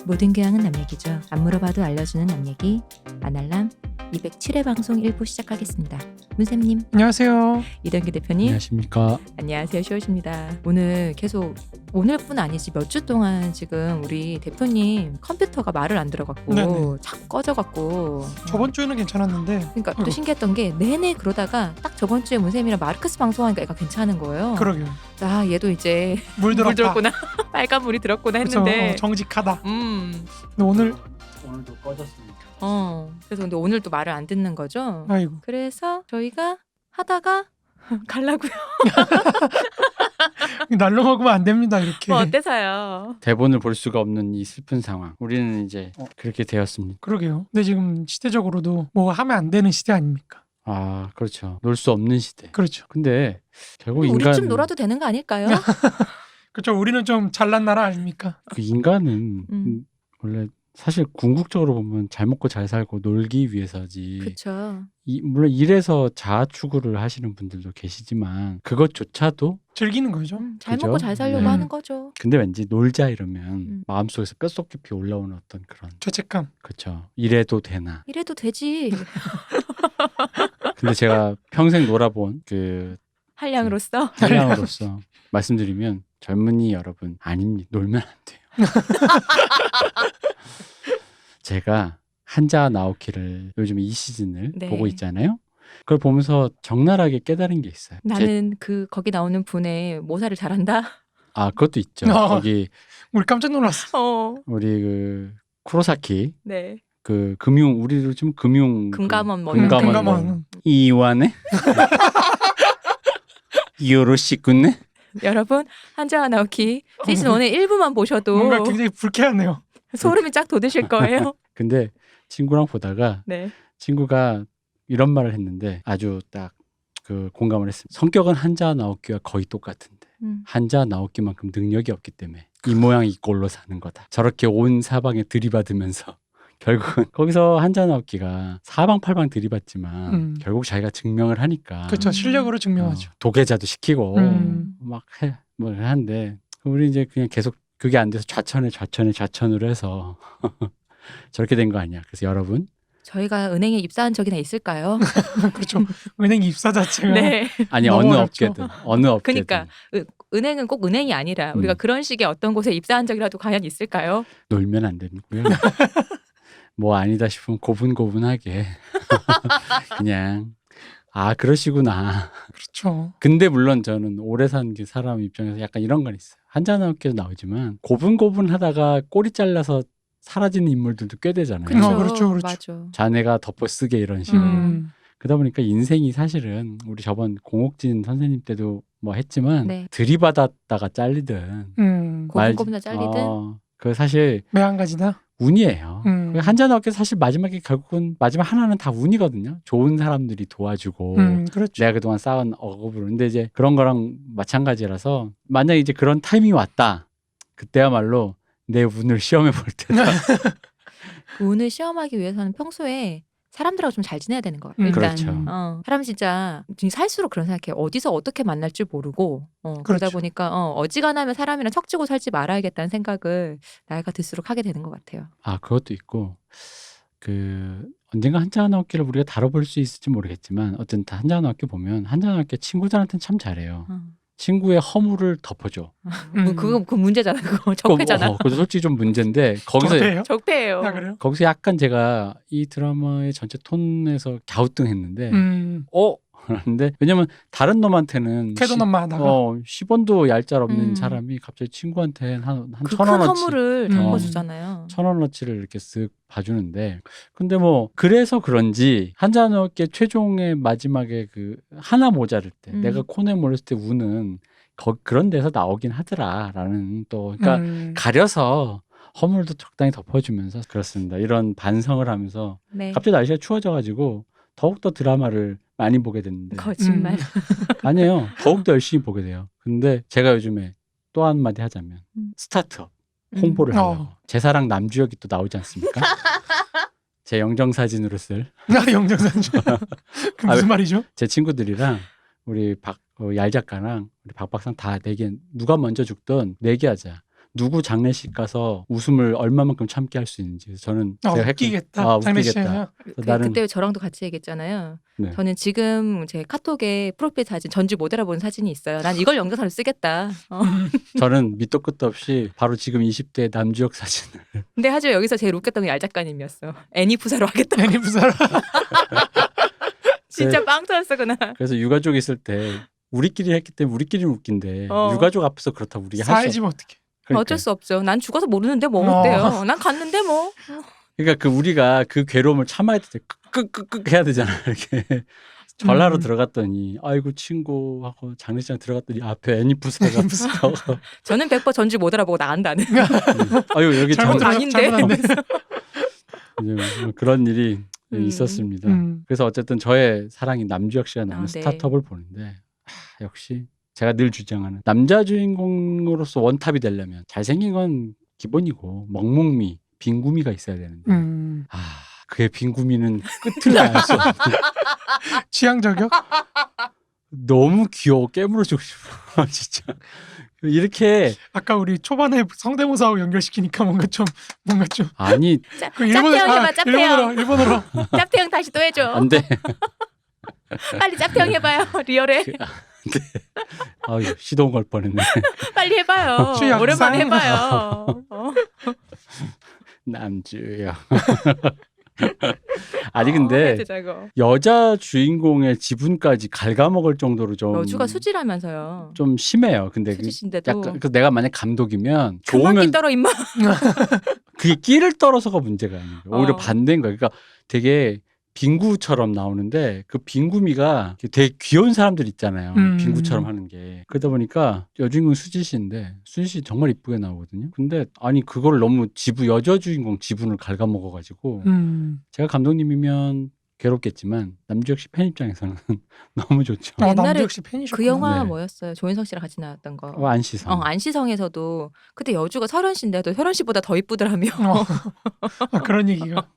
모든 교양은 남 얘기죠. 안 물어봐도 알려주는 남 얘기. 아날람 207회 방송 1부 시작하겠습니다. 문쌤님, 안녕하세요. 이동규 대표님, 안녕하십니까. 안녕하세요. 쇼우십니다. 오늘 계속 오늘뿐 아니지 몇 주 동안 지금 우리 대표님 컴퓨터가 말을 안 들어갖고 네네. 자꾸 꺼져갖고 저번 주에는 괜찮았는데 그러니까 또 신기했던 게 내내 그러다가 딱 저번 주에 문쌤이랑 마르크스 방송하니까 애가 괜찮은 거예요. 그러게요. 아 얘도 이제 물 들었다. 물 들었구나. 빨간 물이 들었구나 했는데 그래서 정직하다. 근데 근데 오늘도 꺼졌습니다. 그래서 근데 오늘 또 말을 안 듣는 거죠. 아이고 그래서 저희가 하다가 갈라고요. 날로 먹으면 안 됩니다 이렇게. 뭐 어때서요? 대본을 볼 수가 없는 이 슬픈 상황. 우리는 이제 그렇게 되었습니다. 그러게요. 근데 지금 시대적으로도 뭐 하면 안 되는 시대 아닙니까? 아, 그렇죠. 놀 수 없는 시대. 그렇죠. 근데 결국 우리 인간은 좀 놀아도 되는 거 아닐까요? 그렇죠. 우리는 좀 잘난 나라 아닙니까? 그 인간은 음. 원래 사실 궁극적으로 보면 잘 먹고 잘 살고 놀기 위해서지. 그렇죠. 물론 일에서 자아 추구를 하시는 분들도 계시지만 그것조차도 즐기는 거죠. 잘 그죠? 먹고 잘 살려고 네. 하는 거죠. 근데 왠지 놀자 이러면 음. 마음속에서 뼛속 깊이 올라오는 어떤 그런 죄책감. 그렇죠. 이래도 되나. 이래도 되지. 근데 제가 평생 놀아본 그 한량으로서. 한량으로서 말씀드리면 젊은이 여러분 아닙니다. 놀면 안 돼요. 제가 한자 나오키를 요즘 이 시즌을 네. 보고 있잖아요. 그걸 보면서 적나라하게 깨달은 게 있어요. 나는 거기 나오는 분의 모사를 잘한다. 그것도 있죠. 거기 우리 깜짝 놀랐어. 우리 그 쿠로사키 네. 그 우리도 좀 금감원 뭐 금감원 이런 거. 금감원. 이완에 요로시군네. 여러분 한자와 나오키 시즌 1의 1부만 보셔도 뭔가 굉장히 불쾌하네요. 소름이 쫙 돋으실 거예요. 근데 친구랑 보다가 네. 친구가 이런 말을 했는데 아주 딱 그 공감을 했습니다. 성격은 한자 나오키와 거의 똑같은데 한자 나오키만큼 능력이 없기 때문에 이 모양 이 꼴로 사는 거다. 저렇게 온 사방에 들이받으면서 결국은 거기서 한자 나오키가 사방팔방 들이받지만 결국 자기가 증명을 하니까 그렇죠. 실력으로 증명하죠. 도계자도 시키고 음. 막 해 뭐 하는데 우리 이제 그냥 계속 그게 안 돼서 좌천으로 해서 저렇게 된 거 아니야. 그래서 여러분 저희가 은행에 입사한 적이나 있을까요? 그렇죠. 은행 입사 자체가 네. 아니 너무 어느 어렵죠. 업계든 그러니까 은행은 꼭 은행이 아니라 우리가 그런 식의 어떤 곳에 입사한 적이라도 과연 있을까요? 놀면 안 되고요. 뭐 아니다 싶으면 고분고분하게 그냥 그러시구나. 그렇죠. 근데 물론 저는 오래 산 사람 입장에서 약간 이런 건 있어요. 한자 나오기도 나오지만 고분고분하다가 꼬리 잘라서 사라지는 인물들도 꽤 되잖아요. 그렇죠. 맞아. 자네가 덮어쓰게 이런 식으로. 그러다 보니까 인생이 사실은 우리 저번 공옥진 선생님 때도 뭐 했지만 네. 들이받았다가 잘리든 고분고분나 잘리든 그 사실 매 한 가지나. 운이에요. 한자 나오기 사실 마지막에 결국은 마지막 하나는 다 운이거든요. 좋은 사람들이 도와주고 그렇죠. 내가 그동안 쌓은 억압으로. 근데 이제 그런 거랑 마찬가지라서 만약에 이제 그런 타이밍이 왔다. 그때야말로 내 운을 시험해 볼 때다. 그 운을 시험하기 위해서는 평소에 사람들하고 좀 잘 지내야 되는 것 같아요. 일단 그렇죠. 사람이 진짜 살수록 그런 생각해. 어디서 어떻게 만날 줄 모르고 그러다 그렇죠. 보니까 어지간하면 사람이랑 척지고 살지 말아야겠다는 생각을 나이가 들수록 하게 되는 것 같아요. 그것도 있고 언젠가 한자 나오기를 우리가 다뤄볼 수 있을지 모르겠지만 어쨌든 한자 나오기 보면 한자 나오기 친구들한테는 참 잘해요. 친구의 허물을 덮어줘. 그거 문제잖아. 그거 적폐잖아. 그것도 솔직히 좀 문제인데 거기서 적폐예요. 그래요? 거기서 약간 제가 이 드라마의 전체 톤에서 갸우뚱했는데 그런데 왜냐면 다른 놈한테는 태도놈만 하다가 10원도 얄짤없는 사람이 갑자기 친구한테 한 그 1,000원어치 큰 허물을 덮어주잖아요. 1,000원어치를 이렇게 쓱 봐주는데 근데 뭐 그래서 그런지 한자노께 최종의 마지막에 그 하나 모자랄 때 내가 코너에 몰렸을 때 우는 그런 데서 나오긴 하더라라는 또 그러니까 가려서 허물도 적당히 덮어주면서 그렇습니다. 이런 반성을 하면서 네. 갑자기 날씨가 추워져가지고 더욱더 드라마를 많이 보게 됐는데 거짓말. 아니에요. 더욱더 열심히 보게 돼요. 근데 제가 요즘에 또 한마디 하자면 스타트업 홍보를 하려고 제 사랑 남주혁이 또 나오지 않습니까? 제 영정사진으로 쓸 영정사진. 그 무슨 말이죠? 제 친구들이랑 우리 얄 작가랑 우리 박 박사랑 다 내기 누가 먼저 죽든 내기하자. 누구 장례식 가서 웃음을 얼마만큼 참게 할 수 있는지. 그래서 저는 제가 웃기겠다. 장례식이냐? 나는 그때 저랑도 같이 얘기했잖아요. 네. 저는 지금 제 카톡에 프로필 사진 전주 못 알아본 사진이 있어요. 난 이걸 영상으로 쓰겠다. 저는 밑도 끝도 없이 바로 지금 20대 남주혁 사진을 근데 하지만 여기서 제일 웃겼던 게 얄 작가님이었어. 애니 부사로 하겠다. 괜히 부사라. 진짜 빵 터졌어 그날. 그래서 유가족 있을 때 우리끼리 했기 때문에 우리끼리는 웃긴데 어. 유가족 앞에서 그렇다고 우리가 할 수 사회지면 어떡해. 그러니까. 어쩔 수 없죠. 난 죽어서 모르는데 뭐 어때요? 난 갔는데 뭐. 그러니까 그 우리가 그 괴로움을 참아야 돼. 끄끄끄 해야 되잖아. 이렇게 전라로 들어갔더니 아이고 친구 하고 장례식장 들어갔더니 앞에 애니부사가 저는 100% 전주 못 알아보고 나간다는. 아유 여기 잘못 전 아닌데. 잘못 안 됐어. 뭐 그런 일이 있었습니다. 그래서 어쨌든 저의 사랑인 남주혁 씨가 나오는 네. 스타트업을 보는데 역시 제가 늘 주장하는 남자 주인공으로서 원탑이 되려면 잘생긴 건 기본이고 먹먹미, 빈구미가 있어야 되는데 그의 빈구미는 끝을 알 수 없는 취향 저격? 너무 귀여워 깨물어주고 싶어 진짜 이렇게 아까 우리 초반에 성대모사하고 연결시키니까 뭔가 좀 아니 그 일본어 짭태형 해봐, 짭태형. 일본어로 짭태형 다시 또 해줘. 안돼 빨리 짭태형 해봐요. 리얼해. 아유 시동 걸 뻔했네 빨리 해봐요. 취향 오랜만에 상. 해봐요. 남주혁 아니 근데 해줘, 저거. 여자 주인공의 지분까지 갉아먹을 정도로 좀 여주가 수지라면서요. 좀 심해요. 근데 수지신데도. 약간 그 내가 만약 감독이면 그만 좋으면 끼 떨어 임마. 그게 끼를 떨어서가 문제가 아닌 거예요. 오히려 어. 반대인 거예요. 그러니까 되게 빙구처럼 나오는데 그 빙구미가 되게 귀여운 사람들 있잖아요. 빙구처럼 하는 게. 그러다 보니까 여주인공 수지 씨인데 수지 씨 정말 이쁘게 나오거든요. 근데 아니 그걸 너무 여자 주인공 지분을 갉아먹어가지고 제가 감독님이면 괴롭겠지만 남주혁 씨 팬 입장에서는 너무 좋죠. 아, 옛날에 남주혁 씨 팬이셨구나. 그 영화 네. 뭐였어요? 조인성 씨랑 같이 나왔던 거. 안시성. 안시성에서도 그때 여주가 설현 씨인데도 설현 씨보다 더 이쁘더라며. 그런 얘기가.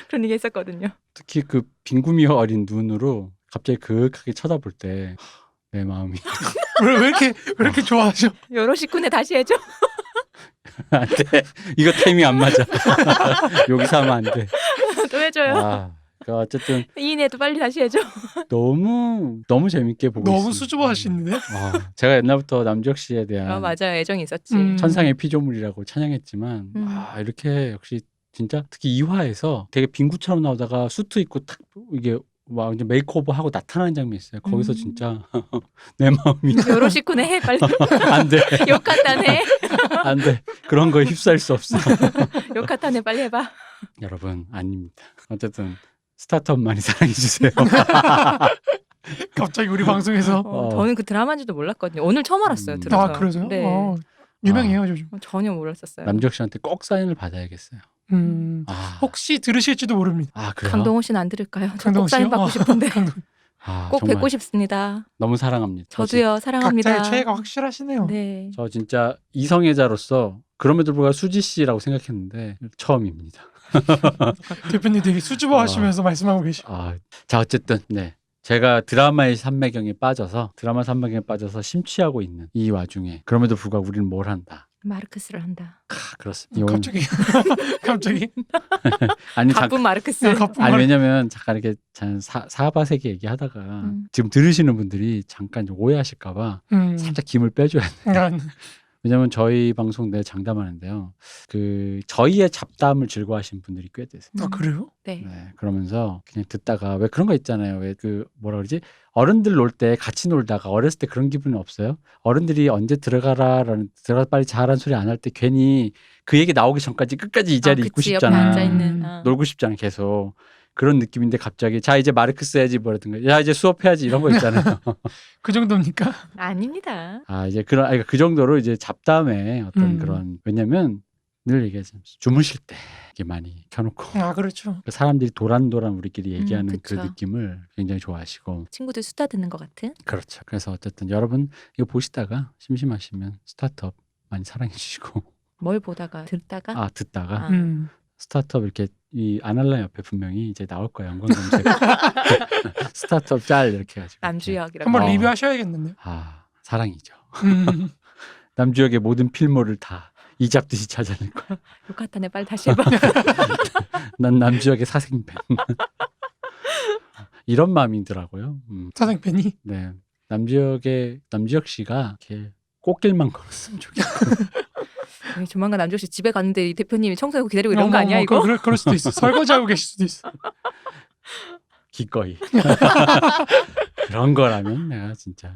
그런 얘기 했었거든요. 특히 그 빙구미 어린 눈으로 갑자기 그윽하게 쳐다볼 때 내 마음이 왜 이렇게 좋아하죠? 여러 식구네 다시 해줘. 안돼 이거 타이밍 안 맞아 여기서 하면 안돼 또 해줘요. 그러니까 어쨌든 이인해도 빨리 다시 해줘. 너무 재밌게 보고 너무 있습니다. 수줍어하시는데? 제가 옛날부터 남주혁 씨에 대한 맞아요. 애정이 있었지. 천상의 피조물이라고 찬양했지만 이렇게 역시 진짜 특히 2화에서 되게 빙구처럼 나오다가 수트 입고 탁 이게 막 이제 메이크오버 하고 나타나는 장면이 있어요. 거기서 진짜 내 마음이 여러 식구네 해 빨리. 안돼 욕같다네. 안돼 그런 거에 휩싸일 수 없어. 욕같다네 빨리 해봐. 여러분 아닙니다. 어쨌든 스타트업 많이 사랑해 주세요. 갑자기 우리 방송에서. 저는 그 드라마인지도 몰랐거든요. 오늘 처음 알았어요. 들어서. 그러세요? 네. 유명해요 요즘. 전혀 몰랐었어요. 남주혁 씨한테 꼭 사인을 받아야겠어요. 혹시 들으실지도 모릅니다. 그래요? 강동원 씨는 안 들을까요? 저 강동원 꼭 사인 씨요? 받고 싶은데. 꼭 정말 뵙고 싶습니다. 너무 사랑합니다. 저도요. 사랑합니다. 각자의 최애가 확실하시네요. 네. 저 진짜 이성애자로서 그럼에도 불구하고 수지 씨라고 생각했는데 처음입니다. 대표님 되게 수줍어하시면서 말씀하고 계시고. 자 어쨌든 네 제가 드라마 산매경에 빠져서 심취하고 있는 이 와중에 그럼에도 불구하고 우리는 뭘 한다. 마르크스를 한다. 그렇습니다. 갑자기 아니 가쁜 마르크스. 아니 왜냐면 잠깐 이렇게 사바세계 얘기하다가 지금 들으시는 분들이 잠깐 좀 오해하실까봐 살짝 김을 빼줘야 돼요. 왜냐면 저희 방송 내 장담하는데요. 그 저희의 잡담을 즐거워하시는 분들이 꽤 되세요. 그래요? 네. 그러면서 그냥 듣다가 왜 그런 거 있잖아요. 왜 그 뭐라 그러지? 어른들 놀 때 같이 놀다가 어렸을 때 그런 기분이 없어요? 어른들이 언제 들어가 빨리 자라는 소리 안 할 때 괜히 그 얘기 나오기 전까지 끝까지 이 자리에 있고 그치, 옆에 싶잖아. 앉아있는. 놀고 싶잖아 계속. 그런 느낌인데 갑자기 자 이제 마르크스 해야지 뭐라든가 야 이제 수업해야지 이런 거 있잖아요. 그 정도입니까? 아닙니다. 이제 그 정도로 이제 잡담에 어떤 그런 왜냐면 늘 얘기하잖아요. 주무실 때 이게 많이 켜놓고 그렇죠. 사람들이 도란도란 우리끼리 얘기하는 그 그쵸. 느낌을 굉장히 좋아하시고 친구들 수다 듣는 것 같은. 그렇죠. 그래서 어쨌든 여러분 이거 보시다가 심심하시면 스타트업 많이 사랑해 주시고 뭘 보다가 듣다가. 듣다가 스타트업 이렇게 이 아날라 옆에 분명히 이제 나올 거예요. 연관 검색. 스타트업 짤 이렇게 해가지고 남주혁이라고. 한번 리뷰하셔야겠는데요. 사랑이죠. 남주혁의 모든 필모를 다 이 잡듯이 찾아낼 거야. 요카탄에 빨리 다시 해봐. 난 남주혁의 사생팬. 이런 마음이더라고요. 사생팬이. 네, 남주혁 씨가 이렇게 꽃길만 걸었으면 좋겠고. 조만간 남주혁 씨 집에 갔는데 이 대표님이 청소하고 기다리고 이런 거 아니야 이거? 그럴 수도 있어. 설거지하고 계실 수도 있어. 기꺼이. 그런 거라면 내가 진짜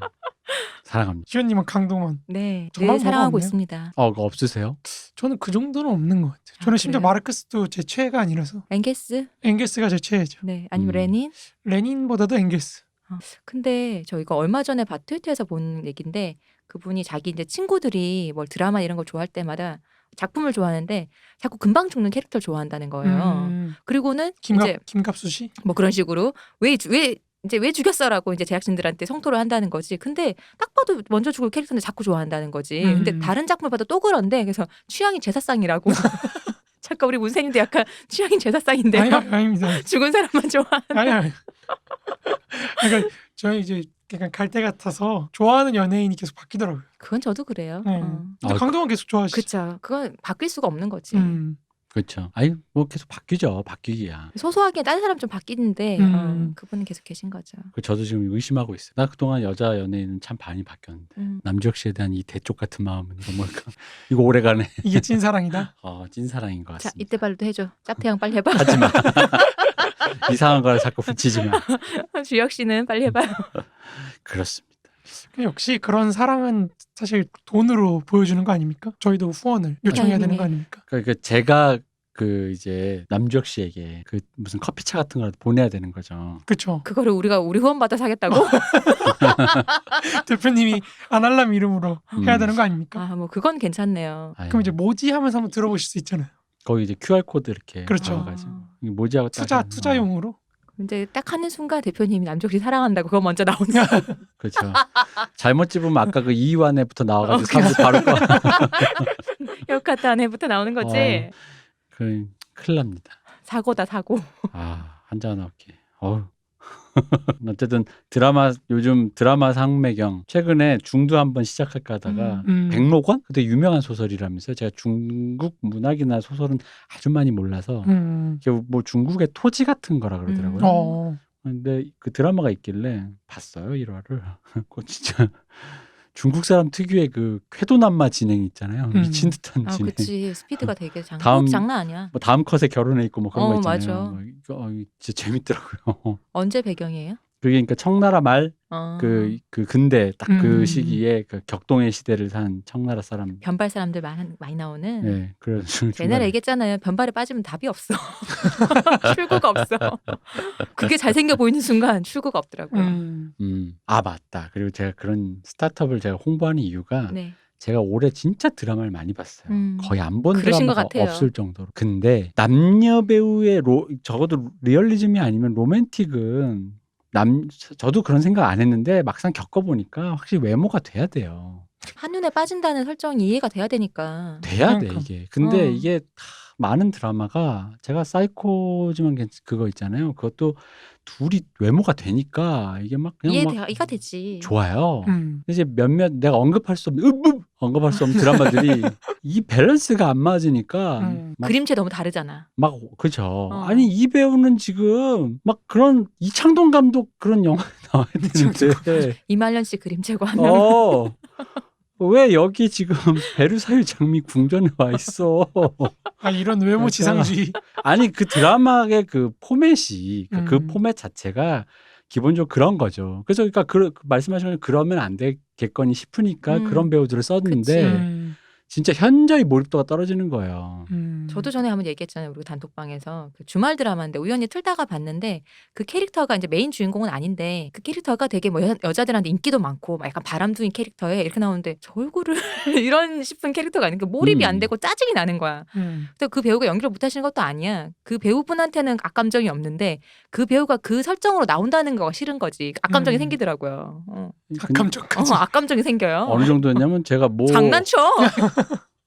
사랑합니다. 희원님은 강동원. 네, 정말 늘 사랑하고 뭐가 없네요. 있습니다. 그거 없으세요? 저는 그 정도는 없는 것 같아요. 저는 심지어 그래요? 마르크스도 제 최애가 아니라서 엥게스? 엥게스가 제 최애죠. 네, 아니면 음. 레닌? 레닌보다도 엥게스. 근데 저 이거 얼마 전에 트위터에서 본 얘기인데 그분이 자기 이제 친구들이 뭐 드라마 이런 걸 좋아할 때마다 작품을 좋아하는데 자꾸 금방 죽는 캐릭터를 좋아한다는 거예요. 그리고는 이제 김갑수 씨. 뭐 그런 식으로 왜 죽였어라고 이제 제작진들한테 성토를 한다는 거지. 근데 딱 봐도 먼저 죽을 캐릭터인데 자꾸 좋아한다는 거지. 근데 다른 작품을 봐도 또 그런데 그래서 취향이 제사상이라고. 잠깐 우리 문세님도 약간 취향이 제사상인데요. 아닙니다. 죽은 사람만 좋아. 아니. 그러니까 저희 이제 약간 갈 때 같아서 좋아하는 연예인이 계속 바뀌더라고요. 그건 저도 그래요. 네. 근데 강동원 계속 좋아하시죠. 그렇죠. 그건 바뀔 수가 없는 거지. 그렇죠. 아니 뭐 계속 바뀌죠. 바뀌기야. 소소하게 다른 사람 좀 바뀌는데 그분은 계속 계신 거죠. 저도 지금 의심하고 있어요. 나 그동안 여자 연예인은 참 많이 바뀌었는데 남주혁 씨에 대한 이 대쪽 같은 마음은 이거 뭘까? 이거 오래가네. 이게 찐사랑이다. 찐사랑인 것 자, 같습니다. 이때 발로도 해줘. 짭태양 빨리 해봐. 하지 마. 이상한 걸 자꾸 붙이지 마. 주혁 씨는 빨리 해봐요. 그렇습니다. 역시 그런 사랑은 사실 돈으로 보여주는 거 아닙니까? 저희도 후원을 요청해야 되는 거 아닙니까? 그러니까 제가 이제 남주혁 씨에게 무슨 커피차 같은 거라도 보내야 되는 거죠. 그렇죠. 그거를 우리 후원 받아 사겠다고? 대표님이 아날람 이름으로 해야 되는 거 아닙니까? 뭐 그건 괜찮네요. 그럼 이제 뭐지 하면서 한번 들어보실 수 있잖아요. 거기 이제 QR 코드 이렇게 그렇죠. 넣어가지고 뭐지하고 투자용으로. 근데 딱 하는 순간 대표님이 남주혁 씨 사랑한다고 그거 먼저 나오는 거. 그렇죠. 잘못 집으면 아까 그 이완에부터 나와가지고 사람들 바로 꺼. 요카타 안에부터 나오는 거지. 큰일 납니다. 사고다 사고. 한잔 할게. 어쨌든 요즘 드라마 상매경 최근에 중도 한번 시작할까 하다가 백록원? 그때 유명한 소설이라면서요. 제가 중국 문학이나 소설은 아주 많이 몰라서 뭐 중국의 토지 같은 거라 그러더라고요. 근데 그 드라마가 있길래 봤어요. 1화를. 그거 진짜 중국 사람 특유의 그 쾌도난마 진행 있잖아요. 미친 듯한 진행. 그치. 스피드가 되게 장난 아니야. 뭐 다음 컷에 결혼해 있고 뭐 그런 거 있잖아요. 맞아. 이거 진짜 재밌더라고요. 언제 배경이에요? 그게 그러니까 청나라 말 그 근대 딱 그 시기에 그 격동의 시대를 산 청나라 사람. 변발 사람들 많이 나오는. 네, 그래서 옛날에 얘기했잖아요. 변발에 빠지면 답이 없어. 출구가 없어. 그게 잘생겨 보이는 순간 출구가 없더라고요. 맞다. 그리고 제가 그런 스타트업을 제가 홍보하는 이유가 제가 올해 진짜 드라마를 많이 봤어요. 거의 안 본 드라마가 없을 정도로. 근데 남녀 배우의 적어도 리얼리즘이 아니면 로맨틱은 저도 그런 생각 안 했는데 막상 겪어보니까 확실히 외모가 돼야 돼요. 한눈에 빠진다는 설정이 이해가 돼야 되니까. 돼야 돼 이게. 근데 이게 많은 드라마가 제가 사이코지만 그거 있잖아요. 그것도 둘이 외모가 되니까 이게 막 그냥 이해가 되지. 좋아요. 이제 몇몇 내가 언급할 수 없는 드라마들이 이 밸런스가 안 맞으니까 그림체 너무 다르잖아. 그죠. 아니 이 배우는 지금 막 그런 이창동 감독 그런 영화에 나와야 되는데 이말년 씨 그림체고 하면 왜 여기 지금 베르사유 장미 궁전에 와 있어? 이런 외모 지상주의. 아니 그 드라마의 그 포맷이 그 포맷 자체가 기본적으로 그런 거죠. 그래서 그러니까 말씀하신 그러면 안 되겠거니 싶으니까 그런 배우들을 썼는데 진짜 현저히 몰입도가 떨어지는 거예요. 저도 전에 한번 얘기했잖아요. 우리 단톡방에서 그 주말 드라마인데 우연히 틀다가 봤는데 그 캐릭터가 이제 메인 주인공은 아닌데 그 캐릭터가 되게 뭐 여자들한테 인기도 많고 막 약간 바람둥이 캐릭터에 이렇게 나오는데 저 얼굴을 이런 싶은 캐릭터가 아니니까 몰입이 안 되고 짜증이 나는 거야. 근데 그 배우가 연기를 못 하시는 것도 아니야. 그 배우분한테는 악감정이 없는데 그 배우가 그 설정으로 나온다는 거가 싫은 거지. 악감정이 생기더라고요. 악감정까지. 악감정이 생겨요. 어느 정도였냐면 제가 장난쳐.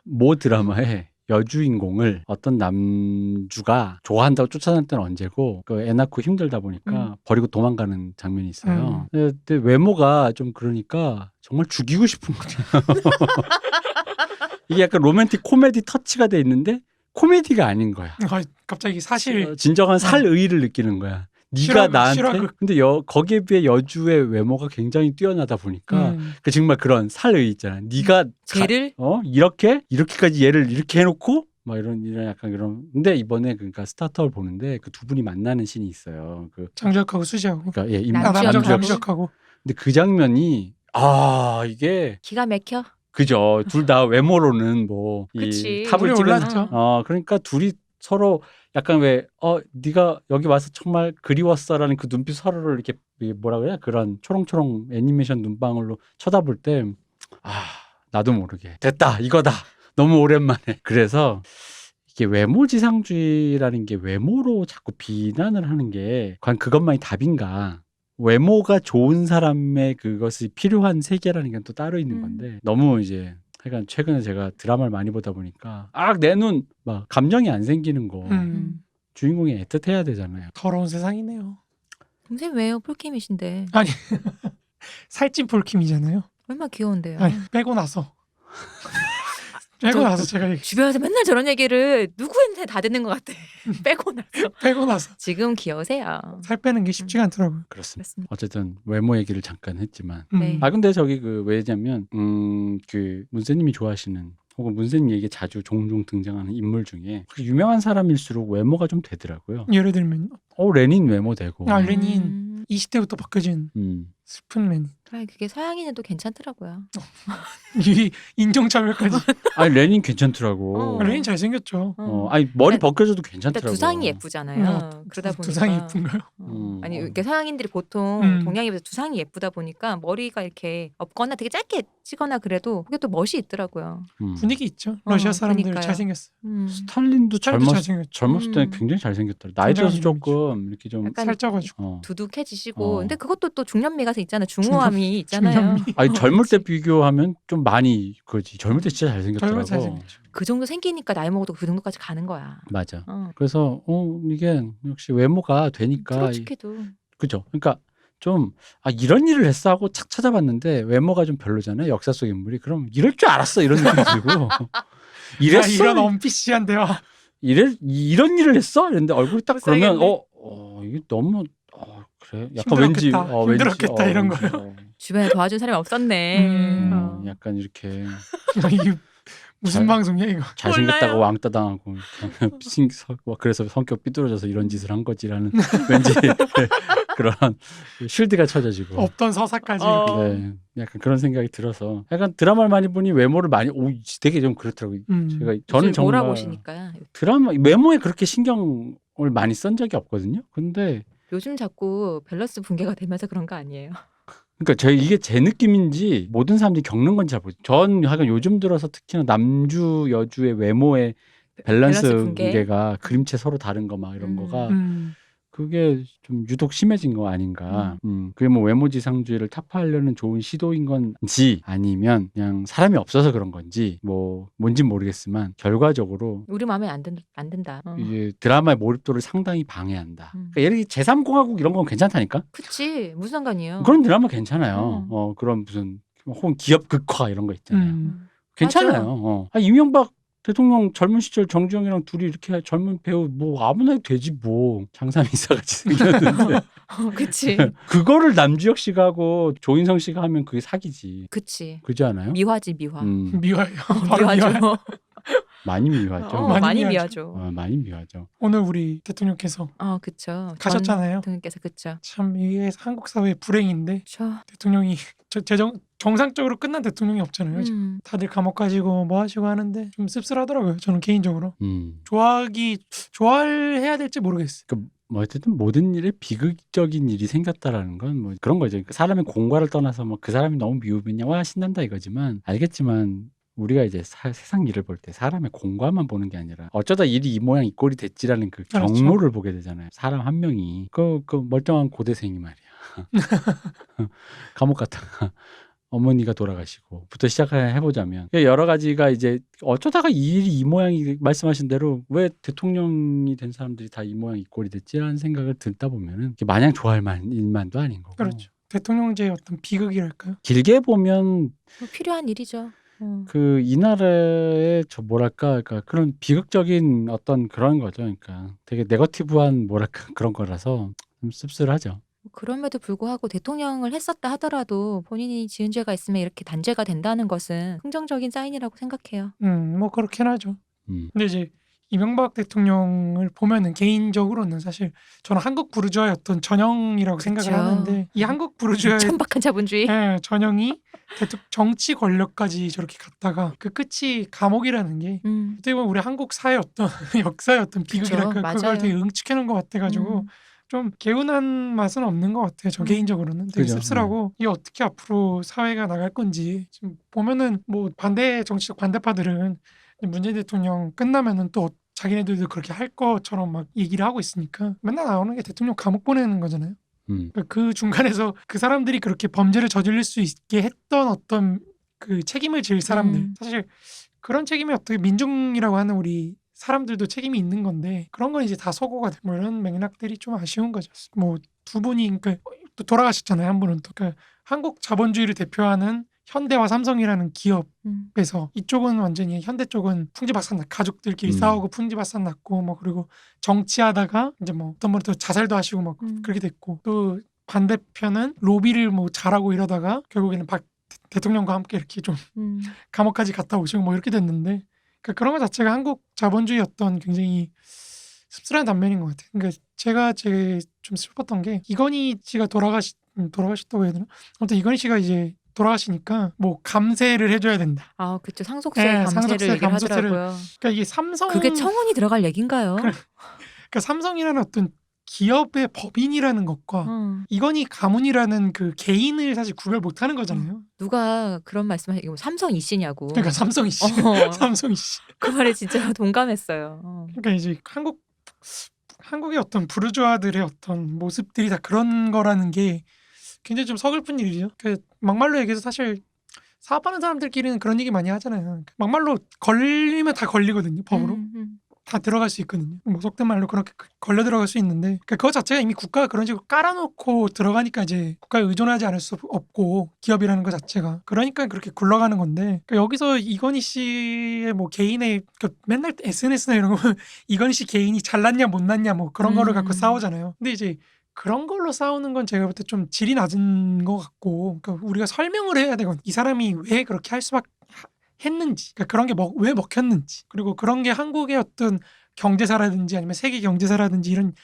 모 드라마에 여주인공을 어떤 남주가 좋아한다고 쫓아다닐 때는 언제고 그 애 낳고 힘들다 보니까 버리고 도망가는 장면이 있어요. 근데 외모가 좀 그러니까 정말 죽이고 싶은 거죠. 이게 약간 로맨틱 코미디 터치가 돼 있는데 코미디가 아닌 거야. 갑자기 사실 진정한 살의를 느끼는 거야. 네가 나한테 근데 거기에 비해 여주의 외모가 굉장히 뛰어나다 보니까 그 정말 그런 살의 있잖아. 네가 쟤를 이렇게까지 얘를 이렇게 해놓고 막 이런 약간 그런. 근데 이번에 그러니까 스타트업을 보는데 그 두 분이 만나는 씬이 있어요. 그 장작하고 수지하고 그러니까 남주혁. 근데 그 장면이 이게 기가 막혀. 그죠. 둘 다 외모로는 뭐 그치. 이 탑을 찍은 올랐죠. 그러니까 둘이 서로 약간 네가 여기 와서 정말 그리웠어라는 그 눈빛 서로를 이렇게 뭐라 그래야 그런 초롱초롱 애니메이션 눈방울로 쳐다볼 때 나도 모르게 됐다 이거다 너무 오랜만에. 그래서 이게 외모지상주의라는 게 외모로 자꾸 비난을 하는 게 과연 그것만이 답인가? 외모가 좋은 사람의 그것이 필요한 세계라는 게 또 따로 있는 건데 너무 이제 그러니까 최근에 제가 드라마를 많이 보다 보니까 내 눈 막 감정이 안 생기는 거 주인공이 애틋해야 되잖아요. 더러운 세상이네요. 동생 왜요? 폴킴이신데. 아니 살찐 폴킴이잖아요. 얼마나 귀여운데요. 아니 빼고 나서 제가 주변에서 맨날 저런 얘기를 누구한테 다 듣는 것 같아. 빼고 나서. 지금 귀여우세요. 살 빼는 게 쉽지가 않더라고요. 그렇습니다. 어쨌든 외모 얘기를 잠깐 했지만 네. 근데 저기 왜냐면 그 문세님이 좋아하시는 혹은 문세님 얘기에 자주 종종 등장하는 인물 중에 유명한 사람일수록 외모가 좀 되더라고요. 예를 들면 레닌 외모 되고 레닌 20대부터 바뀌어진 슬픈 레닌. 그게 서양인에도 괜찮더라고요. 이 인종차별까지. 레닌 괜찮더라고. 레닌 잘생겼죠. 머리 벗겨져도 괜찮더라고. 두상이 예쁘잖아요. 그러다 보니까. 두상이 예쁜가요? 아니 이렇게 서양인들이 보통 동양인보다 두상이 예쁘다 보니까 머리가 이렇게 없거나 되게 짧게 치거나 그래도 그게 또 멋이 있더라고요. 분위기 있죠. 러시아 사람들 그러니까요. 잘생겼어요. 스탈린도 젊었을 때는 굉장히 잘생겼더라. 나이 들어서 조금 이렇게 좀 약간 살쪄가지고 두둑해지시고 근데 그것도 또 중년미가 있잖아요. 중후함이 있잖아요. 젊을 때 비교하면 좀 많이 그렇지. 젊을 때 진짜 잘생겼더라고. 그 정도 생기니까 나이 먹어도 그 정도까지 가는 거야. 맞아. 그래서 이게 역시 외모가 되니까 트로츠키도 그죠. 그러니까 좀 이런 일을 했어 하고 착 찾아봤는데 외모가 좀 별로잖아요. 역사 속 인물이. 그럼 이럴 줄 알았어 이런 느낌이 들고 이랬어? 이런 언피시한 대화. 이런 일을 했어? 이랬는데 얼굴이 딱 그러면 이게 너무 그래. 약간 힘들었겠다 이런 거요. 주변에 도와준 사람이 없었네. 약간 이렇게 이게 무슨 방송이야 이거? 잘생겼다고 왕따 당하고 그래서 성격 삐뚤어져서 이런 짓을 한 거지라는 왠지 그런 쉴드가 쳐져지고 없던 서사까지. 네, 약간 그런 생각이 들어서 약간 드라마를 많이 보니 외모를 많이 되게 좀 그렇더라고요. 저는 정말 몰아보시니까 드라마 외모에 그렇게 신경을 많이 쓴 적이 없거든요. 근데 요즘 자꾸 밸런스 붕괴가 되면서 그런 거 아니에요? 그러니까 이게 제 느낌인지 모든 사람들이 겪는 건지 잘 모르겠어요. 전 하여간 요즘 들어서 특히나 남주 여주의 외모의 밸런스 붕괴가 그림체 서로 다른 거 막 이런 거가 그게 좀 유독 심해진 거 아닌가. 그게 뭐 외모지상주의를 타파하려는 좋은 시도인 건지 아니면 그냥 사람이 없어서 그런 건지 뭐 뭔진 모르겠지만 결과적으로 우리 마음에 안 든다. 이게 드라마의 몰입도를 상당히 방해한다. 그러니까 예를 들어 제3공화국 이런 건 괜찮다니까. 그치 무슨 상관이에요. 그런 드라마 괜찮아요. 그런 무슨 혹은 기업 극화 이런 거 있잖아요. 괜찮아요. 이명박 대통령 젊은 시절 정주영이랑 둘이 이렇게 젊은 배우 뭐 아무나 해도 되지 뭐 장사미사같이 생겼는데 그치 그거를 남주혁 씨가 하고 조인성 씨가 하면 그게 사기지. 그치 그렇지 않아요? 미화지 미화. 미화요. 미화죠. 많이 미화죠. 많이 미화죠. 많이 미화죠. 오늘 우리 대통령께서 그쵸. 가셨잖아요. 대통령께서 그쵸. 참 이게 한국 사회의 불행인데 대통령이 정상적으로 끝난 대통령이 없잖아요. 다들 감옥 가시고 뭐 하시고 하는데 좀 씁쓸하더라고요. 저는 개인적으로 좋아해야 될지 모르겠어요. 뭐 어쨌든 모든 일에 비극적인 일이 생겼다라는 건 뭐 그런 거죠. 사람의 공과를 떠나서 뭐 그 사람이 너무 미우면야 와 신난다 이거지만 알겠지만 우리가 이제 세상 일을 볼 때 사람의 공과만 보는 게 아니라 어쩌다 일이 이 모양 이 꼴이 됐지라는 그 경로를 보게 되잖아요. 사람 한 명이 그 멀쩡한 고대생이 말이야. 감옥 갔다가 어머니가 돌아가시고부터 시작해보자면 여러 가지가 이제 어쩌다가 이 일이 이 모양이 말씀하신 대로 왜 대통령이 된 사람들이 다 이 모양 이 꼴이 됐지라는 생각을 듣다 보면은 마냥 좋아할 일만도 아닌 거고. 그렇죠. 대통령제의 어떤 비극이랄까요? 길게 보면 뭐 필요한 일이죠. 그 이 나라의 저 뭐랄까 그러니까 그런 비극적인 어떤 그런 거죠. 그러니까 되게 네거티브한 뭐랄까 그런 거라서 좀 씁쓸하죠. 그럼에도 불구하고 대통령을 했었다 하더라도 본인이 지은 죄가 있으면 이렇게 단죄가 된다는 것은 긍정적인 사인이라고 생각해요. 뭐 그렇긴 하죠. 음. 근데 이제 이명박 대통령을 보면은 개인적으로는 사실 저는 한국 부르주아의 어떤 전형이라고 생각을 그쵸. 하는데 이 한국 부르주아의 천박한 자본주의. 전형이 정치 권력까지 저렇게 갔다가 그 끝이 감옥이라는 게 어떻게 보면 우리 한국 사회 어떤 역사의 어떤 비극이랄까 그걸 맞아요. 되게 응축해 놓은 것 같아가지고 좀 개운한 맛은 없는 것 같아요. 저 개인적으로는 되게 그죠. 씁쓸하고 이게 어떻게 앞으로 사회가 나갈 건지 지금 보면은 뭐 정치적 반대파들은 문재인 대통령 끝나면은 또 자기네들도 그렇게 할 것처럼 막 얘기를 하고 있으니까 맨날 나오는 게 대통령 감옥 보내는 거잖아요. 그 중간에서 그 사람들이 그렇게 범죄를 저지를 수 있게 했던 어떤 그 책임을 질 사람들 사실 그런 책임이 어떻게 민중이라고 하는 우리 사람들도 책임이 있는 건데 그런 건 이제 다 소거가 돼. 뭐 이런 맥락들이 좀 아쉬운 거죠. 뭐 두 분이 그러니까 또 돌아가셨잖아요. 한 분은 또 그러니까 한국 자본주의를 대표하는 현대와 삼성이라는 기업에서 이쪽은 완전히 현대 쪽은 풍지박산 가족들끼리 싸우고 풍지박산 났고 뭐 그리고 정치하다가 이제 뭐 어떤 분은 또 자살도 하시고 막 그렇게 됐고 또 반대편은 로비를 뭐 잘하고 이러다가 결국에는 대통령과 함께 이렇게 좀 감옥까지 갔다 오시고 뭐 이렇게 됐는데 그러니까 그런 것 자체가 한국 자본주의 어떤 굉장히 씁쓸한 단면인 것 같아요. 그러니까 제가 좀 슬펐던 게 이건희 씨가 돌아가셨다고 해야 되나? 아무튼 이건희 씨가 이제 돌아가시니까 뭐 감세를 해줘야 된다. 아, 그쵸. 상속세 네, 감세를 상속세 얘기를 감소세를 하더라고요. 그러니까 이게 삼성 그게 청원이 들어갈 얘긴가요? 그러니까 삼성이라는 어떤 기업의 법인이라는 것과 이건희 가문이라는 그 개인을 사실 구별 못하는 거잖아요. 누가 그런 말씀하시 이거 삼성 이씨냐고. 그러니까 삼성 이씨, 삼성 이씨. 그 말에 진짜 동감했어요. 그러니까 이제 한국의 어떤 부르주아들의 어떤 모습들이 다 그런 거라는 게 굉장히 좀 서글픈 일이죠. 막말로 얘기해서 사실 사업하는 사람들끼리는 그런 얘기 많이 하잖아요. 막말로 걸리면 다 걸리거든요. 법으로. 다 들어갈 수 있거든요. 뭐 속된 말로 그렇게 걸려 들어갈 수 있는데 그거 자체가 이미 국가가 그런 식으로 깔아놓고 들어가니까 이제 국가에 의존하지 않을 수 없고 기업이라는 것 자체가 그러니까 그렇게 굴러가는 건데 여기서 이건희 씨의 뭐 개인의 맨날 SNS나 이런 거 이건희 씨 개인이 잘났냐 못났냐 뭐 그런 거를 갖고 싸우잖아요. 근데 이제 그런 걸로 싸우는 건 제가 볼 때 좀 질이 낮은 것 같고 그러니까 우리가 설명을 해야 되거든요. 이 사람이 왜 그렇게 할 수밖에 했는지 그러니까 그런 게 왜 먹혔는지 그리고 그런 게 한국의 어떤 경제사라든지 아니면 세계 경제사라든지 이런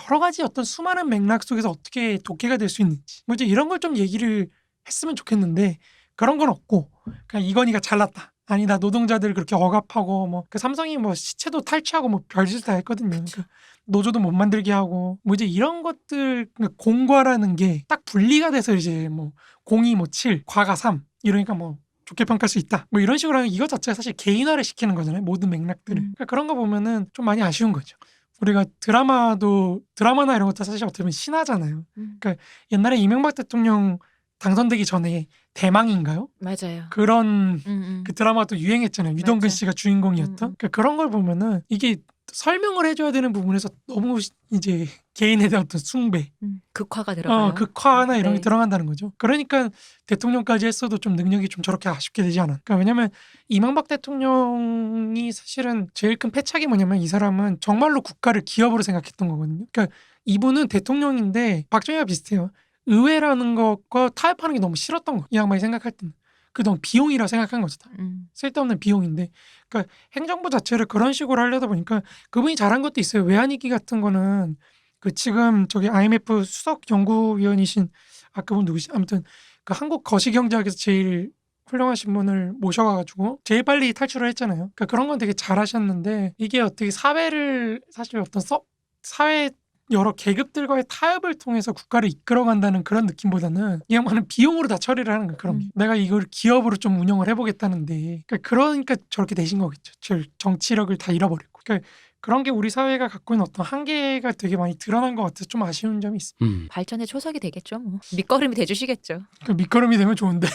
여러 가지 어떤 수많은 맥락 속에서 어떻게 독해가 될 수 있는지 뭐 이제 이런 걸 좀 얘기를 했으면 좋겠는데 그런 건 없고 그냥 이건희가 잘났다 아니다 노동자들 그렇게 억압하고 뭐 그 삼성이 뭐 시체도 탈취하고 뭐 별짓 다 했거든요. 그러니까 노조도 못 만들게 하고 뭐 이제 이런 것들 그러니까 공과라는 게 딱 분리가 돼서 이제 뭐 0이 뭐 7 과가 3 이러니까 뭐 좋게 평가할 수 있다. 뭐 이런 식으로 하면 이것 자체가 사실 개인화를 시키는 거잖아요. 모든 맥락들을. 그러니까 그런 거 보면은 좀 많이 아쉬운 거죠. 우리가 드라마나 이런 것도 사실 어떻게 보면 신화잖아요. 그러니까 옛날에 이명박 대통령 당선되기 전에 대망인가요? 맞아요. 그런 그 드라마도 유행했잖아요. 유동근 맞아. 씨가 주인공이었던. 그러니까 그런 걸 보면은 이게 설명을 해줘야 되는 부분에서 너무 이제 개인에 대한 어떤 숭배, 극화가 들어가요. 극화나 이런 게 네. 들어간다는 거죠. 그러니까 대통령까지 했어도 좀 능력이 좀 저렇게 아쉽게 되지 않아. 그러니까 왜냐면 이명박 대통령이 사실은 제일 큰 패착이 뭐냐면 이 사람은 정말로 국가를 기업으로 생각했던 거거든요. 그러니까 이분은 대통령인데 박정희가 비슷해요. 의회라는 것과 타협하는 게 너무 싫었던 거. 이 양반이 생각할 때는. 그 너무 비용이라 생각한 거죠. 쓸데없는 비용인데. 그러니까 행정부 자체를 그런 식으로 하려다 보니까 그분이 잘한 것도 있어요. 외환위기 같은 거는 그 지금 저기 IMF 수석 연구위원이신 그분 누구시? 아무튼 그 한국 거시경제학에서 제일 훌륭하신 분을 모셔가지고 제일 빨리 탈출을 했잖아요. 그러니까 그런 건 되게 잘하셨는데 이게 어떻게 사회를 사실 어떤 사회 여러 계급들과의 타협을 통해서 국가를 이끌어간다는 그런 느낌보다는 이 양반은 비용으로 다 처리를 하는 거야. 그럼 내가 이걸 기업으로 좀 운영을 해보겠다는데 그러니까 저렇게 되신 거겠죠. 정치력을 다 잃어버리고 그러니까 그런 게 우리 사회가 갖고 있는 어떤 한계가 되게 많이 드러난 것 같아서 좀 아쉬운 점이 있습니다. 발전의 초석이 되겠죠. 뭐. 밑거름이 돼주시겠죠. 그 밑거름이 되면 좋은데.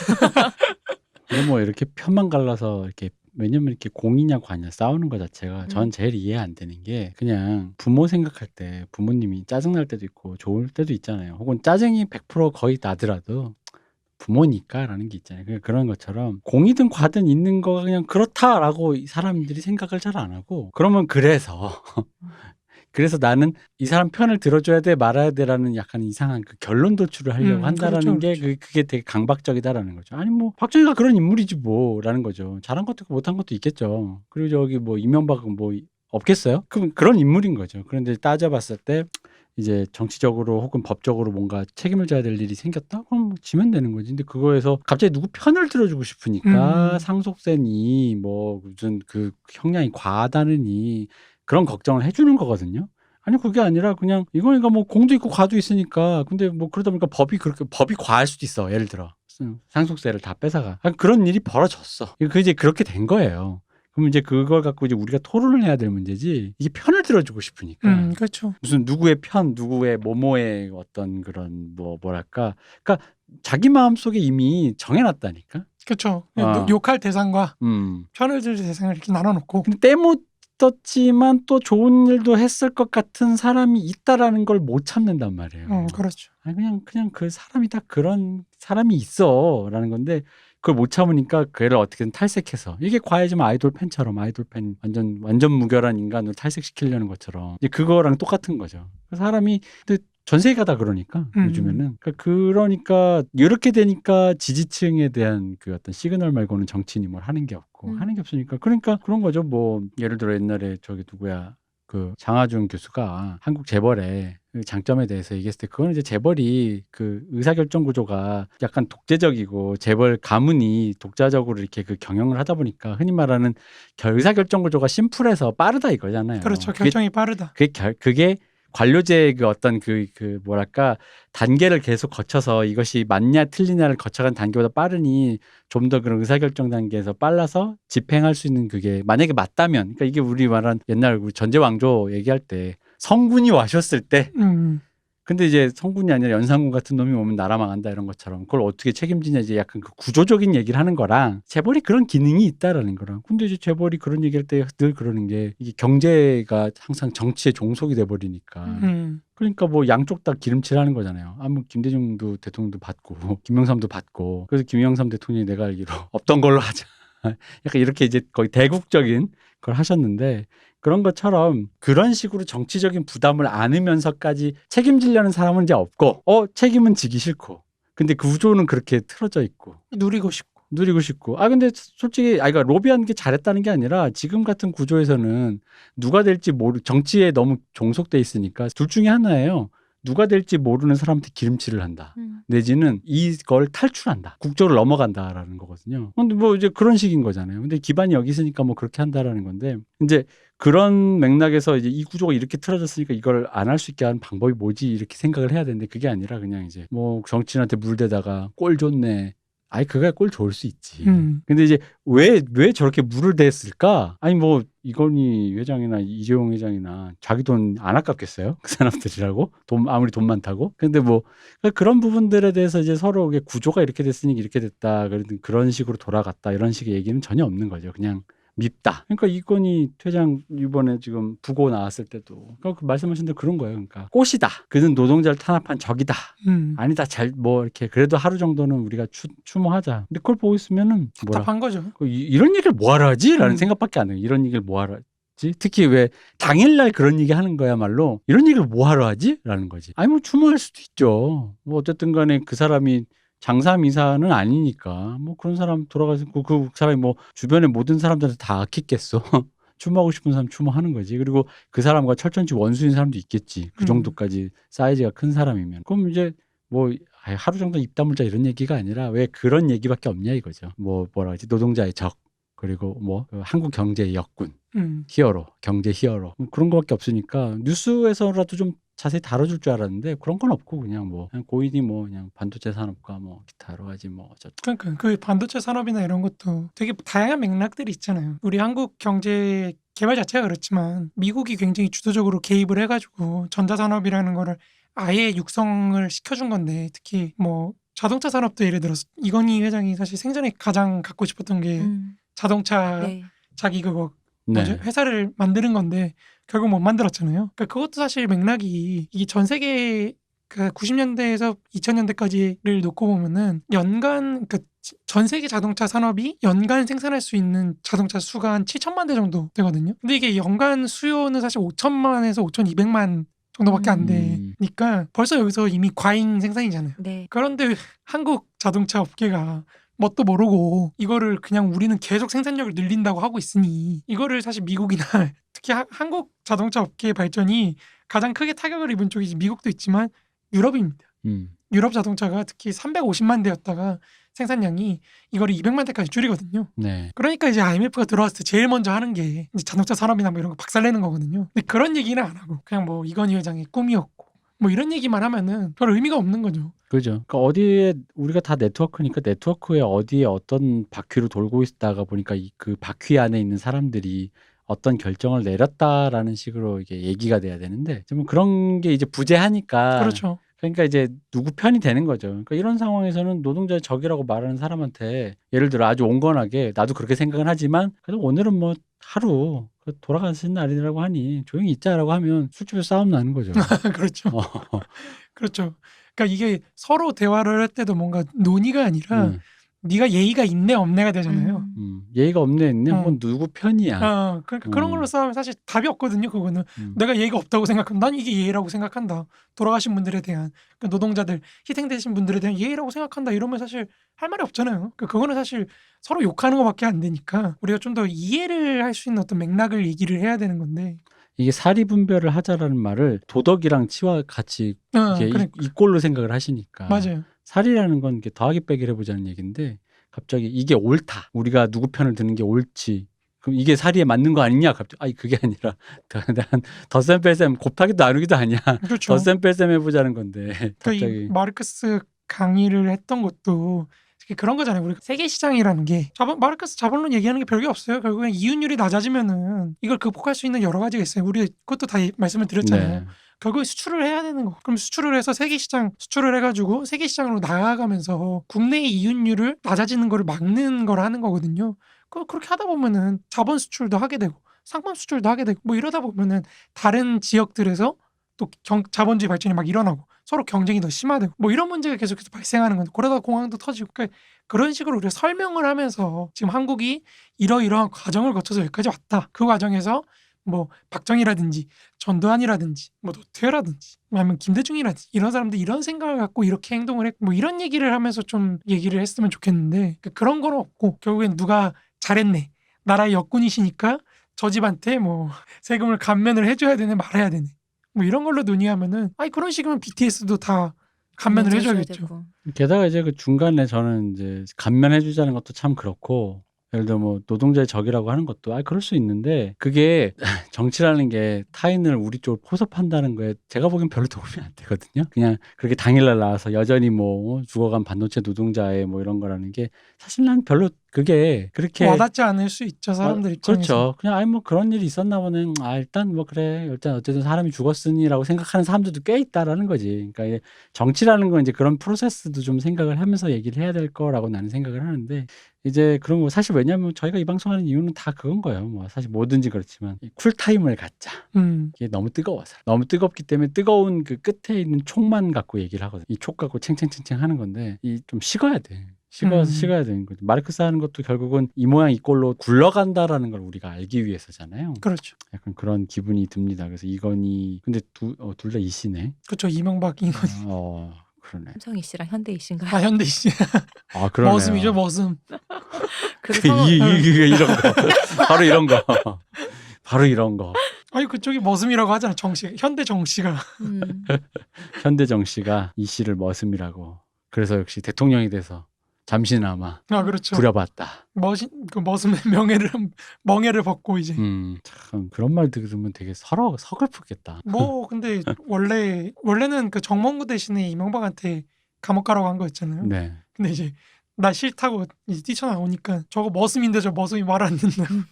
근데 뭐 이렇게 편만 갈라서 이렇게 왜냐면 이렇게 공이냐 과냐 싸우는 것 자체가 전 제일 이해 안 되는 게 그냥 부모 생각할 때 부모님이 짜증날 때도 있고 좋을 때도 있잖아요. 혹은 짜증이 100% 거의 나더라도 부모니까라는 게 있잖아요. 그런 것처럼 공이든 과든 있는 거가 그냥 그렇다라고 이 사람들이 생각을 잘 안 하고 그러면 그래서 나는 이 사람 편을 들어줘야 돼 말아야 돼라는 약간 이상한 그 결론 도출을 하려고 한다라는 그렇죠, 게 그게 되게 강박적이다라는 거죠. 아니 뭐 박정희가 그런 인물이지 뭐라는 거죠. 잘한 것도 있고 못한 것도 있겠죠. 그리고 저기 뭐 이명박은 뭐 없겠어요? 그런 인물인 거죠. 그런데 따져봤을 때 이제 정치적으로 혹은 법적으로 뭔가 책임을 져야 될 일이 생겼다? 그럼 뭐 지면 되는 거지. 근데 그거에서 갑자기 누구 편을 들어주고 싶으니까 상속세니 뭐 무슨 그 형량이 과하다느니 그런 걱정을 해주는 거거든요. 아니 그게 아니라 그냥 이거니까 뭐 공도 있고 과도 있으니까 근데 뭐 그러다 보니까 법이 과할 수도 있어. 예를 들어 상속세를 다 뺏어가. 그런 일이 벌어졌어. 그 이제 그렇게 된 거예요. 그럼 이제 그걸 갖고 이제 우리가 토론을 해야 될 문제지 이게 편을 들어주고 싶으니까 그렇죠. 무슨 누구의 편 누구의 뭐뭐의 어떤 그런 뭐랄까 그러니까 자기 마음속에 이미 정해놨다니까. 그렇죠. 욕할 대상과 편을 들 대상을 이렇게 나눠놓고. 근데 때못 떴지만 또 좋은 일도 했을 것 같은 사람이 있다라는 걸 못 참는단 말이에요. 그렇죠. 아니 그냥 그 사람이 딱 그런 사람이 있어라는 건데 그걸 못 참으니까 걔를 어떻게든 탈색해서 이게 과해지면 아이돌 팬처럼 아이돌 팬 완전 무결한 인간으로 탈색시키려는 것처럼 이제 그거랑 똑같은 거죠. 사람이 근데 전 세계가 다 그러니까 요즘에는 그러니까 이렇게 되니까 지지층에 대한 그 어떤 시그널 말고는 정치인이 뭘 하는 게 없고 하는 게 없으니까 그러니까 그런 거죠. 뭐 예를 들어 옛날에 저기 누구야 그 장하준 교수가 한국 재벌의 장점에 대해서 얘기했을 때 그거는 이제 재벌이 그 의사결정 구조가 약간 독재적이고 재벌 가문이 독자적으로 이렇게 그 경영을 하다 보니까 흔히 말하는 의사결정 구조가 심플해서 빠르다 이거잖아요. 그렇죠. 결정이 빠르다. 그게 관료제의 그 어떤 뭐랄까 단계를 계속 거쳐서 이것이 맞냐 틀리냐를 거쳐간 단계보다 빠르니 좀 더 그런 의사결정 단계에서 빨라서 집행할 수 있는 그게 만약에 맞다면 그러니까 이게 우리 말한 옛날 우리 전제왕조 얘기할 때 성군이 와셨을 때 근데 이제 성군이 아니라 연산군 같은 놈이 오면 나라 망한다 이런 것처럼 그걸 어떻게 책임지냐 이제 약간 그 구조적인 얘기를 하는 거랑 재벌이 그런 기능이 있다라는 거랑 근데 이제 재벌이 그런 얘기할 때 늘 그러는 게 이게 경제가 항상 정치의 종속이 돼버리니까 그러니까 뭐 양쪽 다 기름칠하는 거잖아요. 뭐 김대중도 대통령도 받고 김영삼도 받고 그래서 김영삼 대통령이 내가 알기로 없던 걸로 하자 약간 이렇게 이제 거의 대국적인 걸 하셨는데 그런 것처럼 그런 식으로 정치적인 부담을 안으면서까지 책임지려는 사람은 이제 없고 책임은 지기 싫고 근데 그 구조는 그렇게 틀어져 있고 누리고 싶고 근데 솔직히 그러니까 로비하는 게 잘했다는 게 아니라 지금 같은 구조에서는 누가 될지 정치에 너무 종속돼 있으니까 둘 중에 하나예요. 누가 될지 모르는 사람한테 기름칠을 한다. 내지는 이걸 탈출한다. 국조를 넘어간다라는 거거든요. 근데 뭐 이제 그런 식인 거잖아요. 근데 기반이 여기 있으니까 뭐 그렇게 한다라는 건데 이제 그런 맥락에서 이제 이 구조가 이렇게 틀어졌으니까 이걸 안 할 수 있게 하는 방법이 뭐지 이렇게 생각을 해야 되는데 그게 아니라 그냥 이제 뭐 정치인한테 물대다가 꼴 좋네. 그거야 꼴 좋을 수 있지. 근데 이제 왜 저렇게 물을 댔을까? 뭐 이건희 회장이나 이재용 회장이나 자기 돈 안 아깝겠어요? 그 사람들이라고? 아무리 돈 많다고? 근데 뭐 그런 부분들에 대해서 이제 서로 구조가 이렇게 됐으니 이렇게 됐다. 그런 식으로 돌아갔다. 이런 식의 얘기는 전혀 없는 거죠. 그냥 밉다. 그러니까 이건희 회장 이번에 지금 부고 나왔을 때도 그러니까 말씀하신 대로 그런 거예요. 그러니까 꽃이다. 그는 노동자를 탄압한 적이다. 아니다. 뭐 이렇게 그래도 하루 정도는 우리가 추모하자. 근데 그걸 보고 있으면은 답답한 거죠. 이런 얘기를 뭐하러 하지? 라는 생각밖에 안 해요. 이런 얘기를 뭐하러 하지? 특히 왜 당일날 그런 얘기 하는 거야말로 이런 얘기를 뭐하러 하지? 라는 거지. 뭐 추모할 수도 있죠. 뭐 어쨌든 간에 그 사람이 장사미사는 아니니까 뭐 그런 사람 돌아가서 그 사람이 뭐 주변의 모든 사람들한테 다 아끼겠어. 추모하고 싶은 사람 추모하는 거지. 그리고 그 사람과 철천지 원수인 사람도 있겠지. 그 정도까지 사이즈가 큰 사람이면. 그럼 이제 뭐 하루 정도 입 다물자 이런 얘기가 아니라 왜 그런 얘기밖에 없냐 이거죠. 뭐라 하지? 노동자의 적 그리고 뭐 한국 경제의 역군 히어로 경제 히어로 그런 거밖에 없으니까 뉴스에서라도 좀 자세히 다뤄줄 줄 알았는데 그런 건 없고 그냥 고인이 그냥 반도체 산업과 기타 여러 가지 그러니까 그 반도체 산업이나 이런 것도 되게 다양한 맥락들이 있잖아요. 우리 한국 경제의 개발 자체가 그렇지만 미국이 굉장히 주도적으로 개입을 해가지고 전자산업이라는 거를 아예 육성을 시켜준 건데 특히 뭐 자동차 산업도 예를 들어서 이건희 회장이 사실 생전에 가장 갖고 싶었던 게 자동차 네. 자기 그거 네. 뭐죠? 회사를 만드는 건데 결국 못 만들었잖아요. 그러니까 그것도 사실 맥락이 이게 전 세계 그 90년대에서 2000년대까지를 놓고 보면은 연간 그 전 세계 자동차 산업이 연간 생산할 수 있는 자동차 수가 한 7천만 대 정도 되거든요. 근데 이게 연간 수요는 사실 5천만에서 5,200만 정도밖에 안 되니까 벌써 여기서 이미 과잉 생산이잖아요. 네. 그런데 한국 자동차 업계가 뭣도 모르고 이거를 그냥 우리는 계속 생산력을 늘린다고 하고 있으니 이거를 사실 미국이나 특히 한국 자동차 업계의 발전이 가장 크게 타격을 입은 쪽이 미국도 있지만 유럽입니다. 유럽 자동차가 특히 350만 대였다가 생산량이 이거를 200만 대까지 줄이거든요. 네. 그러니까 이제 IMF가 들어왔을 때 제일 먼저 하는 게 이제 자동차 산업이나 뭐 이런 거 박살내는 거거든요. 근데 그런 얘기는 안 하고 그냥 뭐 이건희 회장의 꿈이었고 뭐 이런 얘기만 하면은 별 의미가 없는 거죠. 그죠. 그러니까 어디에 우리가 다 네트워크니까 네트워크에 어디에 어떤 바퀴로 돌고 있다가 보니까 그 바퀴 안에 있는 사람들이 어떤 결정을 내렸다라는 식으로 이게 얘기가 돼야 되는데 좀 그런 게 이제 부재하니까 그렇죠. 그러니까 이제 누구 편이 되는 거죠. 그러니까 이런 상황에서는 노동자의 적이라고 말하는 사람한테 예를 들어 아주 온건하게 나도 그렇게 생각은 하지만 그래도 오늘은 뭐 하루 돌아가신 날이라고 하니 조용히 있자라고 하면 술집에서 싸움 나는 거죠. 그렇죠. 그렇죠. 그러니까 이게 서로 대화를 할 때도 뭔가 논의가 아니라 네가 예의가 있네 없네가 되잖아요. 예의가 없네 있네 뭐 누구 편이야. 그러니까 그런 걸로 싸우면 사실 답이 없거든요. 그거는 내가 예의가 없다고 생각하면 난 이게 예의라고 생각한다. 돌아가신 분들에 대한 그러니까 노동자들 희생되신 분들에 대한 예의라고 생각한다. 이러면 사실 할 말이 없잖아요. 그러니까 그거는 사실 서로 욕하는 것밖에 안 되니까 우리가 좀 더 이해를 할 수 있는 어떤 맥락을 얘기를 해야 되는 건데 이게 사리분별을 하자라는 말을 도덕이랑 치와 같이 이게 그러니까. 이꼴로 생각을 하시니까 맞아요. 사리라는 건 이렇게 더하기 빼기를 해보자는 얘기인데 갑자기 이게 옳다. 우리가 누구 편을 드는 게 옳지. 그럼 이게 사리에 맞는 거 아니냐? 갑자기 아니 그게 아니라 덧셈 뺄셈 곱하기도 나누기도 아니야. 그렇죠. 덧셈 뺄셈 해보자는 건데 그러니까 갑자기 이 마르크스 강의를 했던 것도 그런 거잖아요. 우리가 세계 시장이라는 게 마르크스 자본론 얘기하는 게 별게 없어요. 결국엔 이윤율이 낮아지면은 이걸 극복할 수 있는 여러 가지가 있어요. 우리 그것도 다 말씀을 드렸잖아요. 네. 결국에 수출을 해야 되는 거. 그럼 수출을 해서 세계 시장 수출을 해가지고 세계 시장으로 나아가면서 국내의 이윤율을 낮아지는 거를 막는 걸 하는 거거든요. 그렇게 하다 보면은 자본 수출도 하게 되고 상품 수출도 하게 되고 뭐 이러다 보면은 다른 지역들에서 또 자본주의 발전이 막 일어나고 서로 경쟁이 더 심화되고 뭐 이런 문제가 계속해서 발생하는 건데 그러다 공황도 터지고 그러니까 그런 식으로 우리가 설명을 하면서 지금 한국이 이러이러한 과정을 거쳐서 여기까지 왔다. 그 과정에서 뭐 박정희라든지 전두환이라든지 뭐 노태우라든지 아니면 김대중이라든지 이런 사람들 이런 생각을 갖고 이렇게 행동을 했고 뭐 이런 얘기를 하면서 좀 얘기를 했으면 좋겠는데 그런 건 없고 결국엔 누가 잘했네. 나라의 역군이시니까 저 집한테 뭐 세금을 감면을 해줘야 되네 말아야 되네. 뭐 이런 걸로 논의하면은 아니 그런 식이면 BTS도 다 감면을 해줘야겠죠. 게다가 이제 그 중간에 저는 이제 감면해주자는 것도 참 그렇고 예를 들어 뭐 노동자의 적이라고 하는 것도 그럴 수 있는데 그게 정치라는 게 타인을 우리 쪽으로 포섭한다는 거에 제가 보기엔 별로 도움이 안 되거든요. 그냥 그렇게 당일날 나와서 여전히 뭐 죽어간 반도체 노동자의 뭐 이런 거라는 게 사실 난 별로 그게 그렇게 와닿지 않을 수 있죠 사람들 입장에서. 그렇죠. 그냥 아니 뭐 그런 일이 있었나 보네. 일단 뭐 그래. 일단 어쨌든 사람이 죽었으니라고 생각하는 사람들도 꽤 있다라는 거지. 그러니까 정치라는 건 이제 그런 프로세스도 좀 생각을 하면서 얘기를 해야 될 거라고 나는 생각을 하는데 이제 그런 거 사실 왜냐하면 저희가 이 방송하는 이유는 다 그건 거예요. 뭐 사실 뭐든지 그렇지만 쿨타임을 갖자. 이게 너무 뜨거워서 너무 뜨겁기 때문에 뜨거운 그 끝에 있는 촉만 갖고 얘기를 하거든. 이 촉 갖고 챙챙챙챙 하는 건데 이 좀 식어야 돼. 식어야 되는 거죠. 마르크스 하는 것도 결국은 이 모양 이 꼴로 굴러간다라는 걸 우리가 알기 위해서잖아요. 그렇죠. 약간 그런 기분이 듭니다. 그래서 이건희 근데 둘 다 이씨네. 그렇죠. 이명박 이건희. 그러네. 삼성이 씨랑 현대 이 씨인가요? 현대 씨. 그러네요. 머슴이죠 머슴. 이런 거. 바로 이런 거. 바로 이런 거. 아니 그쪽이 머슴이라고 하잖아 정씨. 현대 정씨가. 현대정 씨가 이 씨를 머슴이라고. 그래서 역시 대통령이 돼서 잠시나마 그렇죠. 부려봤다. 그 머슴의 멍에를 벗고 이제. 참 그런 말 들으면 되게 서글프겠다. 뭐 근데 원래는 그 정몽구 대신에 이명박한테 감옥 가라고 한 거였잖아요. 네. 근데 이제 나 싫다고 이제 뛰쳐나오니까 저거 머슴인데 저 머슴이 말 안 듣는.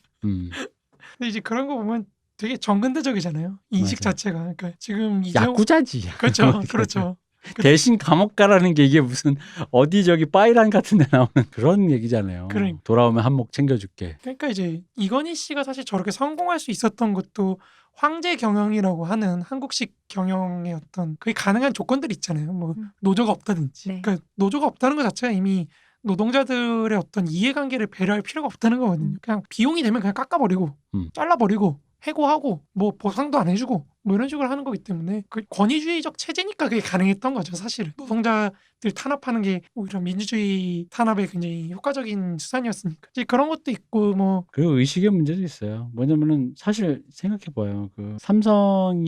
근데 이제 그런 거 보면 되게 정근대적이잖아요. 인식 맞아요. 자체가. 그러니까 지금 이재용 야구자지. 그렇죠, 그렇죠. 대신 감옥 가라는 게 이게 무슨 어디 저기 파이란 같은 데 나오는 그런 얘기잖아요. 그러니까. 돌아오면 한몫 챙겨줄게. 그러니까 이제 이건희 씨가 사실 저렇게 성공할 수 있었던 것도 황제 경영이라고 하는 한국식 경영의 어떤 그게 가능한 조건들이 있잖아요. 뭐 노조가 없다든지. 네. 그러니까 노조가 없다는 것 자체가 이미 노동자들의 어떤 이해관계를 배려할 필요가 없다는 거거든요. 그냥 비용이 되면 그냥 깎아버리고 잘라버리고 해고하고 뭐 보상도 안 해주고 뭐 이런 식으로 하는 거기 때문에 그 권위주의적 체제니까 그게 가능했던 거죠. 사실은 노동자들 탄압하는 게 오히려 민주주의 탄압에 굉장히 효과적인 수단이었으니까 이제 그런 것도 있고 뭐 그리고 의식의 문제도 있어요. 뭐냐면은 사실 생각해봐요. 그 삼성에서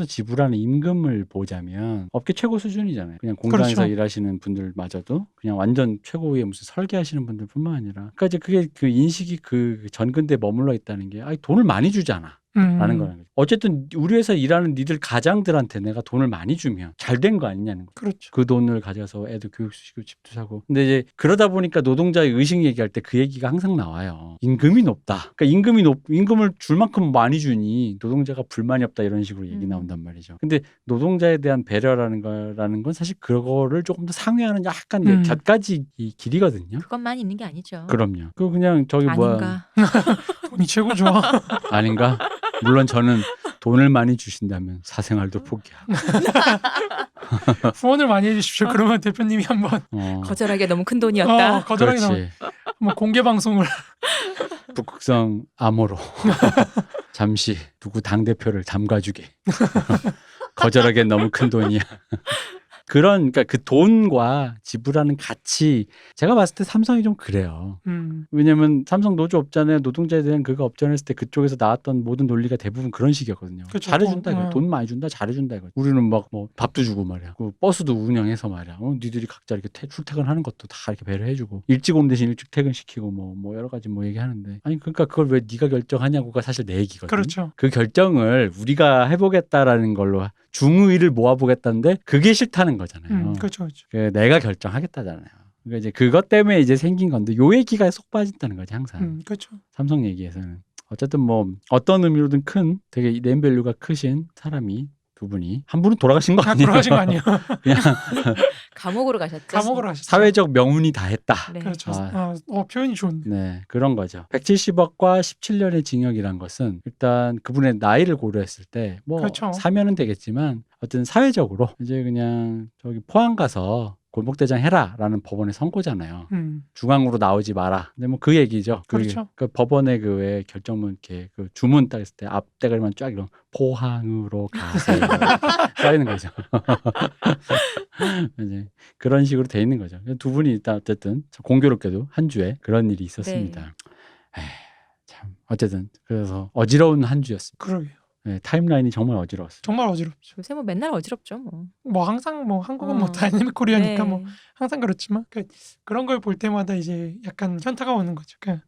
지불하는 임금을 보자면 업계 최고 수준이잖아요. 그냥 공장에서 그렇죠. 일하시는 분들마저도 그냥 완전 최고위에 무슨 설계하시는 분들뿐만 아니라, 그러니까 이제 그게 그 인식이 그 전근대에 머물러 있다는 게, 아니 돈을 많이 주잖아. 라는 거는 거죠. 어쨌든 우리 회사 일하는 니들 가장들한테 내가 돈을 많이 주면 잘 된 거 아니냐는 거죠. 그렇죠. 그 돈을 가져서 애들 교육시키고 집도 사고. 근데 이제 그러다 보니까 노동자의 의식 얘기할 때 그 얘기가 항상 나와요. 임금이 높다. 그러니까 임금을 줄 만큼 많이 주니 노동자가 불만이 없다, 이런 식으로 얘기 나온단 말이죠. 근데 노동자에 대한 배려라는 건 사실 그거를 조금 더 상회하는 약간 곁가지 길이거든요. 그것만 있는 게 아니죠. 그럼요. 그 그냥 저기 아닌가. 돈이 최고죠. 아닌가? 물론 저는 돈을 많이 주신다면 사생활도 포기하고. 후원을 많이 해주십시오. 그러면 대표님이 한번 거절하기가 너무 큰 돈이었다. 거절하기 그렇지. 한번 공개 방송을 북극성 암호로 잠시 누구 당대표를 담가주게. 거절하기엔 너무 큰 돈이야. 그러니까 그 돈과 지불하는 가치, 제가 봤을 때 삼성이 좀 그래요. 왜냐면 삼성 노조 없잖아요. 노동자에 대한 그거 없잖아요 했을 때 그쪽에서 나왔던 모든 논리가 대부분 그런 식이었거든요. 그렇죠. 잘해준다 이거. 돈 많이 준다, 잘해준다 이거. 우리는 막 뭐 밥도 주고 말이야. 그 버스도 운영해서 말이야. 니들이 각자 이렇게 출퇴근하는 것도 다 이렇게 배려해주고, 일찍 오는 대신 일찍 퇴근시키고 뭐 여러 가지 뭐 얘기하는데, 아니 그러니까 그걸 왜 네가 결정하냐고가 사실 내 얘기거든요. 그렇죠. 그 결정을 우리가 해보겠다라는 걸로 중의를 모아보겠다는데 그게 싫다는 거잖아요. 그렇죠, 그렇죠. 내가 결정하겠다잖아요. 그러니까 이제 그것 때문에 이제 생긴 건데, 요 얘기가 속 빠진다는 거지 항상. 그렇죠. 삼성 얘기에서는. 어쨌든 뭐 어떤 의미로든 큰 되게 네임밸류가 크신 사람이 두 분이, 한 분은 돌아가신 거 아니에요? 돌아가신 거 아니에요? 그냥 감옥으로 가셨죠. 감옥으로 가셨죠. 사회적 명운이 다 했다. 네. 그렇죠. 표현이 좋은데. 네, 그런 거죠. 170억과 17년의 징역이란 것은 일단 그분의 나이를 고려했을 때 뭐 그렇죠. 사면은 되겠지만 어떤 사회적으로 이제 그냥 저기 포항 가서 골목대장 해라라는 법원의 선고잖아요. 중앙으로 나오지 마라. 근데 뭐 그 얘기죠. 그렇죠. 그 법원의 그 왜 결정문 이렇게 그 주문 딱 했을 때 앞대가리만 쫙 이런 포항으로 가세요. 써 있는 거죠. 이제 그런 식으로 돼 있는 거죠. 두 분이 일단 어쨌든 공교롭게도 한 주에 그런 일이 있었습니다. 에이, 참 어쨌든 그래서 어지러운 한 주였습니다. 그러게요. 네, 타임라인이 정말 어지러웠어요. 정말 어지럽죠. 요새 뭐 맨날 어지럽죠 뭐. 뭐 항상 뭐 한국은 뭐 다이내믹 코리아니까 네. 뭐 항상 그렇지만 그런 걸 볼 때마다 이제 약간 현타가 오는 거죠. 그러니까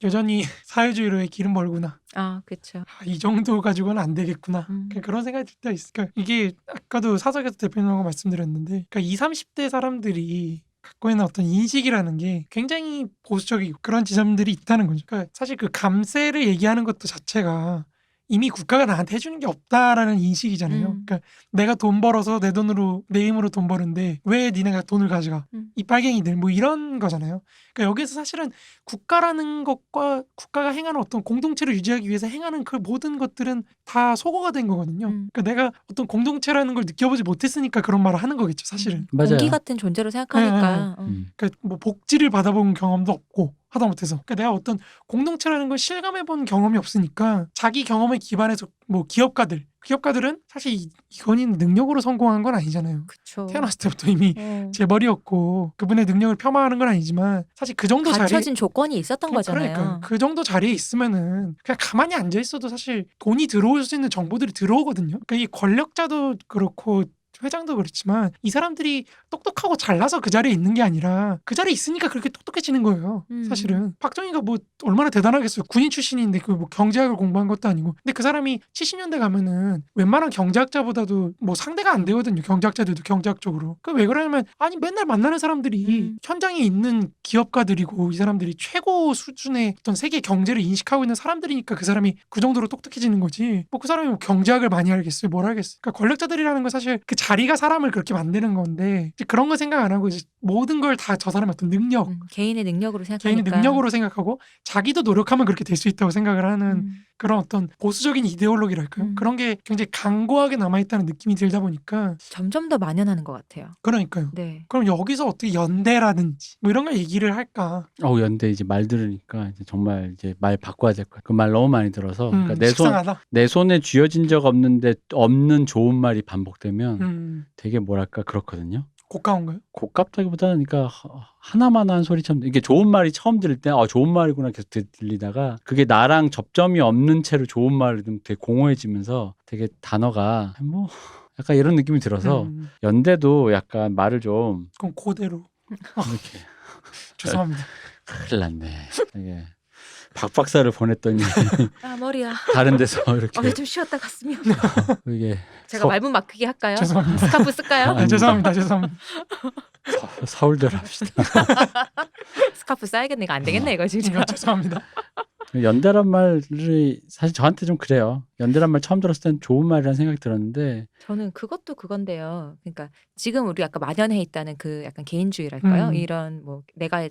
여전히 사회주의로의 길은 멀구나. 그렇죠. 이 정도 가지고는 안 되겠구나. 그런 생각이 들 때가 있어요. 그러니까 이게 아까도 사석에서 대표님하고 말씀드렸는데, 그러니까 20, 30대 사람들이 갖고 있는 어떤 인식이라는 게 굉장히 보수적이고 그런 지점들이 있다는 거죠. 그러니까 사실 그 감세를 얘기하는 것도 자체가 이미 국가가 나한테 해주는 게 없다라는 인식이잖아요. 그러니까 내가 돈 벌어서 내 돈으로 내 힘으로 돈 버는데 왜 니네가 돈을 가져가? 이 빨갱이들 뭐 이런 거잖아요. 그러니까 여기서 사실은 국가라는 것과 국가가 행하는 어떤 공동체를 유지하기 위해서 행하는 그 모든 것들은 다 소거가 된 거거든요. 그러니까 내가 어떤 공동체라는 걸 느껴보지 못했으니까 그런 말을 하는 거겠죠, 사실은. 맞아요. 공기 같은 존재로 생각하니까. 그러니까 뭐 복지를 받아본 경험도 없고 하다못해서, 그러니까 내가 어떤 공동체라는 걸 실감해본 경험이 없으니까 자기 경험에 기반해서 뭐 기업가들은 사실 이건희는 능력으로 성공한 건 아니잖아요. 그쵸. 태어났을 때부터 이미 재벌이었고 그분의 능력을 폄하하는 건 아니지만 사실 그 정도 자리에 갖춰진 조건이 있었던 거잖아요. 그러니까 그 정도 자리에 있으면은 그냥 가만히 앉아 있어도 사실 돈이 들어올 수 있는 정보들이 들어오거든요. 그러니까 이 권력자도 그렇고 회장도 그렇지만 이 사람들이 똑똑하고 잘나서 그 자리에 있는 게 아니라 그 자리에 있으니까 그렇게 똑똑해지는 거예요. 사실은 박정희가 뭐 얼마나 대단하겠어요. 군인 출신인데 그 뭐 경제학을 공부한 것도 아니고. 근데 그 사람이 70년대 가면은 웬만한 경제학자보다도 뭐 상대가 안 되거든요. 경제학자들도 경제학적으로. 그 왜 그러냐면 아니 맨날 만나는 사람들이 현장에 있는 기업가들이고 이 사람들이 최고 수준의 어떤 세계 경제를 인식하고 있는 사람들이니까 그 사람이 그 정도로 똑똑해지는 거지. 뭐 그 사람이 뭐 경제학을 많이 알겠어요. 뭘 알겠어요. 그러니까 권력자들이라는 건 사실 그 자리가 사람을 그렇게 만드는 건데 이제 그런 거 생각 안 하고 이제 모든 걸 다 저 사람의 어떤 능력, 개인의 능력으로 생각하니까. 개인의 능력으로 생각하고 자기도 노력하면 그렇게 될 수 있다고 생각을 하는 그런 어떤 보수적인 이데올로기랄까요? 그런 게 굉장히 강고하게 남아있다는 느낌이 들다 보니까 점점 더 만연하는 것 같아요. 그러니까요. 네. 그럼 여기서 어떻게 연대라든지 뭐 이런 걸 얘기를 할까? 연대 이제 말 들으니까 이제 정말 이제 말 바꿔야 될 거야. 그 말 너무 많이 들어서 그러니까 식상하다. 내 손에 쥐어진 적 없는데 없는 좋은 말이 반복되면 되게 뭐랄까 그렇거든요. 고가운가요? 고깝다기보다는 그러니까 하나만 한 소리처럼 이게 좋은 말이 처음 들릴 때 좋은 말이구나 계속 들리다가 그게 나랑 접점이 없는 채로 좋은 말을 들으면 되게 공허해지면서 되게 단어가 뭐 약간 이런 느낌이 들어서 연대도 약간 말을 좀 그럼 그대로 이렇게 죄송합니다. 큰일 났네. 이게 박 박사를 보냈더니 아 머리야. 다른 데서 이렇게 좀 쉬었다 갔으면. 이게 제가 말문 막히게 할까요? 죄송합니다. 스카프 쓸까요? 아니, 죄송합니다. 서울대로 합시다. 스카프 써야겠네. 이거 안 되겠네 이거 진짜. 죄송합니다. 연대란 말이 사실 저한테 좀 그래요. 연대란 말 처음 들었을 땐 좋은 말이라는 생각이 들었는데 저는 그것도 그건데요. 그러니까 지금 우리 약간 만연해 있다는 그 약간 개인주의랄까요? 이런 뭐 내가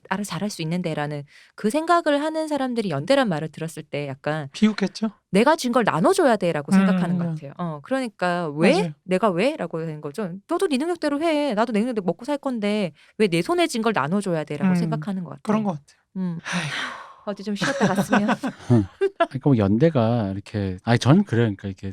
알아서 잘할 수 있는데라는 그 생각을 하는 사람들이 연대란 말을 들었을 때 약간 비웃겠죠? 내가 진 걸 나눠줘야 돼라고 생각하는 것 같아요. 그러니까 왜? 맞아요. 내가 왜? 라고 하는 거죠. 너도 네 능력대로 해. 나도 내 능력대로 먹고 살 건데 왜 내 손에 진 걸 나눠줘야 돼라고 생각하는 것 같아요. 그런 것 같아요. 아휴. 어디 좀 쉬었다 갔으면. 그러니까 뭐 연대가 이렇게 저는 그래요. 그러니까 이게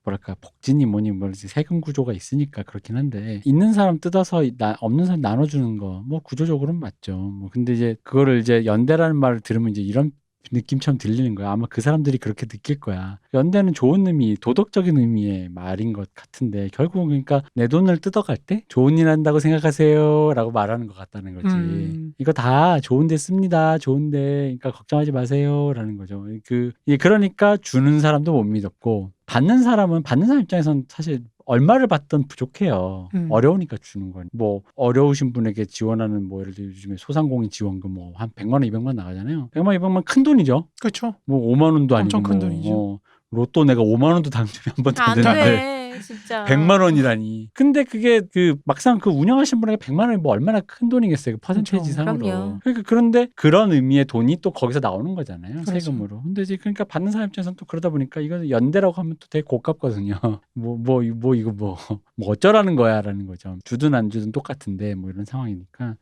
뭐랄까 복지니 뭐니 뭐 세금 구조가 있으니까 그렇긴 한데 있는 사람 뜯어서 없는 사람 나눠주는 거 뭐 구조적으로는 맞죠. 뭐 근데 이제 그거를 이제 연대라는 말을 들으면 이제 이런 느낌처럼 들리는 거야. 아마 그 사람들이 그렇게 느낄 거야. 연대는 좋은 의미, 도덕적인 의미의 말인 것 같은데 결국은 그러니까 내 돈을 뜯어갈 때 좋은 일 한다고 생각하세요 라고 말하는 것 같다는 거지. 이거 다 좋은데 씁니다. 좋은데 그러니까 걱정하지 마세요 라는 거죠. 그러니까 주는 사람도 못 믿었고 받는 사람 입장에서는 사실 얼마를 받든 부족해요. 어려우니까 주는 거니. 뭐 어려우신 분에게 지원하는 뭐 예를 들어 요즘에 소상공인 지원금 뭐 한 100만 원, 200만 원 나가잖아요. 100만, 200만 큰 돈이죠. 그렇죠. 뭐 5만 원도 아니고 엄청 큰 돈이죠. 로또 내가 5만 원도 당첨이 한 번 안 되는데 돼. 진짜. 100만 원이라니. 근데 그게 막상 운영하신 분에게 100만 원이 뭐 얼마나 큰 돈이겠어요. 그 퍼센테이지 상으로. 그럼요. 그러니까 그런데 그런 의미의 돈이 또 거기서 나오는 거잖아요. 그렇죠. 세금으로. 근데 이제 그러니까 받는 사람 입장에서는 또 그러다 보니까 이거 연대라고 하면 또 되게 고깝거든요. 이거 어쩌라는 거야라는 거죠. 주든 안 주든 똑같은데 뭐 이런 상황이니까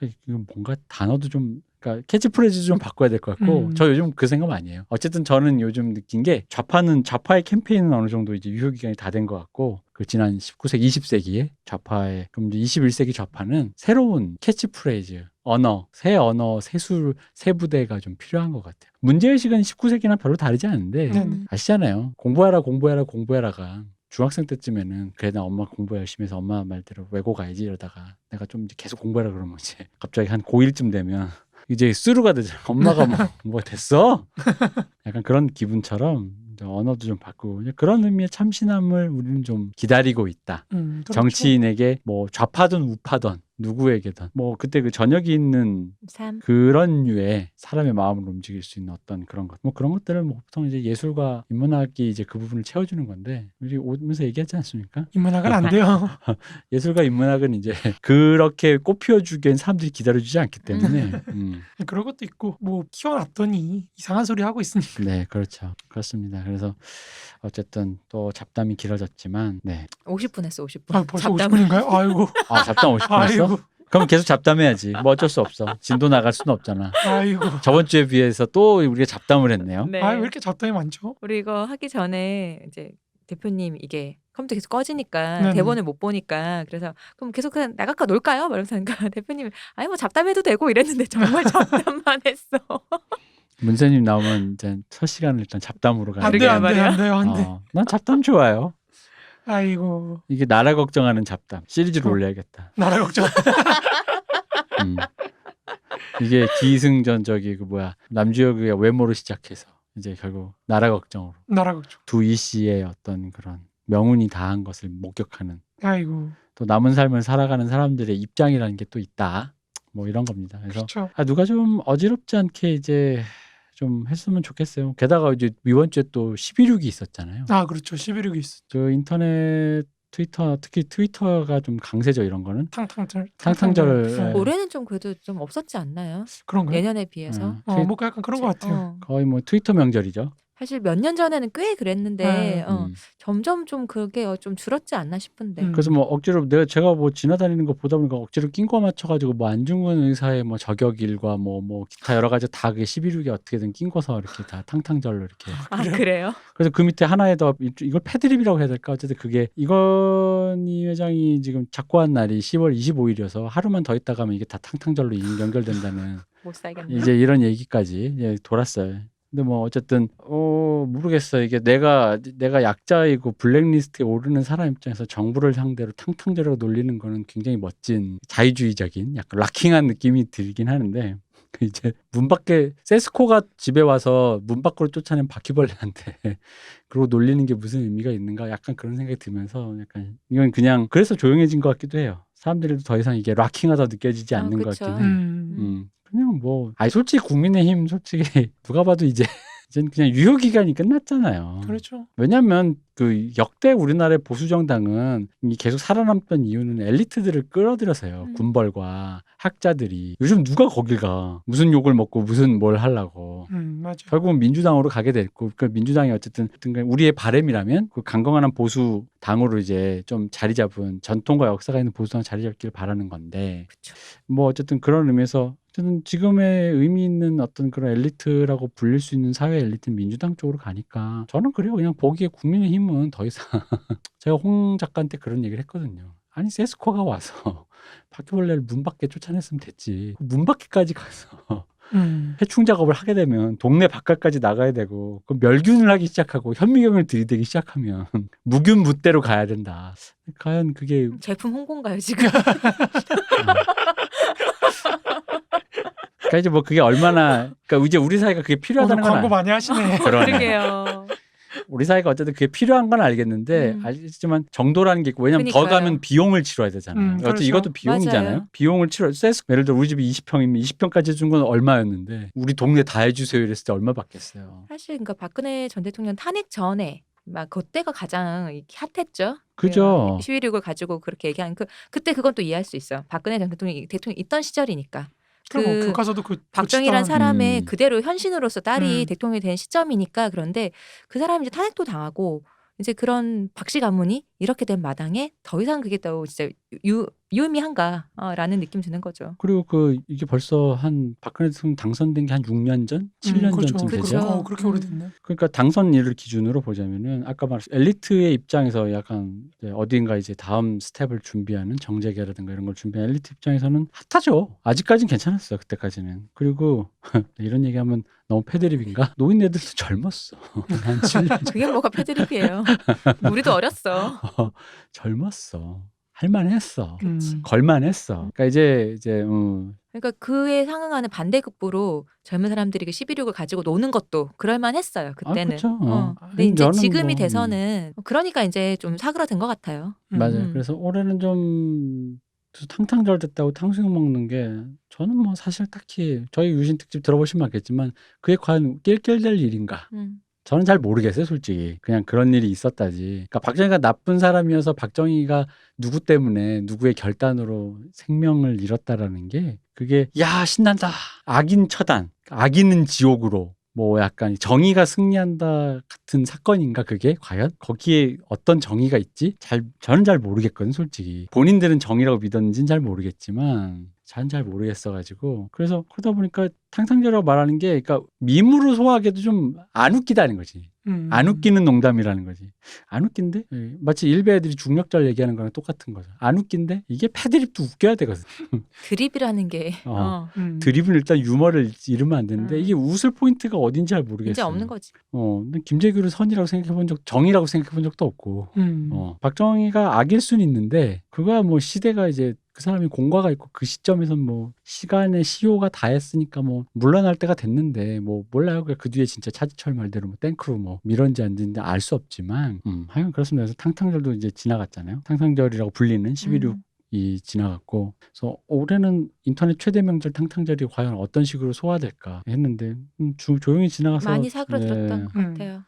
이거 뭔가 단어도 좀 그러니까 캐치프레이즈 좀 바꿔야 될 것 같고 저 요즘 그 생각 많이 해요. 어쨌든 저는 요즘 느낀 게 좌파의 캠페인은 어느 정도 이제 유효 기간이 다 된 것 같고 그 지난 19세기, 20세기에 좌파의 그럼 이제 21세기 좌파는 새로운 캐치프레이즈, 새 새 부대가 좀 필요한 것 같아요. 문제의식은 19세기나 별로 다르지 않은데 아시잖아요. 공부해라가 중학생 때쯤에는 그래 나 엄마 공부 열심히 해서 엄마 말대로 외고 가야지 이러다가 내가 좀 이제 계속 공부해라 그러면 이제 갑자기 한 고1쯤 되면 이제 쓰루가 되잖아. 엄마가 뭐 됐어? 약간 그런 기분처럼 언어도 좀 바꾸고 그런 의미의 참신함을 우리는 좀 기다리고 있다. 그렇죠. 정치인에게 뭐 좌파든 우파든 누구에게든 뭐 그때 그 저녁이 있는 그런 류의 사람의 마음을 움직일 수 있는 어떤 그런 것, 뭐 그런 것들을 뭐 보통 이제 예술과 인문학이 이제 그 부분을 채워주는 건데 우리 오면서 얘기하지 않습니까? 인문학은 안 돼요. 예술과 인문학은 이제 그렇게 꽃피워주기엔 사람들이 기다려주지 않기 때문에 그런 것도 있고 뭐 키워놨더니 이상한 소리 하고 있으니까. 네, 그렇죠. 그렇습니다. 그래서 어쨌든 또 잡담이 길어졌지만 50분 했어. 50분. 벌써 50분인가요? 아이고. 잡담 50분 했어? 그럼 계속 잡담해야지. 뭐 어쩔 수 없어. 진도 나갈 수는 없잖아. 아이고. 저번 주에 비해서 또 우리가 잡담을 했네요. 네. 왜 이렇게 잡담이 많죠? 우리 이거 하기 전에 이제 대표님 이게 컴퓨터 계속 꺼지니까 네네. 대본을 못 보니까 그래서 그럼 계속 그냥 나갈까 놀까요? 이러면서 하니까 대표님이 아니 뭐 잡담해도 되고 이랬는데 정말 잡담만 했어. 문세님 나오면 이제 첫 시간을 일단 잡담으로 가야 안 돼. 돼요. 말이야. 안 돼. 난 잡담 좋아요. 아이고 이게 나라 걱정하는 잡담 시리즈로 올려야겠다. 나라 걱정. 이게 기승전적이 그 뭐야 남주혁의 외모로 시작해서 이제 결국 나라 걱정으로 나라 걱정. 두 이씨의 어떤 그런 명운이 다한 것을 목격하는 아이고 또 남은 삶을 살아가는 사람들의 입장이라는 게 또 있다. 뭐 이런 겁니다. 그래서 그렇죠. 누가 좀 어지럽지 않게 이제 좀 했으면 좋겠어요. 게다가 이제 이번 주에 또 11.6이 있었잖아요. 아 그렇죠. 11.6이 있어. 저 인터넷 트위터 특히 트위터가 좀 강세죠 이런 거는. 탕탕절. 탕탕절. 올해는 좀 그래도 좀 없었지 않나요? 그런가요? 예년에 비해서. 네. 뭐 약간 그런 것 같아요. 거의 뭐 트위터 명절이죠. 사실 몇 년 전에는 꽤 그랬는데 음. 점점 좀 그게 좀 줄었지 않나 싶은데. 음. 뭐 억지로 제가 뭐 지나다니는 거 보다 보니까 억지로 낀 거 맞춰가지고 뭐 안중근 의사의 뭐 저격일과 뭐 기타 여러 가지 다 그게 11.6에 어떻게든 낀 거서 이렇게 다 탕탕절로 이렇게. 아 그래요? 그래서 그 밑에 하나에 더 이걸 패드립이라고 해야 될까? 어쨌든 그게 이건희 회장이 지금 작고한 날이 10월 25일이어서 하루만 더 있다 가면 이게 다 탕탕절로 연결된다는 못 살겠네. 이제 이런 얘기까지 이제 돌았어요. 근데 뭐 어쨌든 모르겠어요. 이게 내가 약자이고 블랙리스트에 오르는 사람 입장에서 정부를 상대로 탕탕절하고 놀리는 거는 굉장히 멋진 자유주의적인 약간 락킹한 느낌이 들긴 하는데 이제 문 밖에 세스코가 집에 와서 문 밖으로 쫓아낸 바퀴벌레한테 그러고 놀리는 게 무슨 의미가 있는가 약간 그런 생각이 들면서 약간 이건 그냥 그래서 조용해진 것 같기도 해요. 사람들이 더 이상 이게 락킹하다 느껴지지 않는 것 그쵸. 같긴 해요. 음. 그냥 뭐 솔직히 국민의힘 솔직히 누가 봐도 이제는 그냥 유효 기간이 끝났잖아요. 그렇죠. 왜냐하면 그 역대 우리나라의 보수 정당은 계속 살아남던 이유는 엘리트들을 끌어들여서요. 군벌과 학자들이 요즘 누가 거길 가 무슨 욕을 먹고 무슨 뭘 하려고. 맞아. 결국은 민주당으로 가게 됐고 그 민주당이 어쨌든 우리의 바람이라면 그 강건한 보수 당으로 이제 좀 자리 잡은 전통과 역사가 있는 보수당 자리 잡기를 바라는 건데 그쵸. 뭐 어쨌든 그런 의미에서 어쨌든 지금의 의미 있는 어떤 그런 엘리트라고 불릴 수 있는 사회 엘리트는 민주당 쪽으로 가니까 저는 그래요. 그냥 보기에 국민의힘은 더 이상 제가 홍 작가한테 그런 얘기를 했거든요. 아니 세스코가 와서 바퀴벌레를 문 밖에 쫓아냈으면 됐지. 문 밖에까지 가서 해충 작업을 하게 되면 동네 바깥까지 나가야 되고 그 멸균을 하기 시작하고 현미경을 들이대기 시작하면 무균무대로 가야 된다. 과연 그게 제품 홍보인가요 지금? 그러니까 이제 뭐 그게 얼마나 그러니까 이제 우리 사회가 그게 필요하다는 건 광고 많이 하시네. 그러게요. 우리 사회가 어쨌든 그게 필요한 건 알겠는데 알겠지만 정도라는 게 있고 왜냐면 더 그러니까요. 가면 비용을 치러야 되잖아요. 어쨌든 그렇죠. 이것도 비용이잖아요. 맞아요. 비용을 치러 예를 들어 우리 집이 20평이면 20평까지 준 건 얼마였는데 우리 동네 다 해주세요 이랬을 때 얼마 받겠어요. 사실 그러니까 박근혜 전 대통령 탄핵 전에 막 그때가 가장 핫했죠. 그죠. 11.6을 가지고 그렇게 얘기하는 그때 그건 또 이해할 수 있어. 박근혜 전 대통령이 있던 시절이니까. 그럼 뭐 교과서도 그 박정희란 사람의 음. 그대로 현신으로서 딸이 음. 대통령이 된 시점이니까. 그런데 그 사람이 이제 탄핵도 당하고 이제 그런 박씨 가문이 이렇게 된 마당에 더 이상 그게 또 진짜 유의미한가라는 느낌 드는 거죠. 그리고 이게 벌써 한 박근혜 대통령 당선된 게 한 6년 전, 7년 그렇죠. 전쯤 되죠. 그렇죠. 그렇게 오래됐네. 그러니까 당선일을 기준으로 보자면은 아까 말했 엘리트의 입장에서 약간 이제 어딘가 이제 다음 스텝을 준비하는 정재계라든가 이런 걸 준비하는 엘리트 입장에서는 핫하죠. 아직까지는 괜찮았어요. 그때까지는. 그리고 이런 얘기하면 너무 패드립인가? 노인네들도 젊었어. 한 7년 그게 뭐가 패드립이에요. 우리도 어렸어. 젊었어. 할만했어. 그치. 걸만했어. 그러니까 이제 그러니까 그에 상응하는 반대급부로 젊은 사람들이 그 11.6을 가지고 노는 것도 그럴만했어요. 그때는. 그렇죠. 근데 이제 저는 지금이 뭐, 돼서는 그러니까 이제 좀 사그라든 것 같아요. 맞아요. 그래서 올해는 좀 탕탕절 됐다고 탕수육 먹는 게 저는 뭐 사실 딱히 저희 유신 특집 들어보시면 알겠지만 그게 과연 낄낄될 일인가? 저는 잘 모르겠어요, 솔직히. 그냥 그런 일이 있었다지. 그러니까 박정희가 나쁜 사람이어서 박정희가 누구 때문에 누구의 결단으로 생명을 잃었다라는 게 그게 야 신난다. 악인 처단. 악인은 지옥으로. 뭐 약간 정의가 승리한다 같은 사건인가 그게 과연? 거기에 어떤 정의가 있지? 저는 잘 모르겠거든 솔직히. 본인들은 정의라고 믿었는지는 잘 모르겠지만 잘 모르겠어가지고 그래서 그러다 보니까 탕탕저라고 말하는 게 그러니까 밈으로 소화하기도 좀 안 웃기다는 거지. 안 웃기는 농담이라는 거지. 안 웃긴데? 예, 마치 일베 애들이 중력절 얘기하는 거랑 똑같은 거죠. 안 웃긴데? 이게 패드립도 웃겨야 되거든. 드립이라는 게 드립은 일단 유머를 잃으면 안 되는데 이게 웃을 포인트가 어딘지 잘 모르겠어요. 진짜 없는 거지. 근데 김재규를 선이라고 생각해본 정이라고 생각해본 적도 없고 박정희가 악일 수는 있는데 그거야 뭐 시대가 이제 그 사람이 공과가 있고 그 시점에선 뭐 시간의 시효가 다 했으니까 뭐 물러날 때가 됐는데 뭐 몰라요. 그 뒤에 진짜 차지철 말대로 뭐 땡크로 뭐 밀었는지 안 됐는지 알 수 없지만 하여간 그렇습니다. 그래서 탕탕절도 이제 지나갔잖아요. 탕탕절이라고 불리는 11.6이 지나갔고 그래서 올해는 인터넷 최대 명절 탕탕절이 과연 어떤 식으로 소화될까 했는데 조용히 지나가서 많이 사그라들었던 것 같아요.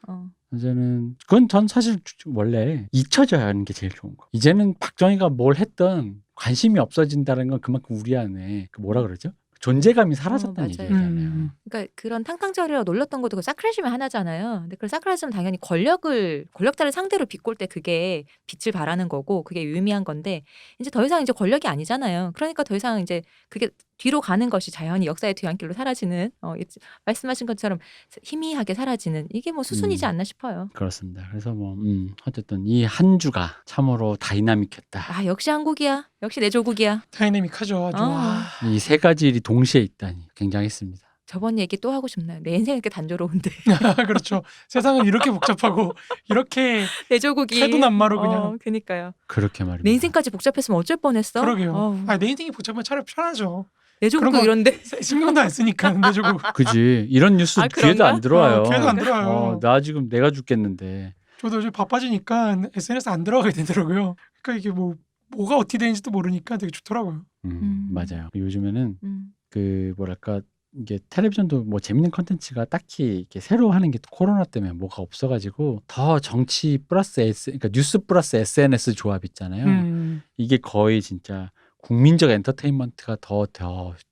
이제는 그건 전 사실 원래 잊혀져야 하는 게 제일 좋은 거. 이제는 박정희가 뭘 했든 관심이 없어진다는 건 그만큼 우리 안에 그 뭐라 그러죠? 존재감이 사라졌다는 맞아요. 얘기잖아요. 그러니까 그런 탕탕절이라고 놀렸던 것도 그 사크라즘의 하나잖아요. 근데 그 사크라즘은 당연히 권력자를 상대로 비꼴 때 그게 빛을 발하는 거고 그게 유의미한 건데 이제 더 이상 이제 권력이 아니잖아요. 그러니까 더 이상 이제 그게 뒤로 가는 것이 자연히 역사의 뒤안길로 사라지는 말씀하신 것처럼 희미하게 사라지는 이게 뭐 수순이지 않나 싶어요. 그렇습니다. 그래서 뭐 어쨌든 이 한 주가 참으로 다이나믹했다. 아 역시 한국이야. 역시 내 조국이야. 다이내믹하죠. 아주. 이 세 가지 일이 동시에 있다니 굉장했습니다. 저번 얘기 또 하고 싶나요? 내 인생 이렇게 단조로운데 그렇죠. 세상은 이렇게 복잡하고 이렇게 내 조국이 태도 남마로 그냥. 그니까요. 그렇게 말입니다. 내 인생까지 복잡했으면 어쩔 뻔했어. 그러게요. 내 인생이 복잡하면 차라리 편하죠. 내 그런 조국도 거 이런데. 신경도 안 쓰니까 내 조국. 그지. 이런 뉴스 귀에도 그런가? 안 들어와요. 귀에도 안 들어와요. 나 지금 내가 죽겠는데. 저도 요즘 바빠지니까 SNS 안 들어가게 되더라고요. 그러니까 이게 뭐가 어떻게 되는지도 모르니까 되게 좋더라고요. 맞아요. 요즘에는 그 뭐랄까 이게 텔레비전도 뭐 재밌는 컨텐츠가 딱히 이렇게 새로 하는 게 코로나 때문에 뭐가 없어가지고 더 정치 플러스 그러니까 뉴스 플러스 SNS 조합 있잖아요. 이게 거의 진짜 국민적 엔터테인먼트가 더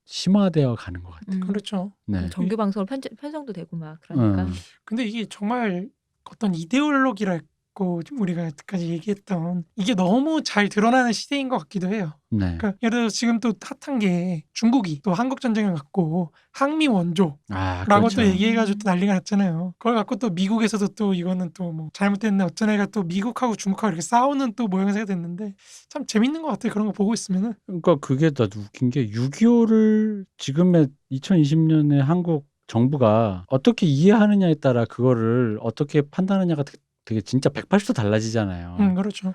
심화되어 가는 것 같아요. 그렇죠. 네. 정규 방송을 편성도 되고 막 그러니까. 근데 이게 정말 어떤 이데올로기랄고 우리가 여태까지 얘기했던 이게 너무 잘 드러나는 시대인 것 같기도 해요. 네. 그러니까 예를 들어 지금 또 핫한 게 중국이 또 한국 전쟁을 갖고 항미 원조라고 그렇죠. 또 얘기해가지고 또 난리가 났잖아요. 그걸 갖고 또 미국에서도 또 이거는 또 뭐 잘못됐네 어쩌네 해가 또 미국하고 중국하고 이렇게 싸우는 또 모양새가 됐는데 참 재밌는 것 같아요. 그런 거 보고 있으면은. 그러니까 그게 더 웃긴 게 6.25를 지금의 2020년에 한국 정부가 어떻게 이해하느냐에 따라 그거를 어떻게 판단하느냐가 되게 진짜 180도 달라지잖아요. 그렇죠.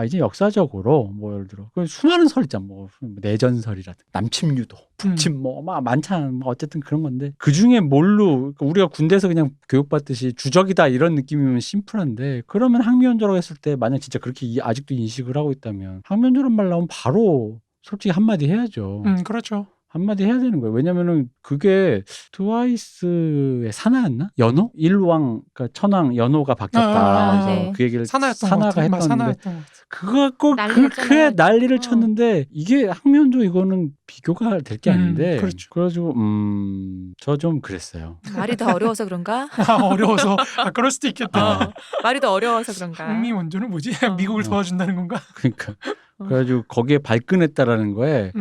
이제 역사적으로 뭐 예를 들어 그 수많은 설 있잖아. 뭐 내전설이라든가 남침유도, 북침 뭐 많잖아. 뭐 어쨌든 그런 건데 그 중에 뭘로 그러니까 우리가 군대에서 그냥 교육받듯이 주적이다 이런 느낌이면 심플한데 그러면 항미원조라고 했을 때 만약 진짜 그렇게 아직도 인식을 하고 있다면 항미원조란 말 나오면 바로 솔직히 한마디 해야죠. 그렇죠. 한마디 해야 되는 거예요. 왜냐면은 그게 트와이스의 사나였나? 연호? 일왕, 그러니까 천왕 연호가 바뀌었다. 네. 그 얘기를 사나였던 사나가 했었는데 그거 꼭 그게 난리를 쳤는데 이게 항면조 이거는 비교가 될 게 아닌데 그렇죠. 그래가지고 저 좀 그랬어요. 말이 더 어려워서 그런가? 어려워서 그럴 수도 있겠다. 말이 더 어려워서 그런가? 항미 원조는 뭐지? 미국을 도와준다는 건가? 그러니까 그래가지고 거기에 발끈했다라는 거에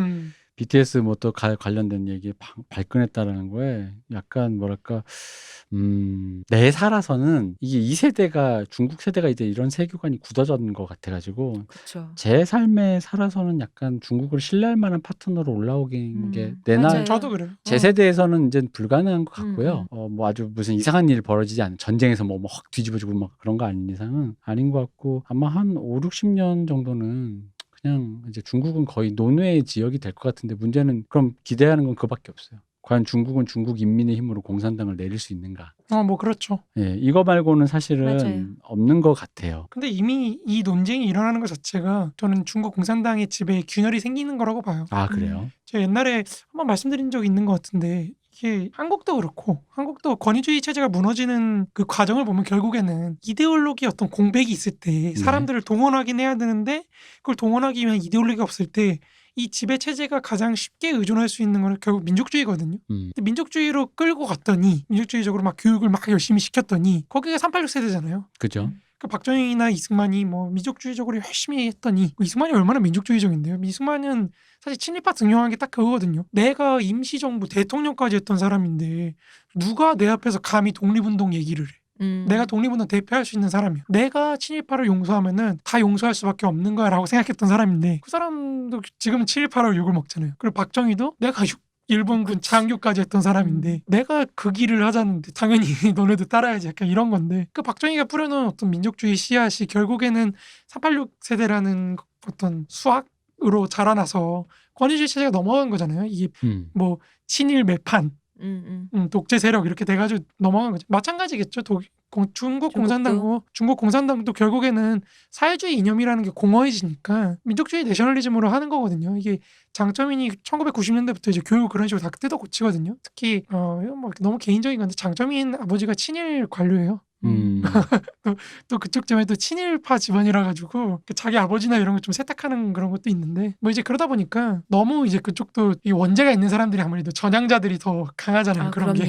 BTS 뭐 또 관련된 얘기에 발끈했다라는 거에 약간 뭐랄까 내 살아서는 이게 이 세대가 중국 세대가 이제 이런 세계관이 굳어진 것 같아가지고 그쵸. 제 삶에 살아서는 약간 중국을 신뢰할 만한 파트너로 올라오긴 게 내날 저도 그래요. 제 세대에서는 이제 불가능한 것 같고요. 뭐 아주 무슨 이상한 일 벌어지지 않는 전쟁에서 뭐 확 뒤집어지고 막 그런 거 아닌 이상은 아닌 것 같고 아마 한 5, 60년 정도는 그냥 이제 중국은 거의 논외의 지역이 될 것 같은데 문제는 그럼 기대하는 건 그거밖에 없어요. 과연 중국은 중국 인민의 힘으로 공산당을 내릴 수 있는가? 뭐 그렇죠. 예, 이거 말고는 사실은 맞아요. 없는 것 같아요. 근데 이미 이 논쟁이 일어나는 것 자체가 저는 중국 공산당의 지배에 균열이 생기는 거라고 봐요. 그래요? 제가 옛날에 한번 말씀드린 적이 있는 것 같은데 이게 한국도 그렇고 한국도 권위주의 체제가 무너지는 그 과정을 보면 결국에는 이데올로기 어떤 공백이 있을 때 사람들을 동원하긴 해야 되는데 그걸 동원하기 위한 이데올로기가 없을 때 이 지배 체제가 가장 쉽게 의존할 수 있는 건 결국 민족주의거든요. 근데 민족주의로 끌고 갔더니 민족주의적으로 막 교육을 막 열심히 시켰더니 거기가 386 세대잖아요. 그죠? 그 박정희나 이승만이 뭐 민족주의적으로 열심히 했더니 이승만이 얼마나 민족주의적인데요. 이승만은 사실 친일파 등용한 게 딱 그거거든요. 내가 임시정부 대통령까지 했던 사람인데 누가 내 앞에서 감히 독립운동 얘기를 해. 내가 독립운동 대표할 수 있는 사람이야. 내가 친일파를 용서하면은 다 용서할 수밖에 없는 거야라고 생각했던 사람인데 그 사람도 지금은 친일파로 욕을 먹잖아요. 그리고 박정희도 내가 일본군 장교까지 했던 사람인데 내가 그 길을 하자는데 당연히 너네도 따라야지 약간 이런 건데 그 박정희가 뿌려놓은 어떤 민족주의 씨앗이 결국에는 386 세대라는 어떤 수학으로 자라나서 권위주의 체제가 넘어간 거잖아요. 이게 뭐 친일 매판 독재 세력 이렇게 돼가지고 넘어간 거죠. 마찬가지겠죠. 중국 공산당도 결국에는 사회주의 이념이라는 게 공허해지니까 민족주의 내셔널리즘으로 하는 거거든요. 이게 장점이니 1990년대부터 이제 교육을 그런 식으로 다 뜯어 고치거든요. 특히 뭐 너무 개인적인 건데 장점인 아버지가 친일 관료예요. 또 그쪽 집안이 또 친일파 집안이라 가지고 자기 아버지나 이런 거 좀 세탁하는 그런 것도 있는데 뭐 이제 그러다 보니까 너무 이제 그쪽도 이 원죄가 있는 사람들이 아무래도 전향자들이 더 강하잖아요. 그런 게.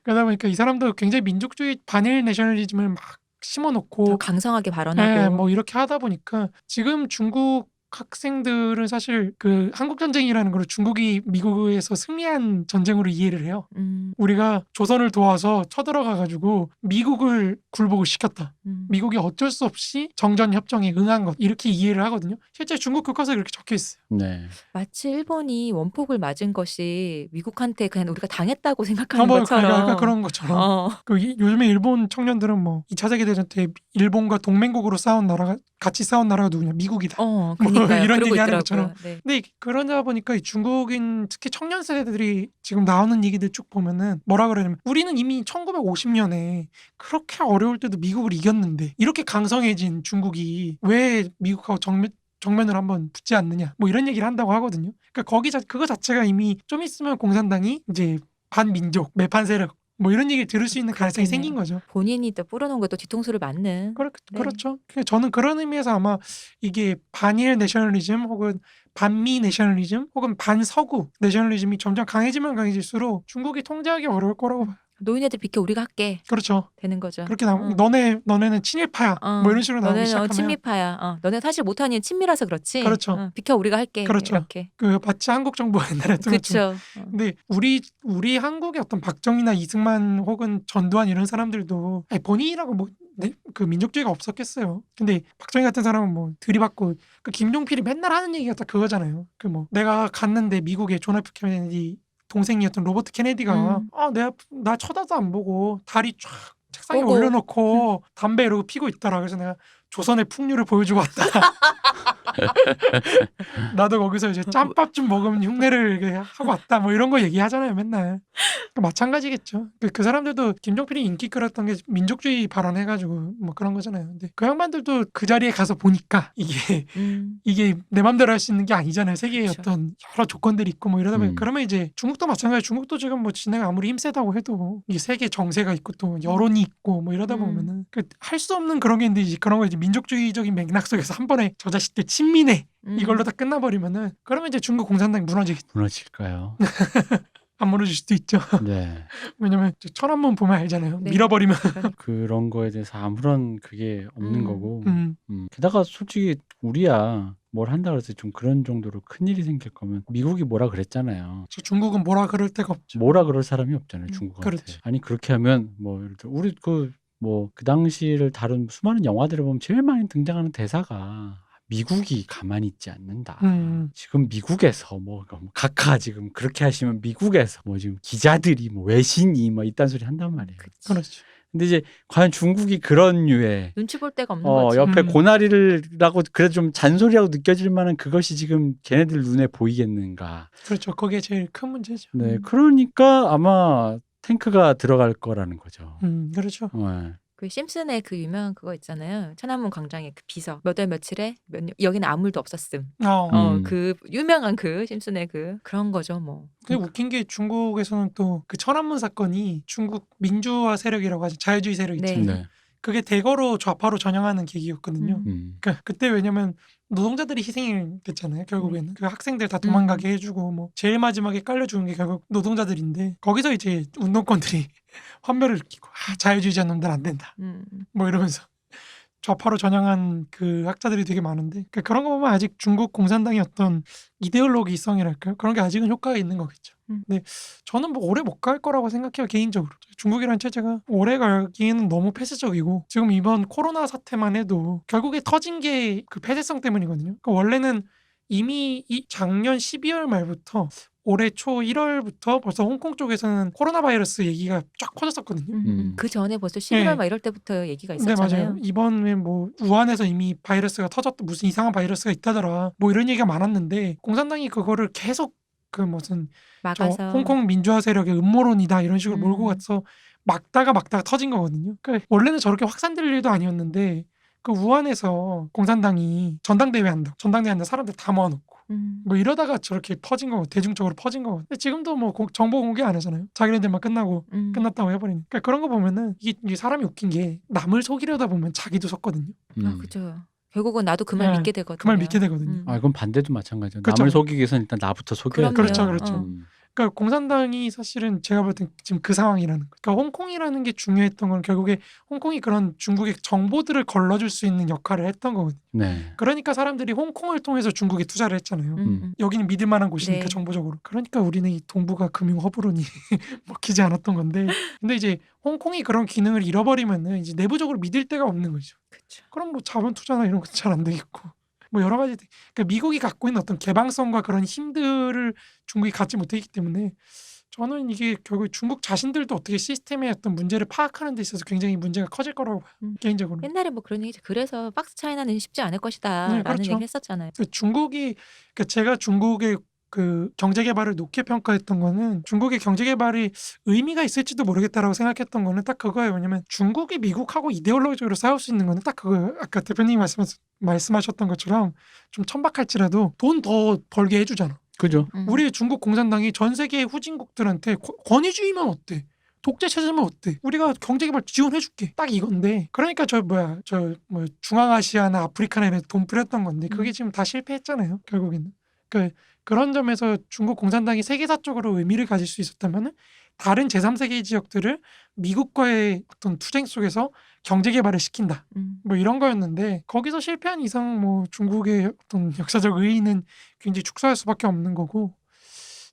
그러다 보니까 이 사람도 굉장히 민족주의 반일 내셔널리즘을 막 심어놓고 강성하게 발언하고 뭐 이렇게 하다 보니까 지금 중국 학생들은 사실 그 한국전쟁이라는 걸 중국이 미국에서 승리한 전쟁으로 이해를 해요. 우리가 조선을 도와서 쳐들어가가지고 미국을 굴복을 시켰다. 미국이 어쩔 수 없이 정전협정에 응한 것 이렇게 이해를 하거든요. 실제 중국 교과서에 그렇게 적혀있어요. 네. 마치 일본이 원폭을 맞은 것이 미국한테 그냥 우리가 당했다고 생각하는 것처럼 그러니까 그런 것처럼 요즘에 일본 청년들은 뭐 2차 세계대전 때 일본과 동맹국으로 싸운 나라가 같이 싸운 나라가 누구냐? 미국이다. 그러니까요. 이런 얘기 하는 있더라고요. 것처럼. 네. 근데 그러다 보니까 이 중국인 특히 청년 세대들이 지금 나오는 얘기들 쭉 보면은 뭐라 그러냐면 우리는 이미 1950년에 그렇게 어려울 때도 미국을 이겼는데 이렇게 강성해진 중국이 왜 미국하고 정면을 한번 붙지 않느냐 뭐 이런 얘기를 한다고 하거든요. 그러니까 그거 자체가 이미 좀 있으면 공산당이 이제 반민족 매판 세력 뭐 이런 얘기를 들을 수 있는 가능성이 생긴 거죠. 본인이 또 뿌려놓은 것도 뒤통수를 맞는. 그렇죠. 저는 그런 의미에서 아마 이게 반일 내셔널리즘 혹은 반미 내셔널리즘 혹은 반서구 내셔널리즘이 점점 강해지면 강해질수록 중국이 통제하기 어려울 거라고 봐요. 노인네들 비켜 우리가 할게. 그렇죠. 되는 거죠. 그렇게 너네는 친일파야. 뭐 이런 식으로 나오기 시작하면 너네는 친미파야. 너네 사실 못하는 이유는 친미라서 그렇지. 그렇죠. 비켜 우리가 할게. 그렇죠. 이렇게. 마치 한국 정부가 옛날에 그렇죠. 근데 우리 한국의 어떤 박정희나 이승만 혹은 전두환 이런 사람들도 본인이라고 뭐 그 민족주의가 없었겠어요. 근데 박정희 같은 사람은 뭐 들이받고 그 김종필이 맨날 하는 얘기가 딱 그거잖아요. 그 뭐 내가 갔는데 미국의 존 F 케네디 동생이었던 로버트 케네디가 나 쳐다도 안 보고 다리 쫙 책상에 올려놓고 담배 이러고 피고 있더라. 그래서 내가 조선의 풍류를 보여주고 왔다. 나도 거기서 이제 짬밥 좀 먹으면 흉내를 하고 왔다. 뭐 이런 거 얘기하잖아요, 맨날. 마찬가지겠죠. 그 사람들도 김종필이 인기 끌었던 게 민족주의 발언해가지고 뭐 그런 거잖아요. 근데 그 양반들도 그 자리에 가서 보니까 이게 내 맘대로 할 수 있는 게 아니잖아요. 세계에 그쵸. 어떤 여러 조건들이 있고 뭐 이러다 보면 그러면 이제 중국도 마찬가지. 중국도 지금 뭐 지네가 아무리 힘세다고 해도 이 세계 정세가 있고 또 여론이 있고 뭐 이러다 보면은 할 수 없는 그런 게 있는데 이제 그런 거 이제 민족주의적인 맥락 속에서 한 번에 저 자식들 친미네 이걸로 다 끝나버리면은 그러면 이제 중국 공산당이 무너질까요? 안 무너질 수도 있죠. 네. 왜냐면 천안문 보면 알잖아요. 네. 밀어버리면 그런 거에 대해서 아무런 그게 없는 거고. 음. 게다가 솔직히 우리야 뭘 한다 그래서 좀 그런 정도로 큰일이 생길 거면 미국이 뭐라 그랬잖아요. 중국은 뭐라 그럴 데가 없죠. 뭐라 그럴 사람이 없잖아요. 중국한테. 그렇지. 아니 그렇게 하면 뭐 예를 들어 우리 그 당시를 다룬 수많은 영화들을 보면 제일 많이 등장하는 대사가 미국이 가만히 있지 않는다. 지금 미국에서 각하 지금 그렇게 하시면 미국에서 지금 기자들이 외신이 이딴 소리 한단 말이에요. 그렇죠. 근데 이제 과연 중국이 그런 류의 눈치 볼 데가 없는 거지. 옆에 고나리라고 그래도 좀 잔소리라고 느껴질 만한 그것이 지금 걔네들 눈에 보이겠는가. 그렇죠. 그게 제일 큰 문제죠. 네, 그러니까 아마 탱크가 들어갈 거라는 거죠. 그렇죠. 네. 그 심슨의 그 유명한 그거 있잖아요. 천안문 광장의 그 비서 몇 월 며칠에 여기는 아무 일도 없었음. 그 유명한 그 심슨의 그런 거죠 뭐. 근데 웃긴 게 중국에서는 또 그 천안문 사건이 중국 민주화 세력이라고 하죠. 자유주의 세력 있잖아요. 네. 그게 대거로 좌파로 전향하는 계기였거든요. 그러니까 그때 왜냐면 노동자들이 희생이 됐잖아요. 결국에는 그 학생들 다 도망가게 해주고 뭐 제일 마지막에 깔려주는 게 결국 노동자들인데 거기서 이제 운동권들이 환멸을 느끼고 자유주의자 놈들 안 된다. 뭐 이러면서 좌파로 전향한 그 학자들이 되게 많은데 그러니까 그런 거 보면 아직 중국 공산당의 어떤 이데올로기성이랄까요? 그런 게 아직은 효과가 있는 거겠죠. 근데 저는 뭐 오래 못 갈 거라고 생각해요 개인적으로. 중국이라는 체제가 오래 가기에는 너무 폐쇄적이고 지금 이번 코로나 사태만 해도 결국에 터진 게 그 폐쇄성 때문이거든요. 그러니까 원래는 이미 작년 12월 말부터 올해 초 1월부터 벌써 홍콩 쪽에서는 코로나 바이러스 얘기가 쫙 퍼졌었거든요. 그 전에 벌써 11월 네. 막 이럴 때부터 얘기가 네, 맞아요. 있었잖아요. 이번에 뭐 우한에서 이미 바이러스가 터졌다, 무슨 이상한 바이러스가 있다더라, 뭐 이런 얘기가 많았는데 공산당이 그거를 계속 그 무슨 저 막아서. 홍콩 민주화 세력의 음모론이다 이런 식으로 몰고 음. 가서 막다가 터진 거거든요. 그러니까 원래는 저렇게 확산될 일도 아니었는데 그 우한에서 공산당이 전당대회 한다 사람들 다 모아놓고 뭐 이러다가 저렇게 퍼진 거고 대중적으로 퍼진 거고. 근데 지금도 뭐 정보 공개 안 하잖아요. 자기네들만 끝났다고 해버리니까. 그러니까 그런 거 보면은 이게 사람이 웃긴 게 남을 속이려다 보면 자기도 속거든요. 아, 그죠. 결국은 나도 그 말 네, 믿게 되거든요. 그 말 믿게 되거든요. 아, 그건 반대도 마찬가지죠. 그렇죠. 남을 속이기 위해서는 일단 나부터 속여야 그럼요. 그렇죠, 돼요. 그렇죠. 어. 그러니까 공산당이 사실은 제가 볼 땐 지금 그 상황이라는 거예요. 그러니까 홍콩이라는 게 중요했던 건 결국에 홍콩이 그런 중국의 정보들을 걸러줄 수 있는 역할을 했던 거거든요. 네. 그러니까 사람들이 홍콩을 통해서 중국에 투자를 했잖아요. 여기는 믿을 만한 곳이니까 네. 정보적으로. 그러니까 우리는 이 동북아 금융 허브론이 먹히지 않았던 건데. 근데 이제 홍콩이 그런 기능을 잃어버리면은 이제 내부적으로 믿을 데가 없는 거죠. 그쵸. 그럼 뭐 자본 투자나 이런 것도 잘 안 되겠고. 뭐 여러 가지 그러니까 미국이 갖고 있는 어떤 개방성과 그런 힘들을 중국이 갖지 못했기 때문에 저는 이게 결국 중국 자신들도 어떻게 시스템의 어떤 문제를 파악하는 데 있어서 굉장히 문제가 커질 거라고 봐요. 개인적으로. 옛날에 뭐 그런 얘기죠. 그래서 박스 차이나는 쉽지 않을 것이다 네, 라는 그렇죠. 얘기를 했었잖아요. 중국이 그러니까 제가 중국의 그 경제 개발을 높게 평가했던 거는 중국의 경제 개발이 의미가 있을지도 모르겠다라고 생각했던 거는 딱 그거예요. 왜냐면 중국이 미국하고 이데올로기적으로 싸울 수 있는 거는 딱 그거예요. 아까 대표님이 말씀하셨던 것처럼 좀 천박할지라도 돈 더 벌게 해주잖아. 그죠. 우리 중국 공산당이 전 세계 후진국들한테 권위주의면 어때? 독재 체제면 어때? 우리가 경제개발 지원해줄게. 딱 이건데. 그러니까 중앙아시아나 아프리카나 돈 뿌렸던 건데 그게 지금 다 실패했잖아요. 결국에는. 그러니까 그런 점에서 중국 공산당이 세계사적으로 의미를 가질 수 있었다면 다른 제3세계 지역들을 미국과의 어떤 투쟁 속에서 경제개발을 시킨다. 뭐 이런 거였는데 거기서 실패한 이상 뭐 중국의 어떤 역사적 의의는 굉장히 축소할 수밖에 없는 거고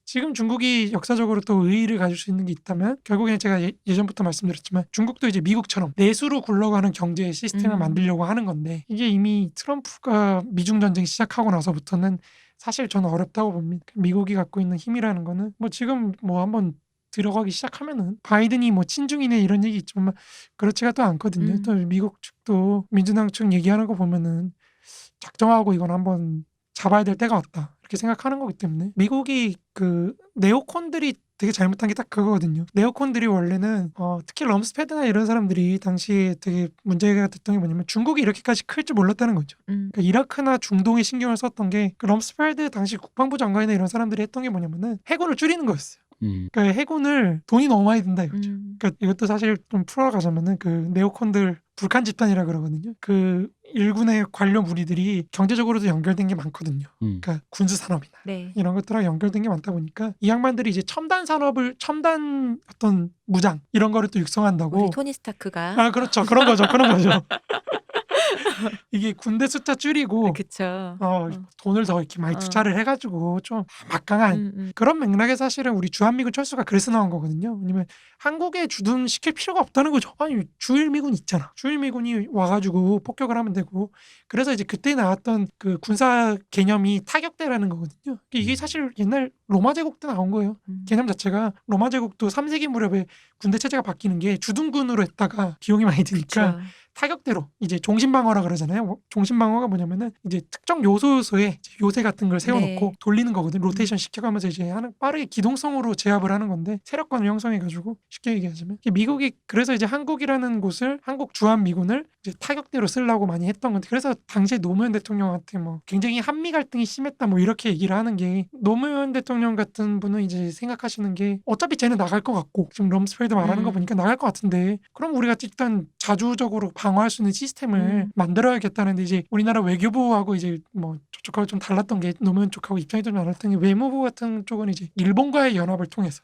지금 중국이 역사적으로 또 의의를 가질 수 있는 게 있다면 결국에는 제가 예전부터 말씀드렸지만 중국도 이제 미국처럼 내수로 굴러가는 경제 시스템을 만들려고 하는 건데 이게 이미 트럼프가 미중 전쟁 시작하고 나서부터는 사실 저는 어렵다고 봅니다. 미국이 갖고 있는 힘이라는 거는 뭐 지금 뭐 한번 들어가기 시작하면은 바이든이 뭐 친중이네 이런 얘기 있지만 그렇지가 또 않거든요. 또 미국 측도 민주당 측 얘기하는 거 보면은 작정하고 이건 한번 잡아야 될 때가 왔다 이렇게 생각하는 거기 때문에 미국이 그 네오콘들이 되게 잘못한 게 딱 그거거든요. 네오콘들이 원래는 특히 럼스페드나 이런 사람들이 당시에 되게 문제가 됐던 게 뭐냐면 중국이 이렇게까지 클 줄 몰랐다는 거죠. 그러니까 이라크나 중동에 신경을 썼던 게 그 럼스페드 당시 국방부 장관이나 이런 사람들이 했던 게 뭐냐면은 해군을 줄이는 거였어요. 그러니까 해군을 돈이 너무 많이 든다 이거죠. 그러니까 이것도 사실 좀 풀어가자면은 그 네오콘들 불칸 집단이라 그러거든요. 그 일군의 관료 무리들이 경제적으로도 연결된 게 많거든요. 그러니까 군수 산업이나 네. 이런 것들하고 연결된 게 많다 보니까 이 양반들이 이제 첨단 어떤 무장 이런 거를 또 육성한다고. 우리 토니 스타크가. 그렇죠. 그런 거죠. 이게 군대 숫자 줄이고 그쵸. 돈을 더 이렇게 많이 투자를 해가지고 좀 막강한 그런 맥락에 사실은 우리 주한미군 철수가 그래서 나온 거거든요. 왜냐면 한국에 주둔시킬 필요가 없다는 거죠. 아니 주일미군 있잖아. 주일미군이 와가지고 폭격을 하면 되고 그래서 이제 그때 나왔던 그 군사 개념이 타격대라는 거거든요. 이게 사실 옛날 로마 제국 때 나온 거예요. 개념 자체가 로마 제국도 3세기 무렵에 군대 체제가 바뀌는 게 주둔군으로 했다가 비용이 많이 드니까 그쵸. 타격대로 이제 종신방어라 그러잖아요. 종신방어가 뭐냐면은 이제 특정 요소에 요새 같은 걸 세워놓고 네. 돌리는 거거든. 로테이션 시켜가면서 이제 하는 빠르게 기동성으로 제압을 하는 건데 세력권을 형성해가지고 쉽게 얘기하자면 미국이 그래서 이제 한국이라는 곳을 한국 주한미군을 이제 타격대로 쓰려고 많이 했던 건데 그래서 당시에 노무현 대통령한테 뭐 굉장히 한미 갈등이 심했다 뭐 이렇게 얘기를 하는 게 노무현 대통령 같은 분은 이제 생각하시는 게 어차피 쟤는 나갈 것 같고 지금 럼스펠드 말하는 거 보니까 나갈 것 같은데 그럼 우리가 일단 자주적으로 방어할 수 있는 시스템을 만들어야겠다는데 이제 우리나라 외교부하고 이제 뭐 저쪽하고 좀 달랐던 게 노무현 쪽하고 입장이 좀 달랐던 게 외무부 같은 쪽은 이제 일본과의 연합을 통해서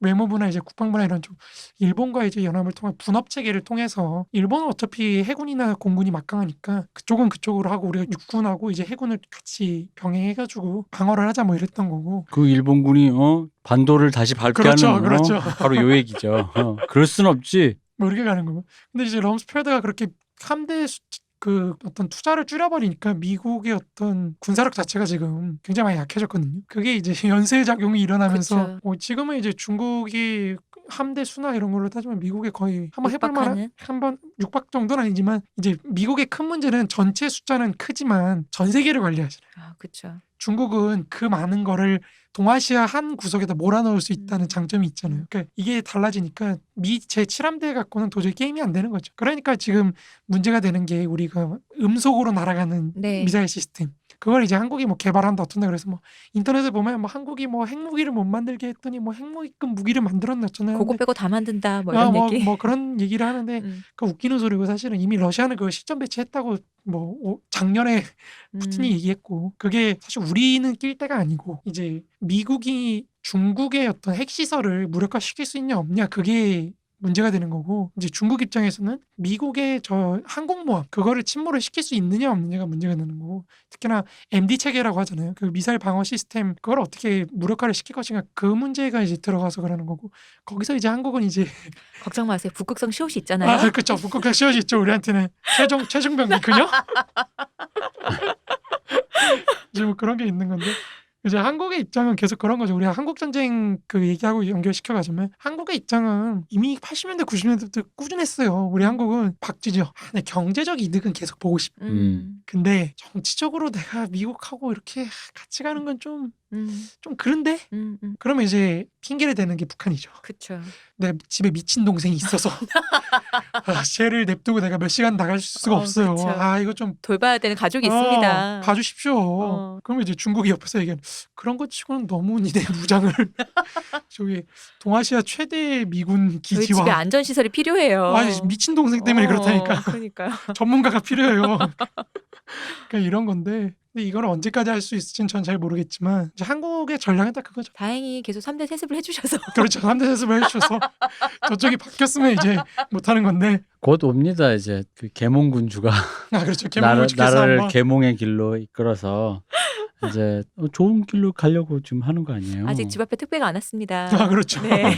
외무부나 이제 국방부나 이런 쪽 일본과 이제 연합을 통한 분업 체계를 통해서 일본은 어차피 해군이나 공군이 막강하니까 그쪽은 그쪽으로 하고 우리가 육군하고 이제 해군을 같이 병행해가지고 방어를 하자 뭐 이랬던 거고. 그 일본군이 반도를 다시 밟게 그렇죠. 바로 요 얘기죠. 그럴 순 없지. 뭐 이렇게 가는 거고. 근데 이제 럼스펠드가 그렇게 함대 그 어떤 투자를 줄여버리니까 미국의 어떤 군사력 자체가 지금 굉장히 많이 약해졌거든요. 그게 이제 연쇄 작용이 일어나면서 그쵸. 지금은 이제 중국이 함대 수나 이런 걸로 따지면 미국에 거의 한번 해볼 만한 육박하는? 한번 육박 정도는 아니지만 이제 미국의 큰 문제는 전체 숫자는 크지만 전 세계를 관리하잖아요. 아, 그쵸. 중국은 그 많은 거를 동아시아 한 구석에다 몰아넣을 수 있다는 음. 장점이 있잖아요. 그러니까 이게 달라지니까 미 제7함대 갖고는 도저히 게임이 안 되는 거죠. 그러니까 지금 문제가 되는 게 우리가 음속으로 날아가는 네. 미사일 시스템. 그걸 이제 한국이 뭐 개발한다 어쩐다 그래서 뭐 인터넷에 보면 뭐 한국이 뭐 핵무기를 못 만들게 했더니 뭐 핵무기급 무기를 만들었잖아요. 그거 빼고 다 만든다 뭐 이런 얘기. 뭐 그런 얘기를 하는데 그 웃기는 소리고 사실은 이미 러시아는 그걸 시점 배치했다고 뭐 작년에 푸틴이 얘기했고 그게 사실 우리는 낄 때가 아니고 이제 미국이 중국의 어떤 핵시설을 무력화시킬 수 있냐 없냐 그게 문제가 되는 거고 이제 중국 입장에서는 미국의 저 항공모함 그거를 침몰을 시킬 수 있느냐 없느냐가 문제가 되는 거고 특히나 MD 체계라고 하잖아요. 그 미사일 방어 시스템 그걸 어떻게 무력화를 시킬 것인가 그 문제가 이제 들어가서 그러는 거고 거기서 이제 한국은 이제 걱정 마세요. 북극성 시옷이 있잖아요. 그렇죠. 북극성 시옷이 있죠. 우리한테는 최종병기 그녀? 이제 뭐 그런 게 있는 건데 이제 한국의 입장은 계속 그런 거죠. 우리가 한국 전쟁 그 얘기하고 연결시켜 가자면 한국의 입장은 이미 80년대 90년대부터 꾸준했어요. 우리 한국은 박쥐죠. 내 경제적 이득은 계속 보고 싶. 근데 정치적으로 내가 미국하고 이렇게 같이 가는 건 좀 그런데 그러면 이제 핑계를 대는 게 북한이죠. 그쵸. 내 집에 미친 동생이 있어서 쟤를 냅두고 내가 몇 시간 나갈 수가 없어요. 그쵸. 이거 좀 돌봐야 되는 가족이 있습니다. 봐주십시오. 그러면 이제 중국이 옆에서 얘기하는 그런 것 치고는 너무 니네 무장을 저기 동아시아 최대 미군 저희 집에 기지와 안전시설이 필요해요. 미친 동생 때문에 그렇다니까. 그러니까요. 전문가가 필요해요. 그러니까 이런 건데 근데 이걸 언제까지 할 수 있을지는 전 잘 모르겠지만 이제 한국의 전략은 딱 그거죠. 다행히 계속 3대 세습을 해주셔서. 그렇죠. 3대 세습을 해주셔서 저쪽이 바뀌었으면 이제 못하는 건데 곧 옵니다. 이제 그 계몽군주가 그렇죠. 개몽군주께서 나라를 한번 계몽의 길로 이끌어서 이제 좋은 길로 가려고 지금 하는 거 아니에요? 아직 집 앞에 택배가 안 왔습니다. 그렇죠. 네.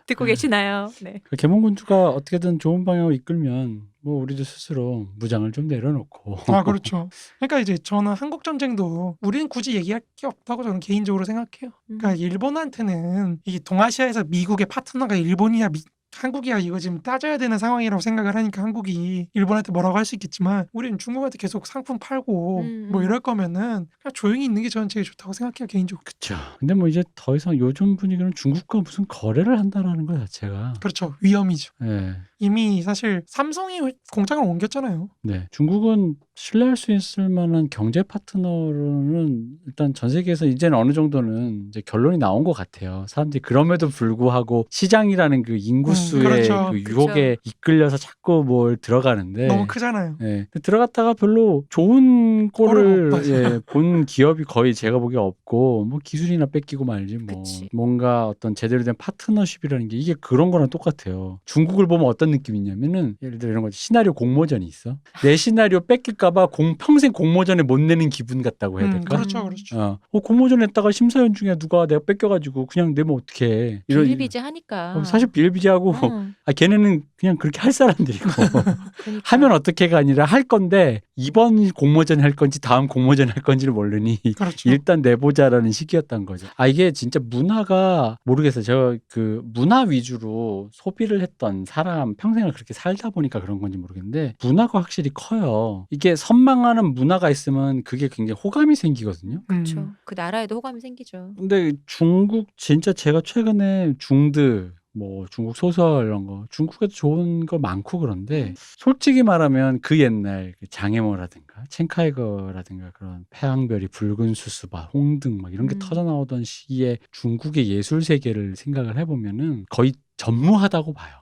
듣고 계시나요? 네. 그 계몽군주가 어떻게든 좋은 방향으로 이끌면 뭐 우리도 스스로 무장을 좀 내려놓고 그렇죠. 그러니까 이제 저는 한국 전쟁도 우리는 굳이 얘기할 게 없다고 저는 개인적으로 생각해요. 그러니까 일본한테는 이 동아시아에서 미국의 파트너가 일본이야 한국이야 이거 지금 따져야 되는 상황이라고 생각을 하니까 한국이 일본한테 뭐라고 할 수 있겠지만 우리는 중국한테 계속 상품 팔고 뭐 이럴 거면은 그냥 조용히 있는 게 저는 제일 좋다고 생각해요 개인적으로. 그렇죠. 근데 뭐 이제 더 이상 요즘 분위기는 중국과 무슨 거래를 한다라는 것 자체가 그렇죠. 위험이죠. 네. 이미 사실 삼성이 공장을 옮겼잖아요. 네. 중국은 신뢰할 수 있을 만한 경제 파트너로는 일단 전 세계에서 이제는 어느 정도는 이제 결론이 나온 것 같아요. 사람들이 그럼에도 불구하고 시장이라는 그 인구수의 그렇죠. 그 유혹에 이끌려서 자꾸 뭘 들어가는데 너무 크잖아요. 네. 들어갔다가 별로 좋은 꼴을 꼴을 본 기업이 거의 제가 보기에 없고 뭐 기술이나 뺏기고 말지 뭐 그치. 뭔가 어떤 제대로 된 파트너십이라는 게 이게 그런 거랑 똑같아요. 중국을 보면 어떤 느낌이 있냐면은 예를 들어 이런 거지. 시나리오 공모전이 있어. 내 시나리오 뺏길까봐 평생 공모전에 못 내는 기분 같다고 해야 될까? 그렇죠. 공모전 했다가 심사위원 중에 누가 내가 뺏겨가지고 그냥 내면 어떡해. 비일비재하니까. 사실 비일비재하고 걔네는 그냥 그렇게 할 사람들이고 그러니까. 하면 어떻게가 아니라 할 건데 이번 공모전 할 건지 다음 공모전 할 건지를 모르니 그렇죠. 일단 내보자라는 시기였던 거죠. 이게 진짜 문화가 모르겠어요. 제가 그 문화 위주로 소비를 했던 사람 평생을 그렇게 살다 보니까 그런 건지 모르겠는데 문화가 확실히 커요. 이게 선망하는 문화가 있으면 그게 굉장히 호감이 생기거든요. 그렇죠. 그 나라에도 호감이 생기죠. 근데 중국 진짜 제가 최근에 중드 뭐 중국 소설 이런 거 중국에도 좋은 거 많고 그런데 솔직히 말하면 그 옛날 그 장애모라든가 첸카이거라든가 그런 태양별이 붉은 수수바 홍등 막 이런 게 터져 나오던 시기에 중국의 예술 세계를 생각을 해보면은 거의 전무하다고 봐요.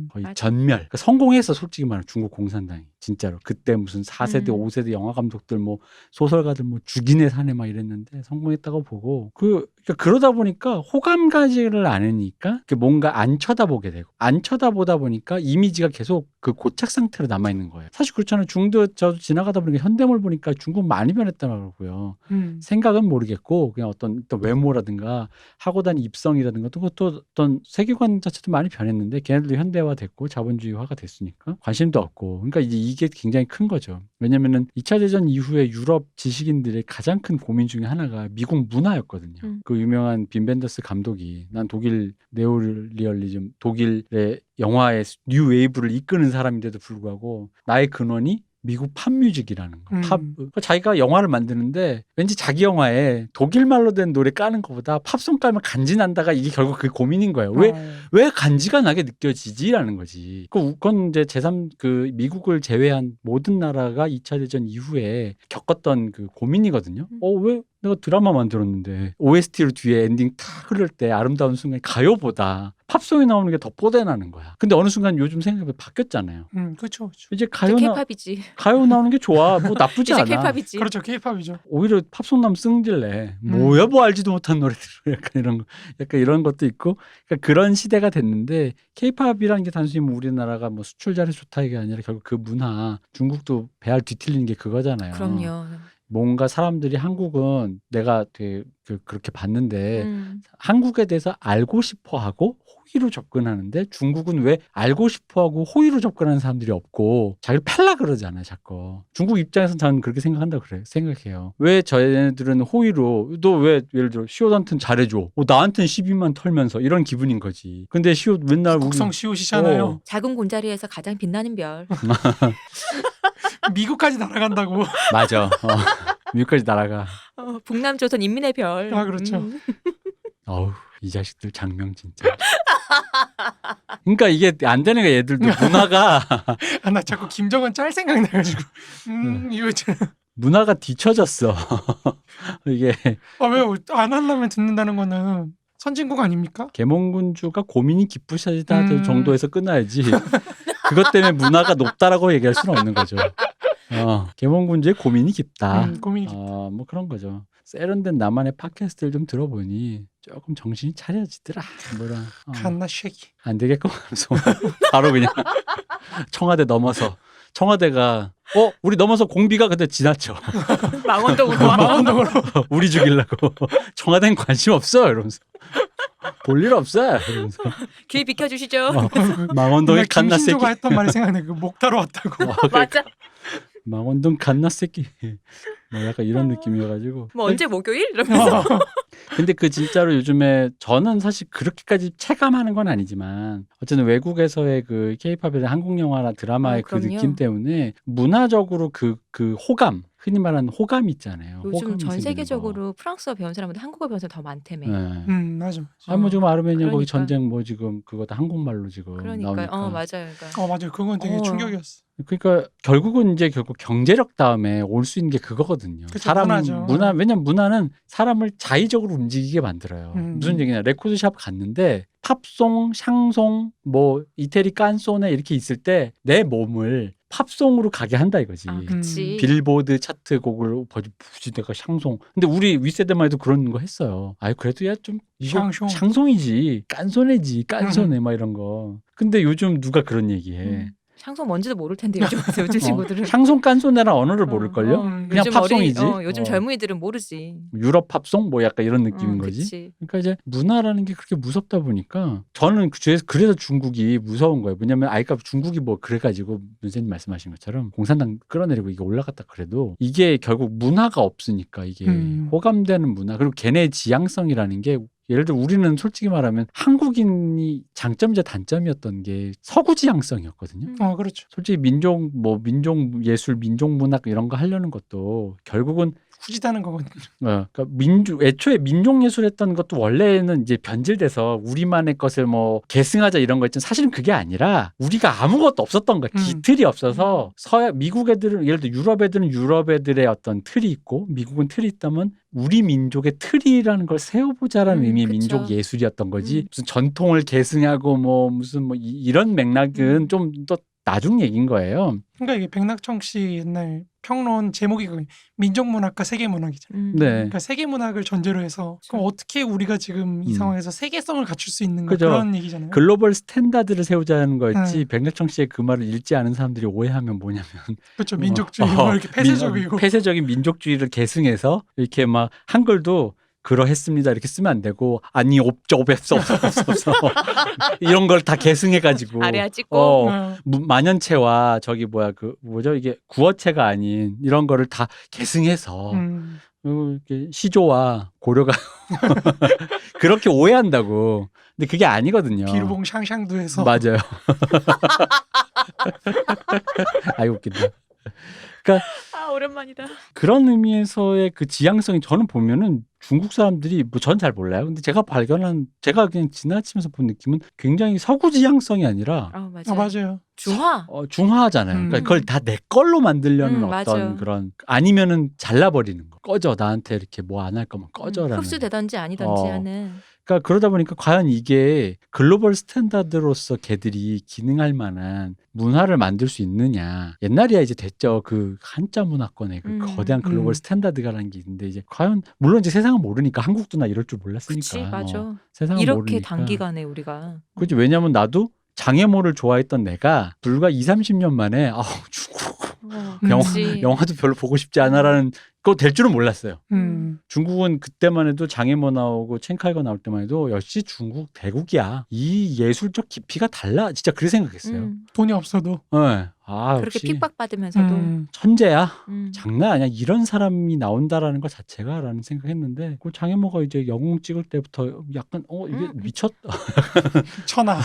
거의 맞아. 전멸. 그러니까 성공해서 솔직히 말하면 중국 공산당이 진짜로. 그때 무슨 4세대, 음. 5세대 영화 감독들 뭐 소설가들 뭐 죽이네 사네 막 이랬는데 성공했다고 보고 그러니까 그러다 보니까 호감 가지를 않으니까 뭔가 안 쳐다보게 되고 안 쳐다보다 보니까 이미지가 계속 그 고착 상태로 남아 있는 거예요. 사실 그렇잖아요. 중도 저도 지나가다 보니까 현대물 보니까 중국 많이 변했더라고요. 생각은 모르겠고 그냥 어떤 외모라든가 하고 다닌 입성이라든가 또 그것도 어떤 세계관 자체도 많이 변했는데 걔네들도 현대화 됐고 자본주의화가 됐으니까 관심도 없고 그러니까 이게 굉장히 큰 거죠. 왜냐면은 2차 대전 이후에 유럽 지식인들의 가장 큰 고민 중에 하나가 미국 문화였거든요. 그 유명한 빈 벤더스 감독이 난 독일 네오리얼리즘 독일의 영화의 뉴 웨이브를 이끄는 사람인데도 불구하고 나의 근원이 미국 팝뮤직이라는 거. 그러니까 자기가 영화를 만드는데 왠지 자기 영화에 독일 말로 된 노래 까는 것보다 팝송 깔면 간지 난다가 이게 결국 그 고민인 거예요. 왜 간지가 나게 느껴지지라는 거지. 그건 이제 그 미국을 제외한 모든 나라가 2차 대전 이후에 겪었던 그 고민이거든요. 왜 내가 드라마 만들었는데 OST로 뒤에 엔딩 탁 흐를 때 아름다운 순간 가요보다 팝송이 나오는 게 더 뽀대나는 거야. 근데 어느 순간 요즘 생각이 바뀌었잖아요. 그렇죠. 이제 K-팝이지. 가요 나오는 게 좋아. 뭐 나쁘지 이제 않아. K-팝이지. 그렇죠. K-팝이죠. 오히려 팝송 나면 승질내. 뭐야 뭐 알지도 못한 노래들. 약간 이런 것도 있고. 그러니까 그런 시대가 됐는데 K-팝이라는 게 단순히 뭐 우리나라가 뭐 수출 자리 좋다 이게 아니라 결국 그 문화 중국도 배알 뒤틀리는 게 그거잖아요. 그럼요. 뭔가 사람들이 한국은 내가 되게 그렇게 봤는데 한국에 대해서 알고 싶어 하고 호의로 접근하는데 중국은 왜 알고 싶어 하고 호의로 접근하는 사람들이 없고 자기를 팰라 그러잖아요, 자꾸. 중국 입장에서는 저는 그렇게 생각한다고 생각해요. 왜 저희들은 호의로 너 왜 예를 들어 시옷한테는 잘해줘. 나한테는 시비만 털면서 이런 기분인 거지. 근데 시옷 맨날 국성 시옷이잖아요. 작은 곤자리에서 가장 빛나는 별. 미국까지 날아간다고. 맞아. 미국까지 날아가. 북남조선 인민의 별. 아, 그렇죠. 어우, 이 자식들 장명 진짜. 그러니까 이게 안 되는 거야, 얘들도. 문화가. 나 자꾸 김정은 짤 생각나가지고. 이거 있잖아. 문화가 뒤처졌어. 이게. 왜 안 하려면 듣는다는 거는 선진국 아닙니까? 계몽군주가 고민이 깊으시다 정도에서 끝나야지. 그것 때문에 문화가 높다라고 얘기할 수는 없는 거죠. 계몽군주의 고민이 깊다. 고민이 깊다. 뭐 그런 거죠. 세련된 나만의 팟캐스트를 좀 들어보니 조금 정신이 차려지더라. 갓나 쉐기. 안 되겠고 바로 그냥 청와대 넘어서 청와대가 우리 넘어서 공비가 근데 지나쳐. 망원동으로. 우리 죽이려고. 청와대는 관심 없어 이러면서. 볼 일 없어 이러면서. 길 비켜주시죠. 망원동에 갓나 새끼. 김신조가 했던 말이 생각나. 목 타러 왔다고. 맞아. 망원동 갓나 새끼. 뭐 약간 이런 느낌이어가지고. 뭐 언제 목요일? 이러면서. 근데 진짜로 요즘에 저는 사실 그렇게까지 체감하는 건 아니지만 어쨌든 외국에서의 그 K-팝이나 한국 영화나 드라마의 그 그럼요. 느낌 때문에 문화적으로 그 호감 흔히 말하는 호감이 있잖아요. 요즘 호감이 전 생기는 세계적으로 프랑스어 배운 사람보다 한국어 배운 사람 더 많다며. 네. 맞아. 뭐 지금 아르메니아 거기 그러니까. 전쟁 뭐 지금 그거 다 한국말로 지금 그러니까요. 나오니까. 맞아요. 그러니까. 맞아요. 그건 되게 충격이었어. 그러니까 결국은 이제 결국 경제력 다음에 올 수 있는 게 그거거든요. 그쵸, 사람 문화죠. 왜냐면 문화는 사람을 자의적으로 움직이게 만들어요. 무슨 얘기냐? 레코드샵 갔는데 팝송, 샹송, 뭐 이태리 깐소네 이렇게 있을 때 내 몸을 팝송으로 가게 한다 이거지. 그치. 빌보드 차트 곡을 굳이 내가 샹송. 근데 우리 윗세대만 해도 그런 거 했어요. 그래도 야 좀 이거 샹송이지. 깐소네지. 깐소네 막 이런 거. 근데 요즘 누가 그런 얘기해. 샹송 뭔지도 모를 텐데 요즘 친구들은. 샹송 깐소네랑 언어를 모를걸요? 그냥 요즘 팝송이지. 요즘 젊은이들은 모르지. 유럽 팝송 뭐 약간 이런 느낌인 거지. 그치. 그러니까 이제 문화라는 게 그렇게 무섭다 보니까 저는 그래서 중국이 무서운 거예요. 왜냐면 그러니까 중국이 뭐 그래가지고 문세님 말씀하신 것처럼 공산당 끌어내리고 이게 올라갔다 그래도 이게 결국 문화가 없으니까 이게 호감되는 문화 그리고 걔네의 지향성이라는 게 예를 들어 우리는 솔직히 말하면 한국인이 장점이자 단점이었던 게 서구 지향성이었거든요. 그렇죠. 솔직히 민족 예술, 민족 문학 이런 거 하려는 것도 결국은 후지다는 거거든요. 그러니까 애초에 민족 예술했던 것도 원래는 이제 변질돼서 우리만의 것을 뭐 계승하자 이런 거 있지만 사실은 그게 아니라 우리가 아무것도 없었던 거야. 기틀이 없어서 미국 애들은 예를 들어 유럽 애들은 유럽 애들의 어떤 틀이 있고 미국은 틀이 있다면 우리 민족의 틀이라는 걸 세워보자라는 의미의 그쵸. 민족 예술이었던 거지. 무슨 전통을 계승하고 뭐 무슨 뭐 이런 맥락은 좀 더 나중 얘기인 거예요. 그러니까 이게 백낙청 씨 옛날 평론 제목이 그 민족문학과 세계문학이잖아요. 음. 네. 그러니까 세계문학을 전제로 해서 그럼 어떻게 우리가 지금 이 음. 상황에서 세계성을 갖출 수 있는가 그죠. 그런 얘기잖아요. 글로벌 스탠다드를 세우자는 거였지 네. 백낙청 씨의 그 말을 읽지 않은 사람들이 오해하면 뭐냐면 그렇죠. 민족주의 뭐 이렇게 폐쇄적이고 폐쇄적인 민족주의를 계승해서 이렇게 막 한글도 그러했습니다 이렇게 쓰면 안 되고 아니 없어 이런 걸 다 계승해가지고 아래아 찍고 어. 만연체와 저기 뭐야 그 뭐죠 이게 구어체가 아닌 이런 거를 다 계승해서 이렇게 시조와 고려가 그렇게 오해한다고. 근데 그게 아니거든요. 비루봉 샹샹도 해서 맞아요. 아이 웃긴다. 그러니까 아 오랜만이다. 그런 의미에서의 그 지향성이 저는 보면은 중국 사람들이 뭐 전 잘 몰라요. 근데 제가 그냥 지나치면서 본 느낌은 굉장히 서구 지향성이 아니라 맞아요. 아, 맞아요. 중화. 중화하잖아요. 그러니까 그걸 다 내 걸로 만들려는 어떤 맞아요. 그런 아니면은 잘라버리는 거. 꺼져 나한테 이렇게 뭐 안 할 거면 꺼져라는. 흡수되든지 아니든지 어. 하는. 그러니까 그러다 보니까 과연 이게 글로벌 스탠다드로서 걔들이 기능할 만한 문화를 만들 수 있느냐. 옛날이야 이제 됐죠. 그 한자 문화권의 그 거대한 글로벌 스탠다드가라는 게 있는데 이제 과연 물론 이제 세상은 모르니까 한국도 나 이럴 줄 몰랐으니까. 그치 맞아. 세상은 이렇게 모르니까. 단기간에 우리가. 그렇지. 왜냐면 나도 장애모를 좋아했던 내가 불과 20-30년 만에 중국 그치. 영화도 별로 보고 싶지 않아라는 거 될 줄은 몰랐어요. 중국은 그때만 해도 장애모 나오고 첸카이거 나올 때만 해도 역시 중국 대국이야. 이 예술적 깊이가 달라. 진짜 그렇게 생각했어요. 돈이 없어도 네. 그렇게 역시 픽박받으면서도. 천재야. 음. 장난 아니야. 이런 사람이 나온다라는 것 자체가 라는 생각했는데 그 장애모가 이제 영웅 찍을 때부터 약간 이게 미쳤다. 천하.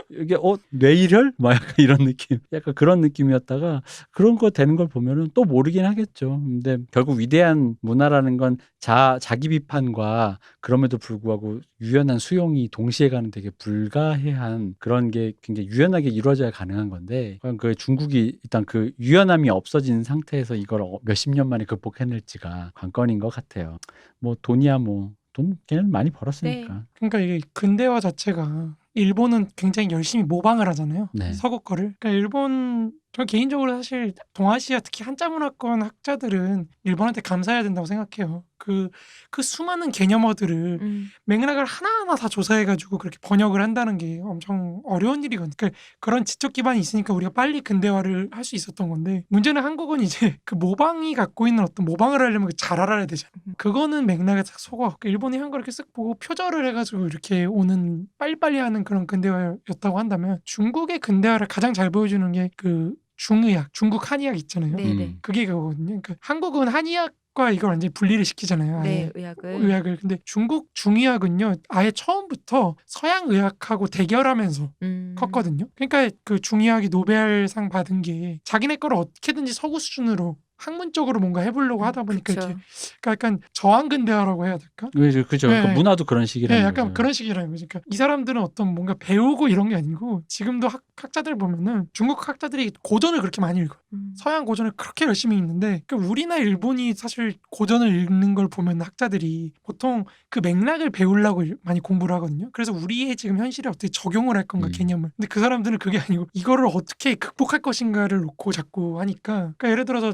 이게 뇌일혈? 막 약간 이런 느낌. 약간 그런 느낌이었다가 그런 거 되는 걸 보면은 또 모르긴 하겠죠. 근데 결국 위대한 문화라는 건 자기 비판과 그럼에도 불구하고 유연한 수용이 동시에 가는 되게 불가해한 그런 게 굉장히 유연하게 이루어져야 가능한 건데 그 중국이 일단 그 유연함이 없어진 상태에서 이걸 몇십 년 만에 극복해낼지가 관건인 것 같아요. 뭐 돈이야 뭐 돈 걔는 많이 벌었으니까. 네. 그러니까 이게 근대화 자체가 일본은 굉장히 열심히 모방을 하잖아요. 네. 서구 거를. 그러니까 일본 저 개인적으로 사실 동아시아 특히 한자 문화권 학자들은 일본한테 감사해야 된다고 생각해요. 그 수많은 개념어들을 맥락을 하나하나 다 조사해가지고 그렇게 번역을 한다는 게 엄청 어려운 일이거든요. 그러니까 그런 지적 기반이 있으니까 우리가 빨리 근대화를 할 수 있었던 건데 문제는 한국은 이제 그 모방이 갖고 있는 어떤 모방을 하려면 잘 알아야 되잖아요. 그거는 맥락에 딱 속아갖고 일본이 한 거 이렇게 쓱 보고 표절을 해가지고 이렇게 오는 빨리빨리 하는 그런 근대화였다고 한다면 중국의 근대화를 가장 잘 보여주는 게 그 중의학, 중국 한의학 있잖아요. 네네. 그게 그거거든요. 그러니까 한국은 한의학과 이걸 완전히 분리를 시키잖아요. 아예. 네, 의학을. 근데 중국 중의학은요, 아예 처음부터 서양 의학하고 대결하면서 컸거든요. 그러니까 그 중의학이 노벨상 받은 게 자기네 거를 어떻게든지 서구 수준으로 학문적으로 뭔가 해보려고 하다 보니까 그쵸. 이렇게 그러니까 약간 저항근대화라고 해야 될까? 그죠. 네. 그 문화도 그런 식이라는 네, 약간 거죠. 그런 식이라는 거죠. 그러니까 이 사람들은 어떤 뭔가 배우고 이런 게 아니고 지금도 학자들 보면은 중국 학자들이 고전을 그렇게 많이 읽어요. 서양 고전을 그렇게 열심히 읽는데 그러니까 우리나 일본이 사실 고전을 읽는 걸 보면 학자들이 보통 그 맥락을 배우려고 많이 공부를 하거든요. 그래서 우리의 지금 현실에 어떻게 적용을 할 건가 개념을. 근데 그 사람들은 그게 아니고 이거를 어떻게 극복할 것인가를 놓고 자꾸 하니까 그러니까 예를 들어서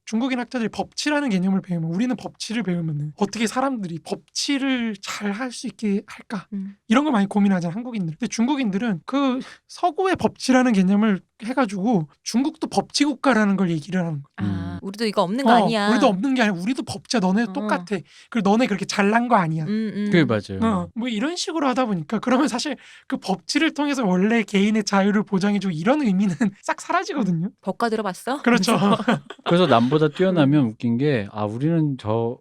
중국인 학자들이 법치라는 개념을 배우면 우리는 법치를 배우면 어떻게 사람들이 법치를 잘 할 수 있게 할까 이런 걸 많이 고민하잖아 한국인들. 근데 중국인들은 그 서구의 법치라는 개념을 해가지고 중국도 법치 국가라는 걸 얘기를 하는 거야. 우리도 이거 없는 거 아니야. 우리도 없는 게 아니라 우리도 법치야. 너네 똑같아. 그리고 너네 그렇게 잘난 거 아니야. 그게 맞아요. 뭐 이런 식으로 하다 보니까 그러면 사실 그 법치를 통해서 원래 개인의 자유를 보장해주고 이런 의미는 싹 사라지거든요. 법과 들어봤어? 그렇죠. 그래서 남보다 뛰어나면 웃긴 게 우리는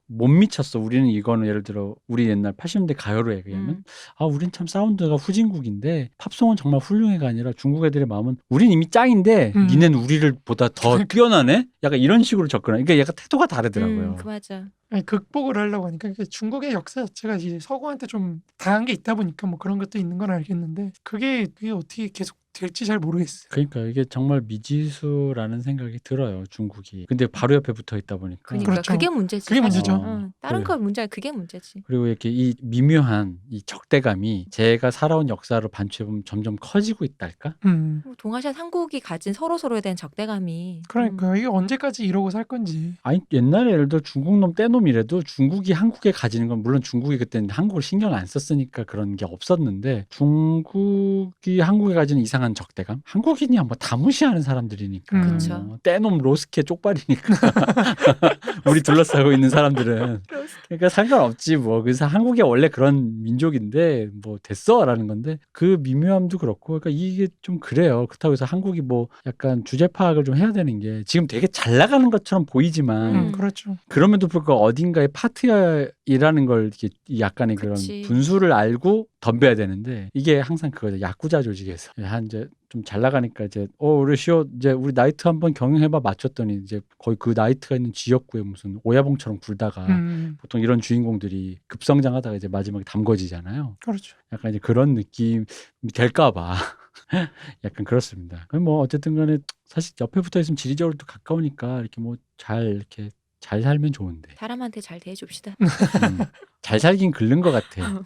못 미쳤어. 우리는 이거는 예를 들어 우리 옛날 80년대 가요로 얘기하면 우린 참 사운드가 후진국인데 팝송은 정말 훌륭해가 아니라 중국 애들의 마음은 우린 이미 짱인데 니넨 우리를 보다 더 뛰어나네? 약간 이런 식으로 접근하. 그러니까 약간 태도가 다르더라고요. 그 맞아. 아니, 극복을 하려고 하니까 중국의 역사 자체가 이제 서구한테 좀 당한 게 있다 보니까 뭐 그런 것도 있는 건 알겠는데 그게 어떻게 계속 될지 잘 모르겠어요. 그러니까 이게 정말 미지수라는 생각이 들어요. 중국이. 근데 바로 옆에 붙어 있다 보니까. 그러니까 그렇죠. 그게 문제지. 그게 사실. 문제죠. 다른 그래. 거 문제야. 그게 문제지. 그리고 이렇게 이 미묘한 이 적대감이 제가 살아온 역사로 반추해보면 점점 커지고 있달까? 동아시아 삼국이 가진 서로에 대한 적대감이 그러니까 이게 언제까지 이러고 살 건지. 아니 옛날에 예를 들어 중국놈 떼놈이라도 중국이 한국에 가지는 건 물론 중국이 그때는 한국을 신경 안 썼으니까 그런 게 없었는데 중국이 한국에 가지는 이상한 적대감? 한국인이야 뭐 다 무시하는 사람들이니까 그쵸. 떼놈 로스케 쪽발이니까 우리 둘러싸고 있는 사람들은 그러니까 상관없지 뭐. 그래서 한국이 원래 그런 민족인데 뭐 됐어라는 건데 그 미묘함도 그렇고 그러니까 이게 좀 그래요. 그렇다고 해서 한국이 뭐 약간 주제 파악을 좀 해야 되는 게 지금 되게 잘 나가는 것처럼 보이지만 그렇죠. 그럼에도 불구하고 어딘가에 파트너이라는 걸 이렇게 약간의 그치. 그런 분수를 알고 덤벼야 되는데 이게 항상 그거죠. 야쿠자 조직에서 한 이제 좀 잘 나가니까 이제 우리 시오 이제 우리 나이트 한번 경영해봐 맞췄더니 이제 거의 그 나이트가 있는 지역구에 무슨 오야봉처럼 굴다가 보통 이런 주인공들이 급성장하다가 이제 마지막에 담궈지잖아요. 그렇죠. 약간 이제 그런 느낌이 될까봐 약간 그렇습니다. 그럼 뭐 어쨌든 간에 사실 옆에 붙어 있으면 지리적으로 또 가까우니까 이렇게 뭐 이렇게 잘 살면 좋은데 사람한테 잘 대해줍시다. 잘 살긴 긁는 것 같아.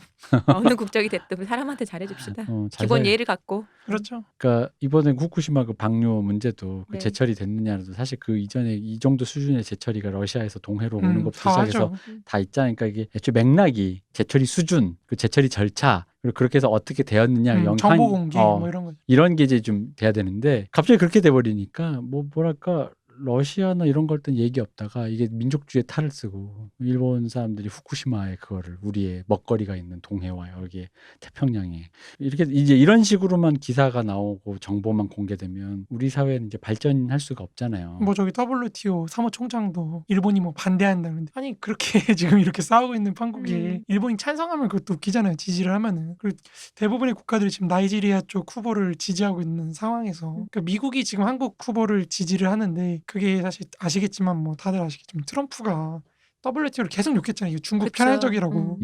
어느 국적이 됐든 사람한테 잘해줍시다. 기본 예의를 갖고. 그렇죠. 그러니까 이번에 후쿠시마 그 방류 문제도 그 네. 제철이 됐느냐도 사실 그 이전에 이 정도 수준의 제철이가 러시아에서 동해로 오는 것부터 다 시작해서 하죠. 다 있잖아요. 그러니까 이게 애초에 맥락이 제철이 수준, 그 제철이 절차 그리고 그렇게 해서 어떻게 되었느냐 정보 공개 뭐 이런 거. 이런 게 이제 좀 돼야 되는데 갑자기 그렇게 돼버리니까 뭐랄까 러시아나 이런 걸 땐 얘기 없다가 이게 민족주의 탈을 쓰고 일본 사람들이 후쿠시마에 그거를 우리의 먹거리가 있는 동해와 여기에 태평양에 이렇게 이제 이런 식으로만 기사가 나오고 정보만 공개되면 우리 사회는 이제 발전할 수가 없잖아요. 뭐 저기 WTO 사무총장도 일본이 뭐 반대한다는데 아니 그렇게 지금 이렇게 싸우고 있는 판국에 일본이 찬성하면 그것도 웃기잖아요. 지지를 하면은. 그리고 대부분의 국가들이 지금 나이지리아 쪽 후보를 지지하고 있는 상황에서 그러니까 미국이 지금 한국 후보를 지지를 하는데 그게 사실 아시겠지만 뭐 다들 아시겠지만 트럼프가 WTO를 계속 욕했잖아요. 이거 중국 그쵸. 편향적이라고.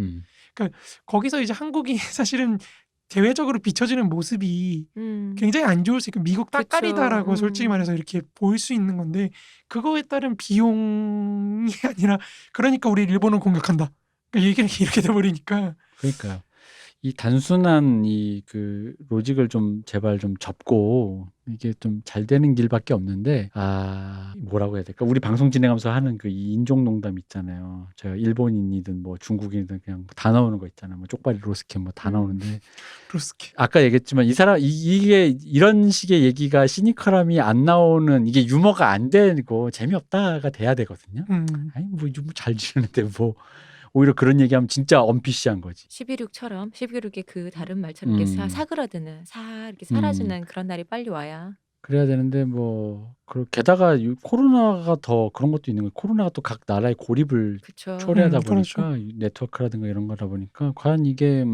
거기서 이제 한국이 사실은 대외적으로 비춰지는 모습이 굉장히 안 좋을 수 있고 미국 따까리다라고 그쵸. 솔직히 말해서 이렇게 보일 수 있는 건데 그거에 따른 비용이 아니라 그러니까 우리 일본을 공격한다. 그러니까 얘기를 이렇게 돼버리니까. 그러니까요. 이 단순한 이 그 로직을 좀 제발 좀 접고 이게 좀 잘 되는 길밖에 없는데 뭐라고 해야 될까? 우리 방송 진행하면서 하는 그 인종 농담 있잖아요. 제가 일본인이든 뭐 중국인이든 그냥 다 나오는 거 있잖아요. 뭐 쪽발이 로스케 뭐 다 나오는데 로스케. 아까 얘기했지만 이 사람 이게 이런 식의 얘기가 시니컬함이 안 나오는 이게 유머가 안 되고 재미없다가 돼야 되거든요. 아니 뭐 유머 잘 지르는데 뭐 오히려 그런 얘기하면 진짜 언피시한 거지. 11.6처럼 11.6의 그 다른 말처럼 이렇게 사그라드는 이렇게 사라지는 그런 날이 빨리 와야. 그래야 되는데 뭐 게다가 코로나가 더 그런 것도 있는 거예요. 코로나가 또 각 나라의 고립을 그쵸. 초래하다 그렇죠. 보니까 네트워크라든가 이런 거다 보니까 과연 이게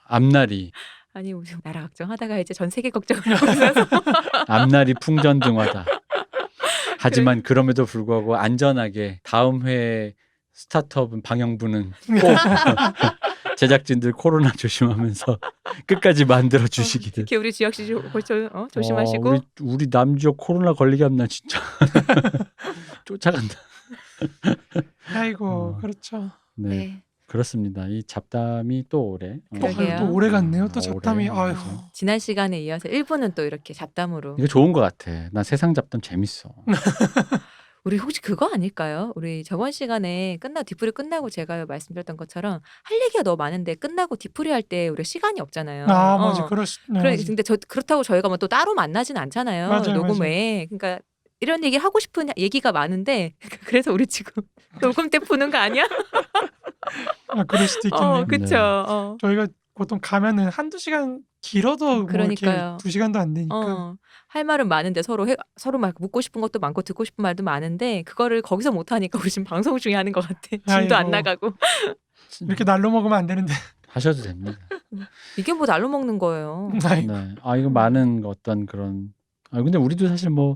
앞날이 아니 무슨 나라 걱정하다가 이제 전 세계 걱정을 하고 있어서 앞날이 풍전등화다. 하지만 그럼에도 불구하고 안전하게 다음 회 스타트업은 방영부는 꼭 제작진들 코로나 조심하면서 끝까지 만들어 주시기를. 특히 우리 지역시 조심하시고. 우리 남지역 코로나 걸리게 하면 나 진짜 쫓아간다. 아이고 그렇죠. 네, 네. 그렇습니다. 이 잡담이 또 오래. 그러게요. 또 오래 갔네요. 또 오래. 잡담이. 아유. 지난 시간에 이어서 1부는 또 이렇게 잡담으로. 이거 좋은 것 같아. 난 세상 잡담 재밌어. 우리 혹시 그거 아닐까요? 우리 저번 시간에 뒤풀이 끝나고 제가 말씀드렸던 것처럼 할 얘기가 너무 많은데 끝나고 뒤풀이 할 때 우리가 시간이 없잖아요. 맞아. 근데 그렇다고 저희가 뭐 또 따로 만나진 않잖아요. 맞아요, 녹음에. 그러니까 이런 얘기 하고 싶은 얘기가 많은데 그래서 우리 지금 녹음 때 푸는 거 아니야? 그럴 수도 있겠네요. 그쵸. 저희가 보통 가면은 한두 시간 길어도 뭐 이렇게 그러니까요. 2시간도 안 되니까. 할 말은 많은데 서로 막 묻고 싶은 것도 많고 듣고 싶은 말도 많은데 그거를 거기서 못 하니까 우리 지금 방송 중에 하는 것 같아. 짐도 안 아이고. 나가고. 이렇게 날로 먹으면 안 되는데. 하셔도 됩니다. 이게 뭐 날로 먹는 거예요. 네. 이거 많은 어떤 그런 근데 우리도 사실 뭐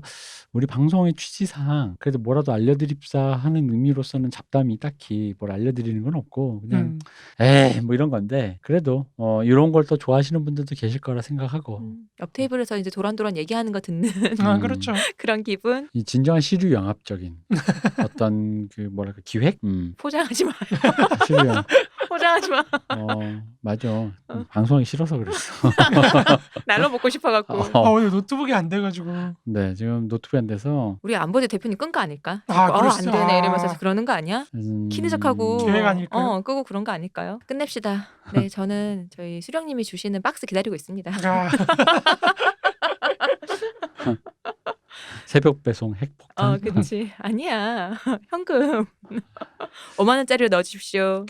우리 방송의 취지상 그래도 뭐라도 알려드립사 하는 의미로서는 잡담이 딱히 뭘 알려드리는 건 없고 그냥 에이 뭐 이런 건데 그래도 이런 걸 더 좋아하시는 분들도 계실 거라 생각하고 옆 테이블에서 이제 도란도란 얘기하는 거 듣는 그렇죠. 그런 기분. 이 진정한 시류 영합적인 어떤 그 뭐랄까 기획? 포장하지 마. 시류 영합. 포장하지 마. 맞아. 방송하기 싫어서 그랬어. 날로 먹고 싶어갖고. 오늘 노트북이 안 돼가지고. 네, 지금 노트북이 안 돼서 우리 안보대 대표님 끈 거 아닐까? 그럴 안 수도- 되네 이러면서 그러는 거 아니야? 키느적하고 계획 아닐까요? 끄고 그런 거 아닐까요? 끝냅시다. 네, 저는 저희 수령님이 주시는 박스 기다리고 있습니다. 새벽 배송 핵폭탄. 그렇지. 아니야. 현금 5만 원짜리로 넣어주십시오.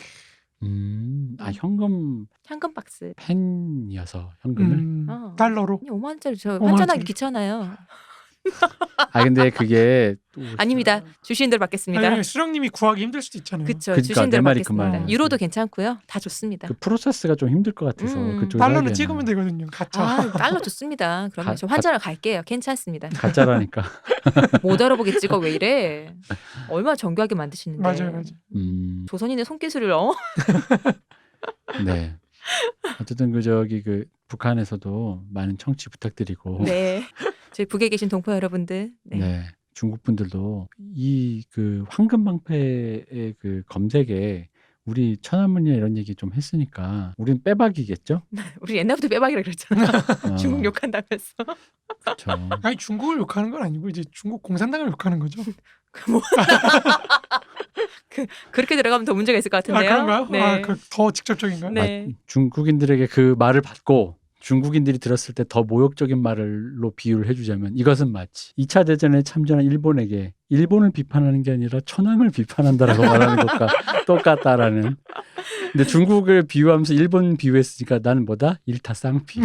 현금 현금 박스. 팬이어서 현금을. 달러로. 아니, 5만 원짜리 저 5만 환전하기 원짜리. 귀찮아요. 근데 그게 또 아닙니다. 주시는 대로 받겠습니다. 아니, 수령님이 구하기 힘들 수도 있잖아요. 그렇죠. 그러니까 주시는 내 대로 말이 그 받겠습니다. 말이야. 유로도 괜찮고요. 다 좋습니다. 그 프로세스가 좀 힘들 것 같아서 그쪽에서 달러는 하기에는. 찍으면 되거든요. 가짜. 달러 좋습니다. 그러면 저 환전을 갈게요. 괜찮습니다. 가짜라니까. 못 알아보게 찍어 왜 이래? 얼마나 정교하게 만드시는데. 맞아요. 조선인의 손기술을 네. 어쨌든 그 북한에서도 많은 청취 부탁드리고. 네. 저희 북에 계신 동포 여러분들. 네. 네. 중국 분들도 이 그 황금 방패의 그 검색에 우리 천안문이나 이런 얘기 좀 했으니까 우린 빼박이겠죠? 우리 옛날부터 빼박이라 그랬잖아. 어, 중국 욕한다면서. 그렇죠. 아니 중국을 욕하는 건 아니고 이제 중국 공산당을 욕하는 거죠. 그렇게 들어가면 더 문제가 있을 것 같은데요. 그런가요? 네. 더 직접적인가요? 네. 중국인들에게 그 말을 받고 중국인들이 들었을 때 더 모욕적인 말로 비유를 해주자면 이것은 마치 2차 대전에 참전한 일본에게 일본을 비판하는 게 아니라 천황을 비판한다라고 말하는 것과 똑같다라는. 근데 중국을 비유하면서 일본 비유했으니까 나는 뭐다? 일타쌍피.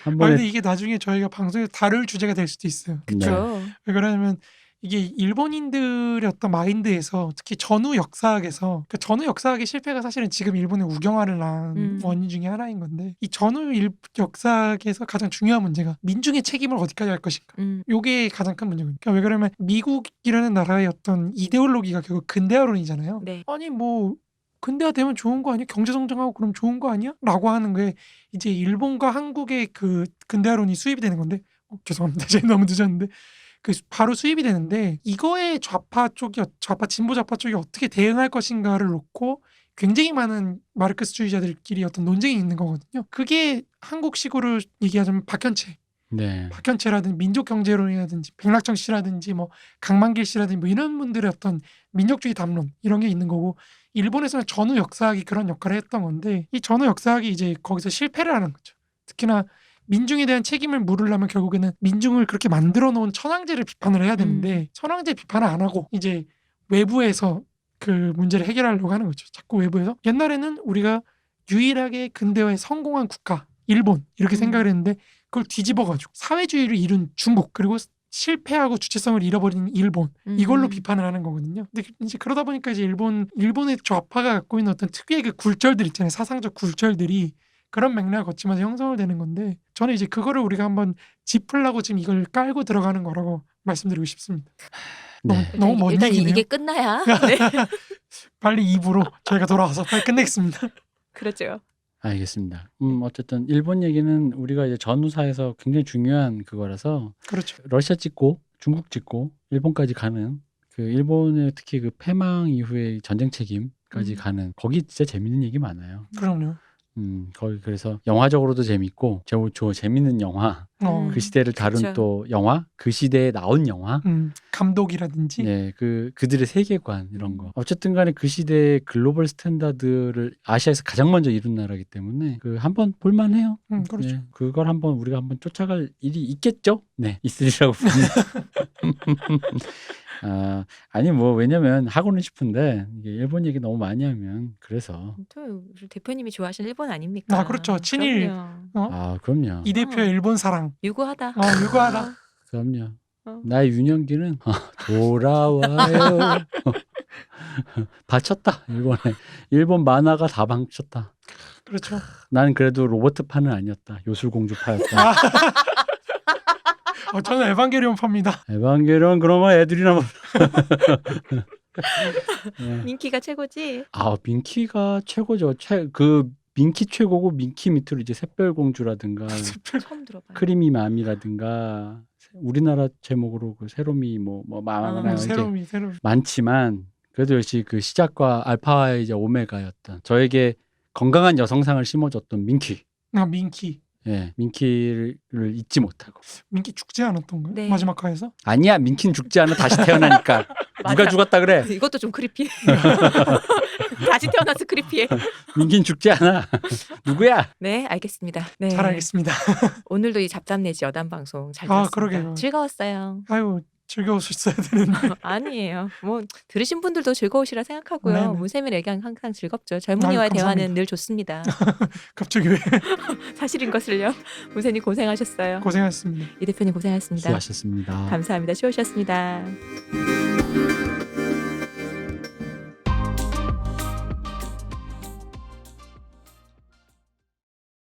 한 번에 근데 이게 나중에 저희가 방송에서 다룰 주제가 될 수도 있어요. 그렇죠. 왜 그러냐면 이게 일본인들의 어떤 마인드에서 특히 전후 역사학에서 그 전후 역사학의 실패가 사실은 지금 일본의 우경화를 낳은 원인 중에 하나인 건데 이 전후 역사학에서 가장 중요한 문제가 민중의 책임을 어디까지 할 것인가. 요게 가장 큰 문제거든요. 그러니까 왜 그러면 미국이라는 나라의 어떤 이데올로기가 결국 근대화론이잖아요. 네. 아니 뭐 근대화 되면 좋은 거 아니야? 경제 성장하고 그럼 좋은 거 아니야? 라고 하는 게 이제 일본과 한국의 그 근대화론이 수입이 되는 건데 죄송합니다. 제가 너무 늦었는데 바로 수입이 되는데 이거에 진보 좌파 쪽이 어떻게 대응할 것인가를 놓고 굉장히 많은 마르크스주의자들끼리 어떤 논쟁이 있는 거거든요. 그게 한국식으로 얘기하자면 박현채. 네. 박현채라든지 민족경제론이라든지 백낙정 씨라든지 뭐 강만길 씨라든지 뭐 이런 분들의 어떤 민족주의 담론 이런 게 있는 거고 일본에서는 전후 역사학이 그런 역할을 했던 건데 이 전후 역사학이 이제 거기서 실패를 하는 거죠. 특히나 민중에 대한 책임을 물으려면 결국에는 민중을 그렇게 만들어 놓은 천황제를 비판을 해야 되는데 천황제 비판을 안 하고 이제 외부에서 그 문제를 해결하려고 하는 거죠. 자꾸 외부에서. 옛날에는 우리가 유일하게 근대화에 성공한 국가 일본 이렇게 생각을 했는데 그걸 뒤집어가지고 사회주의를 이룬 중국 그리고 실패하고 주체성을 잃어버린 일본 이걸로 비판을 하는 거거든요. 근데 이제 그러다 보니까 이제 일본의 좌파가 갖고 있는 어떤 특유의 그 굴절들 있잖아요. 사상적 굴절들이 그런 맥락을 거치면서 형성을 되는 건데 저는 이제 그거를 우리가 한번 짚으려고 지금 이걸 깔고 들어가는 거라고 말씀드리고 싶습니다. 네. 너무 먼 일단 얘기네요. 이게 끝나야. 네. 빨리 2부로 저희가 돌아와서 빨리 끝내겠습니다. 그렇죠. 알겠습니다. 어쨌든 일본 얘기는 우리가 이제 전후사에서 굉장히 중요한 그거라서 그렇죠. 러시아 찍고 중국 찍고 일본까지 가는 그 일본의 특히 그 패망 이후의 전쟁 책임까지 가는 거기 진짜 재밌는 얘기 많아요. 그럼요. 거기 그래서 영화적으로도 재밌고 재밌는 영화 그 시대를 다룬 그쵸. 또 영화 그 시대에 나온 영화 감독이라든지 네, 그들의 세계관 이런 거 어쨌든 간에 그 시대의 글로벌 스탠다드를 아시아에서 가장 먼저 이룬 나라이기 때문에 그 한번 볼만해요. 그렇죠. 네, 그걸 한번 우리가 한번 쫓아갈 일이 있겠죠? 네, 있으리라고 봅니다. 아니 뭐 왜냐면 하고는 싶은데 이게 일본 얘기 너무 많이 하면 그래서 또 우리 대표님이 좋아하시는 일본 아닙니까? 그렇죠. 친일. 그럼요. 그럼요. 이 대표의 일본 사랑. 유구하다. 유구하다. 그럼요. 나의 윤영기는 돌아와요. 바쳤다 일본에. 일본 만화가 다 바쳤다. 그렇죠. 나는 그래도 로버트파는 아니었다. 요술공주파였다. 저는 에반게리온 팝니다. 에반게리온 그러면 애들이나 뭐. 네. 민키가 최고지. 아 민키가 최고죠. 그 민키 최고고 민키 밑으로 이제 샛별공주라든가 처음 들어봐요. 크리미맘이라든가 우리나라 제목으로 그 세롬이 뭐 많아요. 새롬이 많지만 그래도 역시 그 시작과 알파와 이제 오메가였던 저에게 건강한 여성상을 심어줬던 민키. 아 민키. 예, 민키를 잊지 못하고. 민키 죽지 않았던가요? 네. 마지막 화에서? 아니야, 민키는 죽지 않아 다시 태어나니까. 누가 맞아. 죽었다 그래? 이것도 좀 크리피해. 다시 태어나서 크리피해. 민키는 죽지 않아. 누구야? 네, 알겠습니다. 네. 잘 알겠습니다. 오늘도 이 잡담내지 여담 방송 잘 아, 들었습니다. 그러게요. 즐거웠어요. 아유 즐거우셨어야 되는데. 아니에요. 뭐 들으신 분들도 즐거우시라 생각하고요. 네네. 문세민 얘기는 항상 즐겁죠. 젊은이와의 아유, 대화는 감사합니다. 늘 좋습니다. 갑자기 왜 사실인 것을요. 문세님 고생하셨어요. 고생하셨습니다. 이 대표님 고생하셨습니다. 수고하셨습니다. 감사합니다. 쉬우셨습니다.